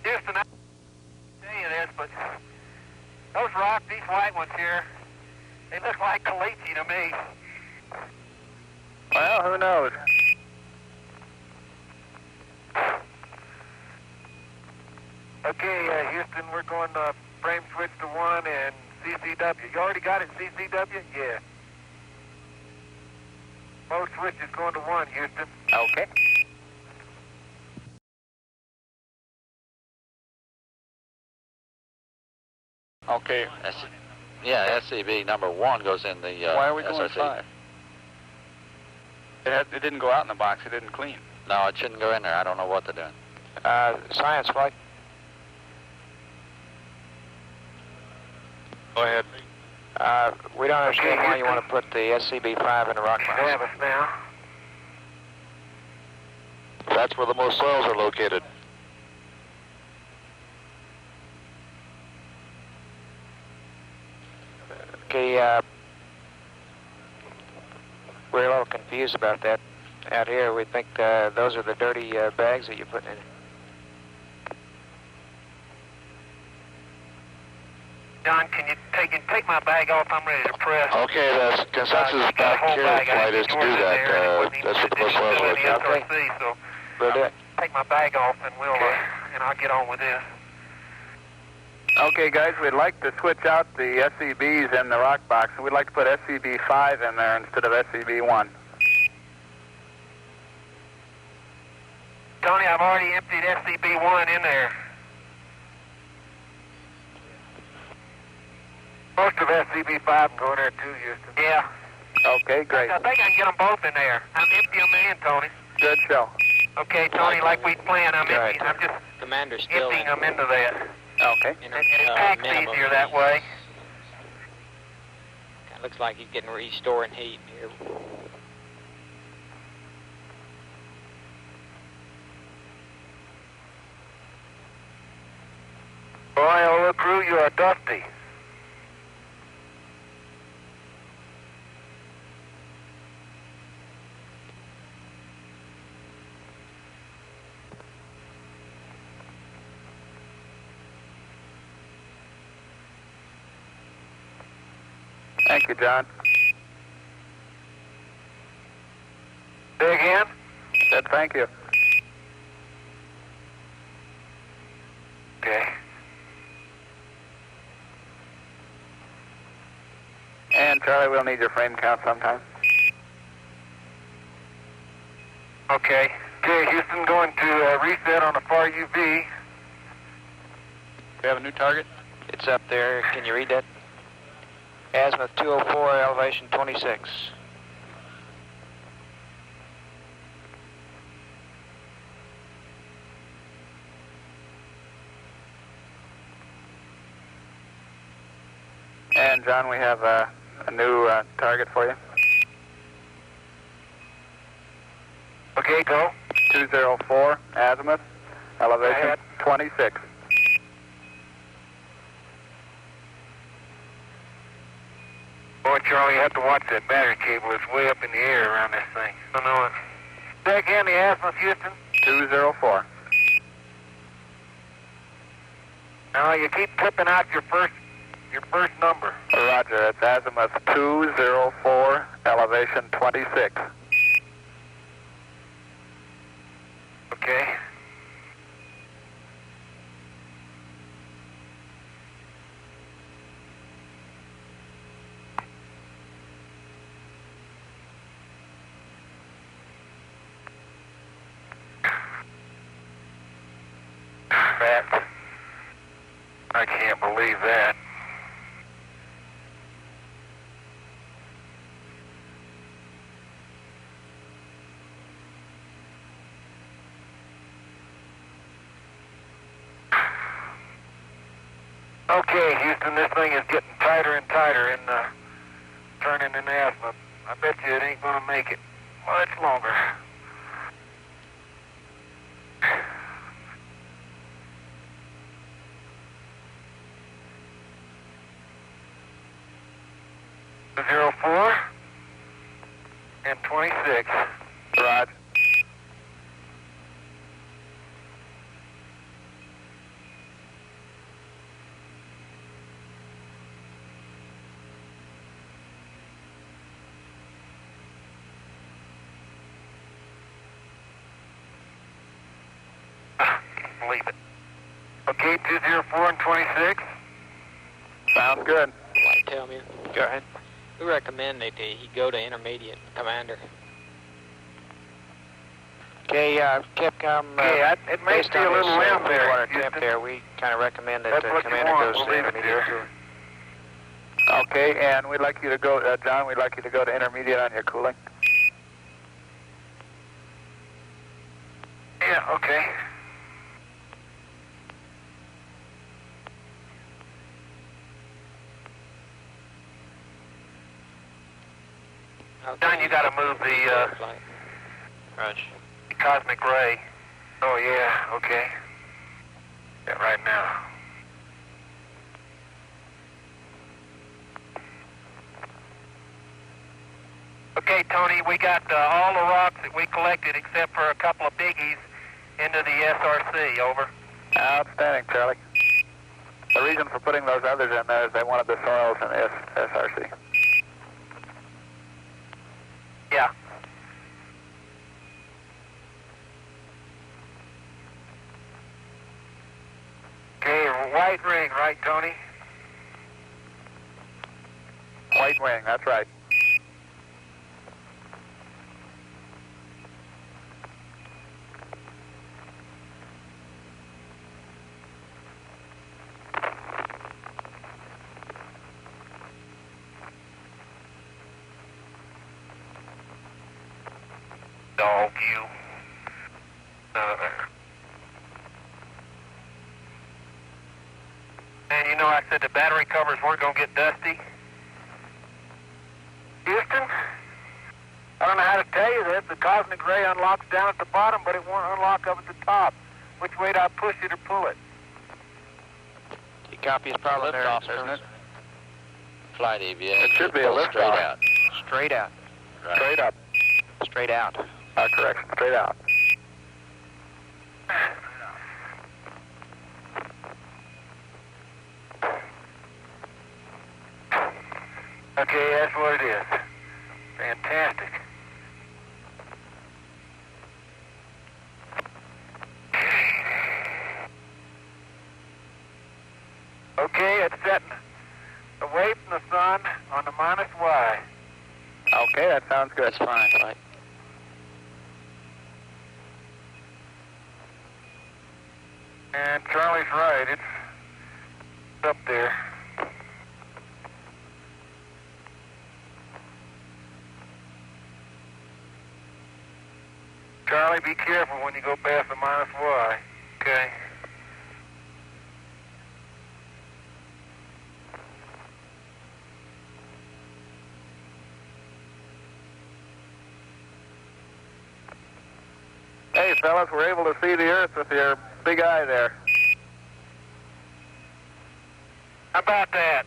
Houston, I tell you this, but those rocks, these white ones here, they look like caliche to me. Well, who knows? Okay, Houston, we're going to frame switch to 1 and CCW. You already got it, CCW? Yeah. Both switches going to 1, Houston. Okay. Okay. Yeah, SCB number 1 goes in the Why are we going SRC. 5? It didn't go out in the box. It didn't clean. No, it shouldn't go in there. I don't know what they're doing. Science flight. Go ahead. We don't understand why you want to put the SCB-5 in the rock box. Have us now. That's where the most soils are located. Okay, we're a little confused about that. Out here, we think those are the dirty bags that you're putting in. John, can you take my bag off? I'm ready to press. Okay, the consensus back here flight is to do that. That's what the most soils are located. Okay. So We'll do it. take my bag off and and I'll get on with this. Okay, guys, we'd like to switch out the SCBs in the rock box, and we'd like to put SCB-5 in there instead of SCB-1. Tony, I've already emptied SCB-1 in there. Most of SCB-5 going there too, Houston. Yeah. Okay, great. I think I can get them both in there. I'm emptying them in, Tony. Good show. Okay, Tony, like we planned, I'm just Commander's still emptying them into that. Okay. And it packs easier that way. It looks like he's getting restoring heat here. Boy, old crew, you are dusty. Thank you, John. Say again? Said thank you. Okay. And Charlie, we'll need your frame count sometime. Okay. Okay, Houston, going to reset on the far UV. We have a new target? It's up there. Can you read that? Azimuth 204, elevation 26. And John, we have a new target for you. Okay, go. 204, azimuth, elevation 26. Boy, Charlie, you have to watch that battery cable. It's way up in the air around this thing. I know it. Say again, the azimuth, Houston. 204. Now, you keep clipping out your first number. Roger, it's azimuth 204, elevation 26. Okay. fat. I can't believe that. Okay, Houston, this thing is getting tighter and tighter and turning in asthma. I bet you it ain't gonna make it much longer. Zero 04 and 26. Roger. Believe it. Okay, 204 and 26. Sounds good. Like, tell me. Go ahead. We recommend that he go to intermediate, Commander. Okay, Capcom, It may based be on a little this limb there, water Houston. temp there, we kind of recommend that That's the what you commander want. goes We'll to leave it intermediate there. tour. Okay, and we'd like you to go, John, we'd like you to go to intermediate on your cooling. Yeah, okay. John, you gotta move the cosmic ray. Oh, yeah, okay. Yeah, right now. Okay, Tony, we got all the rocks that we collected except for a couple of biggies into the SRC, over. Outstanding, Charlie. The reason for putting those others in there is they wanted the soils in the SRC. Yeah. Okay, white ring, right, Tony? White wing, that's right. Dog, you. And you know I said the battery covers weren't going to get dusty? Houston? I don't know how to tell you this. The cosmic ray unlocks down at the bottom, but it won't unlock up at the top. Which way do I push it or pull it? You copy his problem there, Lift off, isn't it? Flight EVA. It should be a lift straight off. out. Straight out. Right. Straight up. Straight out. Correction, straight out. Okay, that's what it is. Fantastic. Okay, it's setting away from the sun on the -Y. Okay, that sounds good. That's fine, right? And Charlie's right, it's up there. Charlie, be careful when you go past the -Y. Okay. Hey, fellas, we're able to see the Earth with your big eye there. How about that?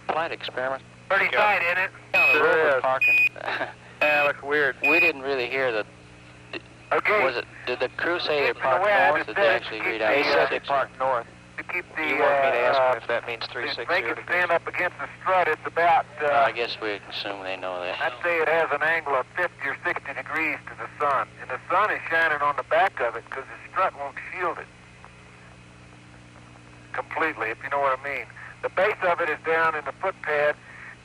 Flight experiment. Pretty tight, isn't it? Sure Rover is. parking. Yeah, it looks weird. We didn't really hear the. Okay. Was it? Did the crew say they It's the parked way I north? Or did they understand actually it. read out He said they 6? parked north. To keep the You want me to ask him if that means 360 make it degrees? stand up against the strut, it's about, I guess we assume they know that. I'd say it has an angle of 50 or 60 degrees to the sun. And the sun is shining on the back of it because the strut won't shield it completely, if you know what I mean. The base of it is down in the foot pad,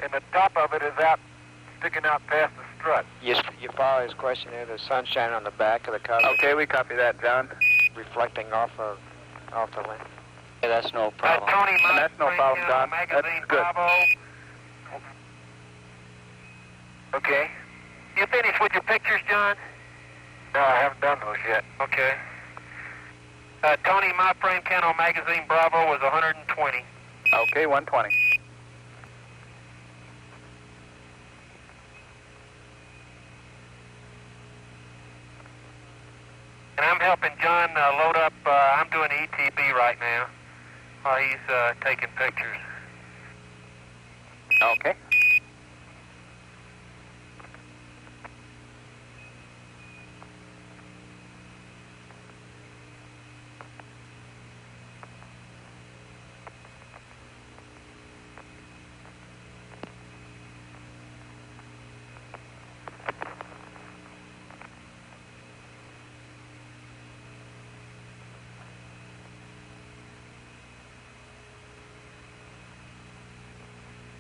and the top of it is out, sticking out past the strut. You follow his question there, the sun shining on the back of the cosmic, Okay, we copy that, John. reflecting off of off the left. Yeah, that's no problem. Tony, That's no problem, Don. Magazine That's good. Bravo. Okay. You finished with your pictures, John? No, I haven't done those yet. Okay. Tony, my frame count on Magazine Bravo was 120. Okay, 120. And I'm helping John load up, I'm doing ETB right now while he's taking pictures. Okay.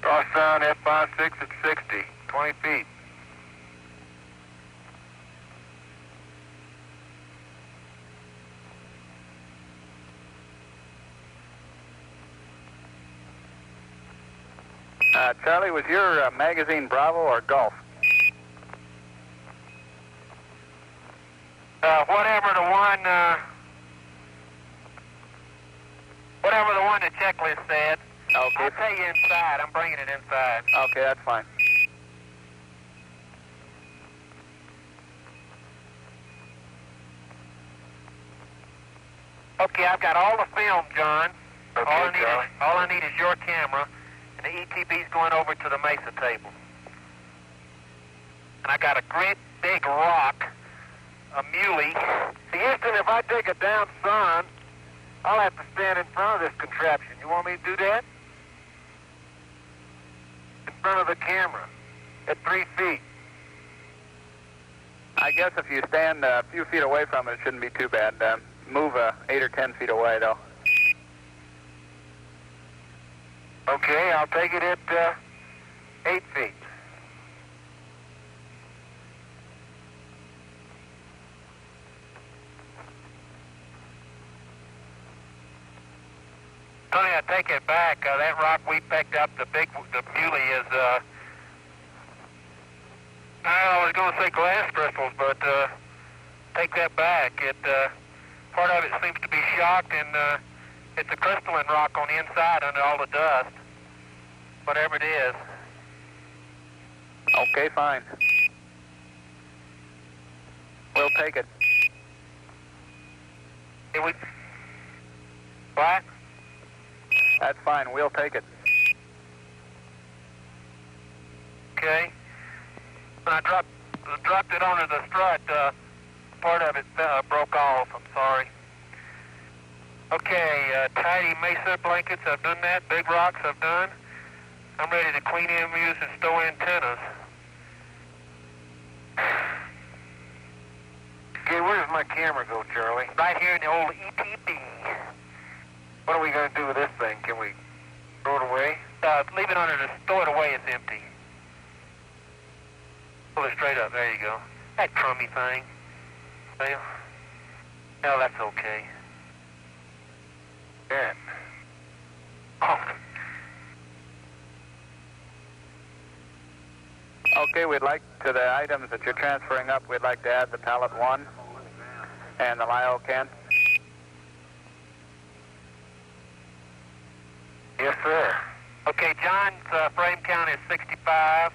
Cross sound F56 at 60, 20 feet. Charlie, was your Magazine Bravo or Golf? Whatever the one the checklist said. Okay. I'll tell you inside. I'm bringing it inside. Okay, that's fine. Okay, I've got all the film, John. Okay, All I need is your camera, and the ETB's going over to the Mesa table. And I got a great big rock, a muley. Houston, if I take a down sun, I'll have to stand in front of this contraption. You want me to do that? In front of the camera, at 3 feet. I guess if you stand a few feet away from it, it shouldn't be too bad. Move 8 or 10 feet away, though. Okay, I'll take it at 8 feet. Tony, I take it back. That rock we picked up, the muley is, I was going to say glass crystals, but take that back. Part of it seems to be shocked, and it's a crystalline rock on the inside under all the dust, whatever it is. Okay, fine. We'll take it. What? That's fine. We'll take it. Okay. When I dropped it onto the strut, part of it broke off. I'm sorry. Okay, tidy Mesa blankets, I've done that. Big rocks, I've done. I'm ready to clean MUs and stow antennas. Okay, where does my camera go, Charlie? Right here in the old ETB. What are we going to do with this thing? Can we throw it away? Leave it under the, stow it away, it's empty. Pull it straight up, there you go. That crummy thing. Well, no, that's okay. Yeah. Oh. Okay, we'd like to the items that you're transferring up, we'd like to add the pallet 1 and the LIO can. Yes, sir. Okay, John's frame count is 65.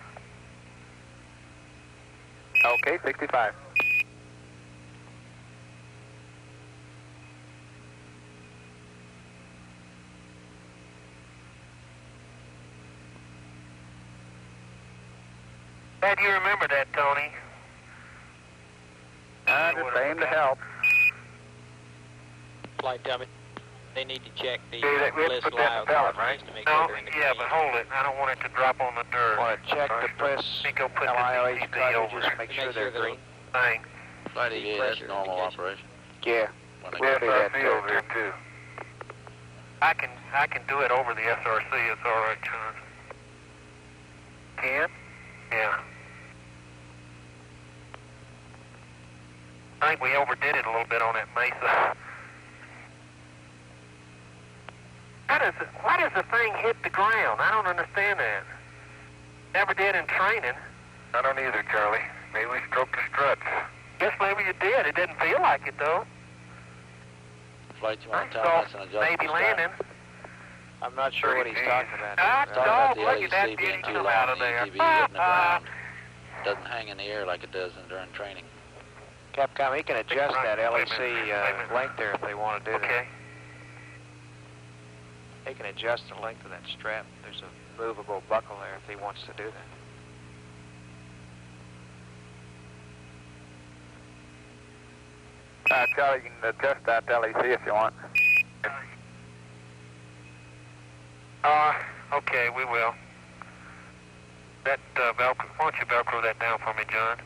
Okay, 65. Glad you remember that, Tony. Just aim to help. Flight dummy. They need to check the we have to list put that in the pallet, right? to make No, sure they're in the yeah, but hold it. I don't want it to drop on the dirt. Want to check the press Let me go put LIOH this ETB over cartridges, make sure they're green. thing. Yeah, that's normal operation. Yeah, When We they have do that, SRC over here, too. I can do it over the SRC. It's all right, John. Can? Yeah. I think we overdid it a little bit on that Mesa. Why does the thing hit the ground? I don't understand that. Never did in training. I don't either, Charlie. Maybe we stroked the struts. Guess maybe you did. It didn't feel like it, though. Flight, you want to tell us an adjustment? Maybe landing. I'm not sure what he's talking about. Dog, look at that beauty come out of there. The ground doesn't hang in the air like it does during training. Capcom, he can adjust that LEC length there if they want to do that. Okay. He can adjust the length of that strap. There's a movable buckle there if he wants to do that. Charlie, you can adjust that LEC if you want. Okay, we will. That Velcro, why don't you Velcro that down for me, John?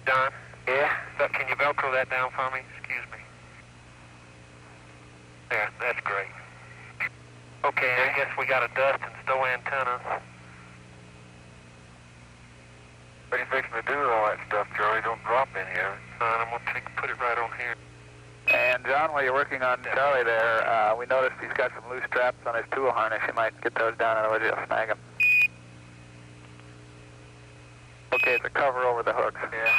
John? Yeah? So, can you Velcro that down for me? Excuse me. There, that's great. Okay, I guess we got a dust and stow antenna. What are you fixing to do with all that stuff, Charlie? Don't drop any of it. I'm going to put it right on here. And John, while you're working on Charlie there, we noticed he's got some loose straps on his tool harness. You might get those down, otherwise you'll snag them. Okay, it's a cover over the hooks. Yeah.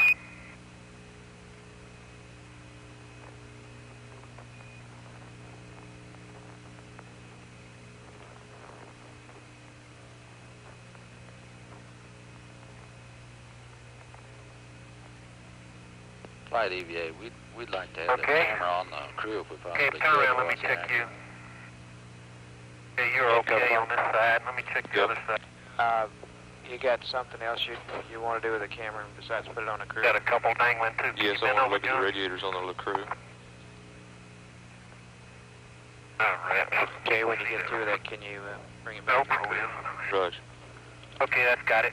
Flight EVA, we'd like to have the camera on the crew if we possibly could. Okay, turn around, let me check you. Okay, you're okay on this side. Let me check the other side. You got something else you want to do with the camera besides put it on the crew? Got a couple dangling too. Yes, I want to look at the radiators on the crew. Alright. Okay, when you get through that, can you bring it back? Roger. Okay, that's got it.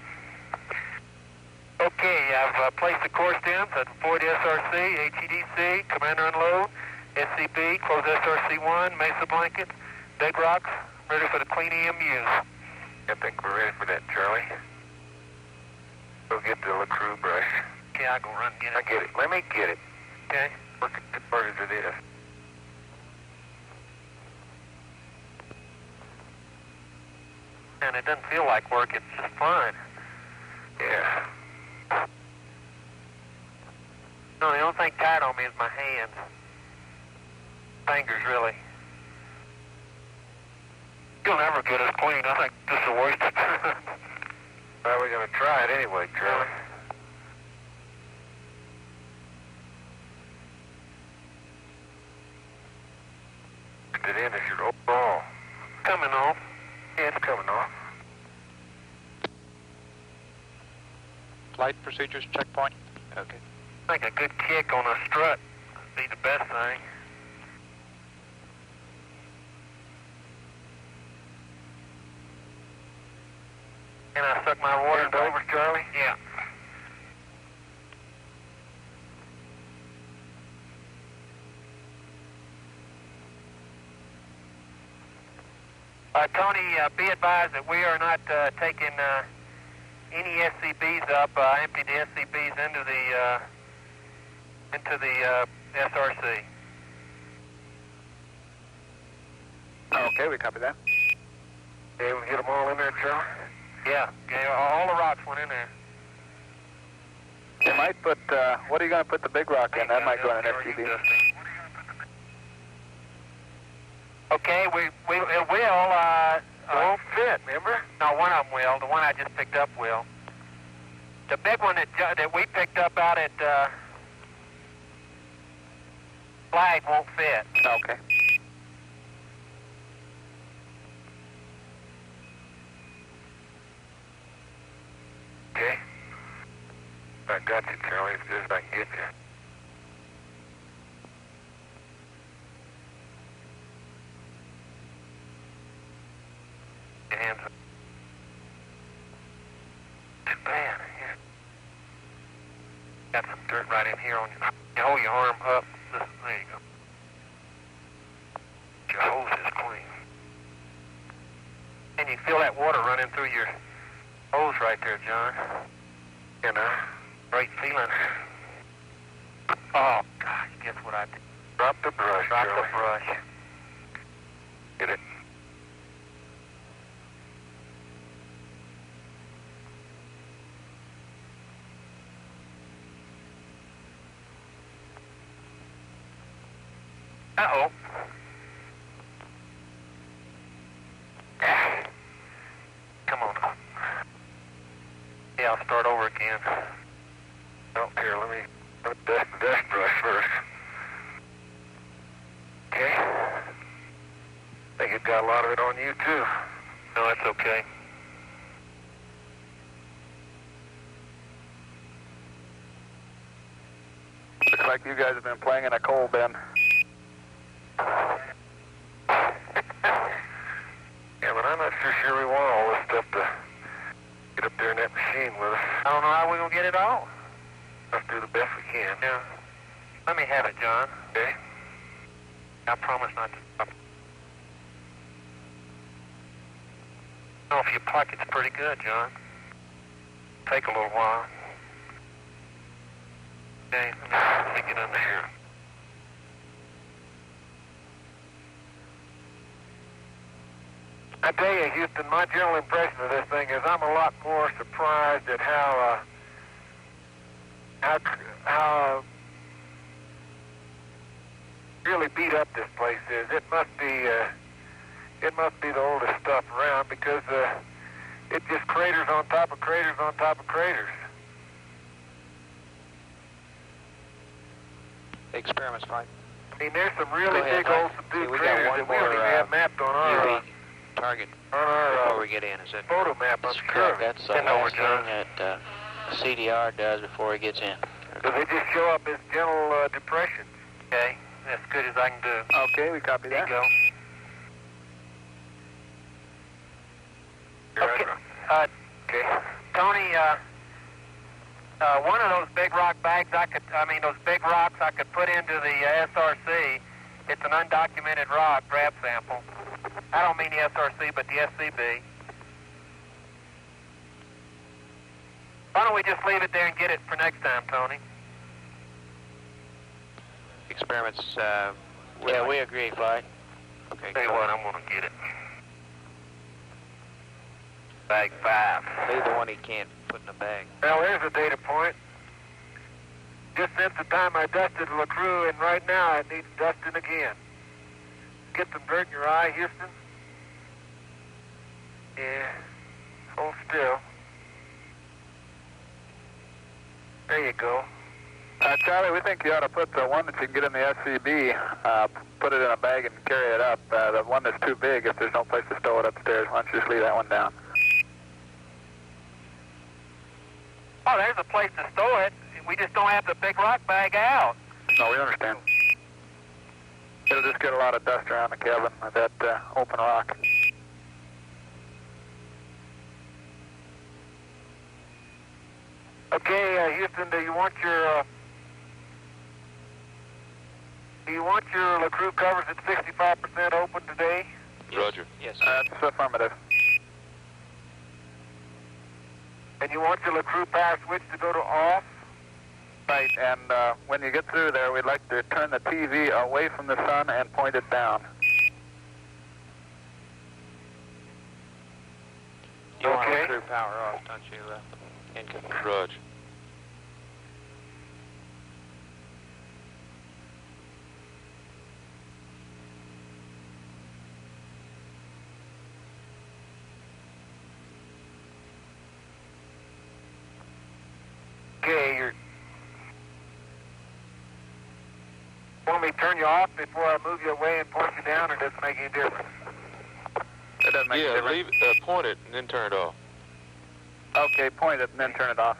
Okay, I've placed the course stems at Ford SRC, HEDC, Commander Unload, SCB, Close SRC-1, Mesa Blanket, Big Rocks, ready for the clean EMUs. I think we're ready for that, Charlie. Go get the crew brush. Okay, I'll go run and get it. I get it. Let me get it. Okay. Look at the birds it is. And it doesn't feel like work, it's just fun. Yeah. No, the only thing tired on me is my hands. Fingers, really. You'll never get us clean. I think this is a waste of time. Well, we're going to try it anyway, Charlie. Put it in as your overall. Coming off. Yeah, it's coming off. Flight procedures checkpoint. Okay. I think a good kick on a strut would be the best thing. And I suck my water over, Charlie? Yeah. Tony, be advised that we are not taking any SCBs up. Empty the SCBs into the SRC. Okay, we copy that. Okay, we get them all in there, Charlie? Yeah, all the rocks went in there. You might put, what are you going to put the big rock in? That might go in an SCB. Okay, it will. It won't fit, remember? No, one of them will. The one I just picked up will. The big one that we picked up out at Flag won't fit. Okay. Okay. I got you, Charlie, as good as I can get you. Your hands up. Man, here. Got some dirt right in here on you. You hold your arm up. There you go. Your hose is clean. And you feel that water running through your hose right there, John. You know? Great feeling. Oh, gosh, guess what I did? Drop the brush, Drop Charlie. the brush. Get it. Uh-oh. Come on. Yeah, I'll start over again. Oh, here, let me dust the dust brush first. Okay. I think it got a lot of it on you, too. No, that's okay. Looks like you guys have been playing in a coal bin. Yeah, but I'm not so sure we want all this stuff to get up there in that machine with us. I don't know how we're going to get it all. Let's do the best we can. Yeah. Let me have it, John. Okay? I promise not to stop. I don't know if your pocket's pretty good, John. Take a little while. Okay, let me get under here. I tell you, Houston, my general impression of this thing is I'm a lot more surprised at how really beat up this place is. It must be the oldest stuff around because it just craters on top of craters on top of craters. The experiment's fine. I mean, there's some really big old subdued craters that we don't even have mapped on our target before we get in. Is it photo map. I'm sure. That's the last thing that CDR does before he gets in. So they just show up as gentle depressions. Okay, that's as good as I can do. Okay, we copy There that. you go. Okay. Okay. Tony, one of those big rock bags those big rocks I could put into the SRC. It's an undocumented rock grab sample. I don't mean the SRC, but the SCB. Why don't we just leave it there and get it for next time, Tony? experiments? Yeah, we agree, Clyde. Okay. Tell you what, I'm going to get it. Bag 5. Leave the one he can't put in a bag. Well, there's a data point. Just since the time I dusted LaCrue, and right now it needs dusting again. Get some dirt in your eye, Houston? Yeah. Hold still. There you go. Charlie, we think you ought to put the one that you can get in the SCB, put it in a bag and carry it up. The one that's too big, if there's no place to stow it upstairs, why don't you just leave that one down? Oh, there's a place to store it. We just don't have the big rock bag out. No, we understand. It'll just get a lot of dust around the cabin with that open rock. Okay, Houston, do you want your LaCrue covers at 65% open today? Roger. Yes. That's affirmative. And you want your LaCrue power switch to go to off? Right, and when you get through there, we'd like to turn the TV away from the sun and point it down. You want Okay. LaCrue power off, don't you, Inca? Roger. Okay, want me to turn you off before I move you away and point you down, or does it make any difference? It doesn't make a Yeah, difference. point it and then turn it off. Okay, point it and then turn it off.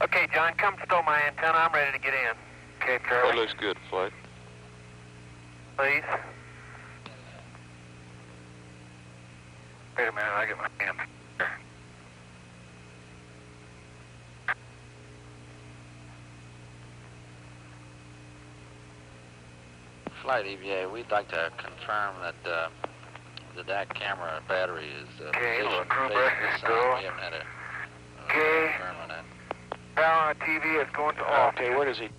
Okay, John, come stow my antenna. I'm ready to get in. Okay, That Charlie. looks good, Flight. Please. Wait a minute, I get my hands. Flight EVA, we'd like to confirm that the DAC camera battery is Okay, positioned LaCrue facing brush the is sun. still. We haven't had a Okay. confirm on that. Power on TV is going to off. Okay, where does he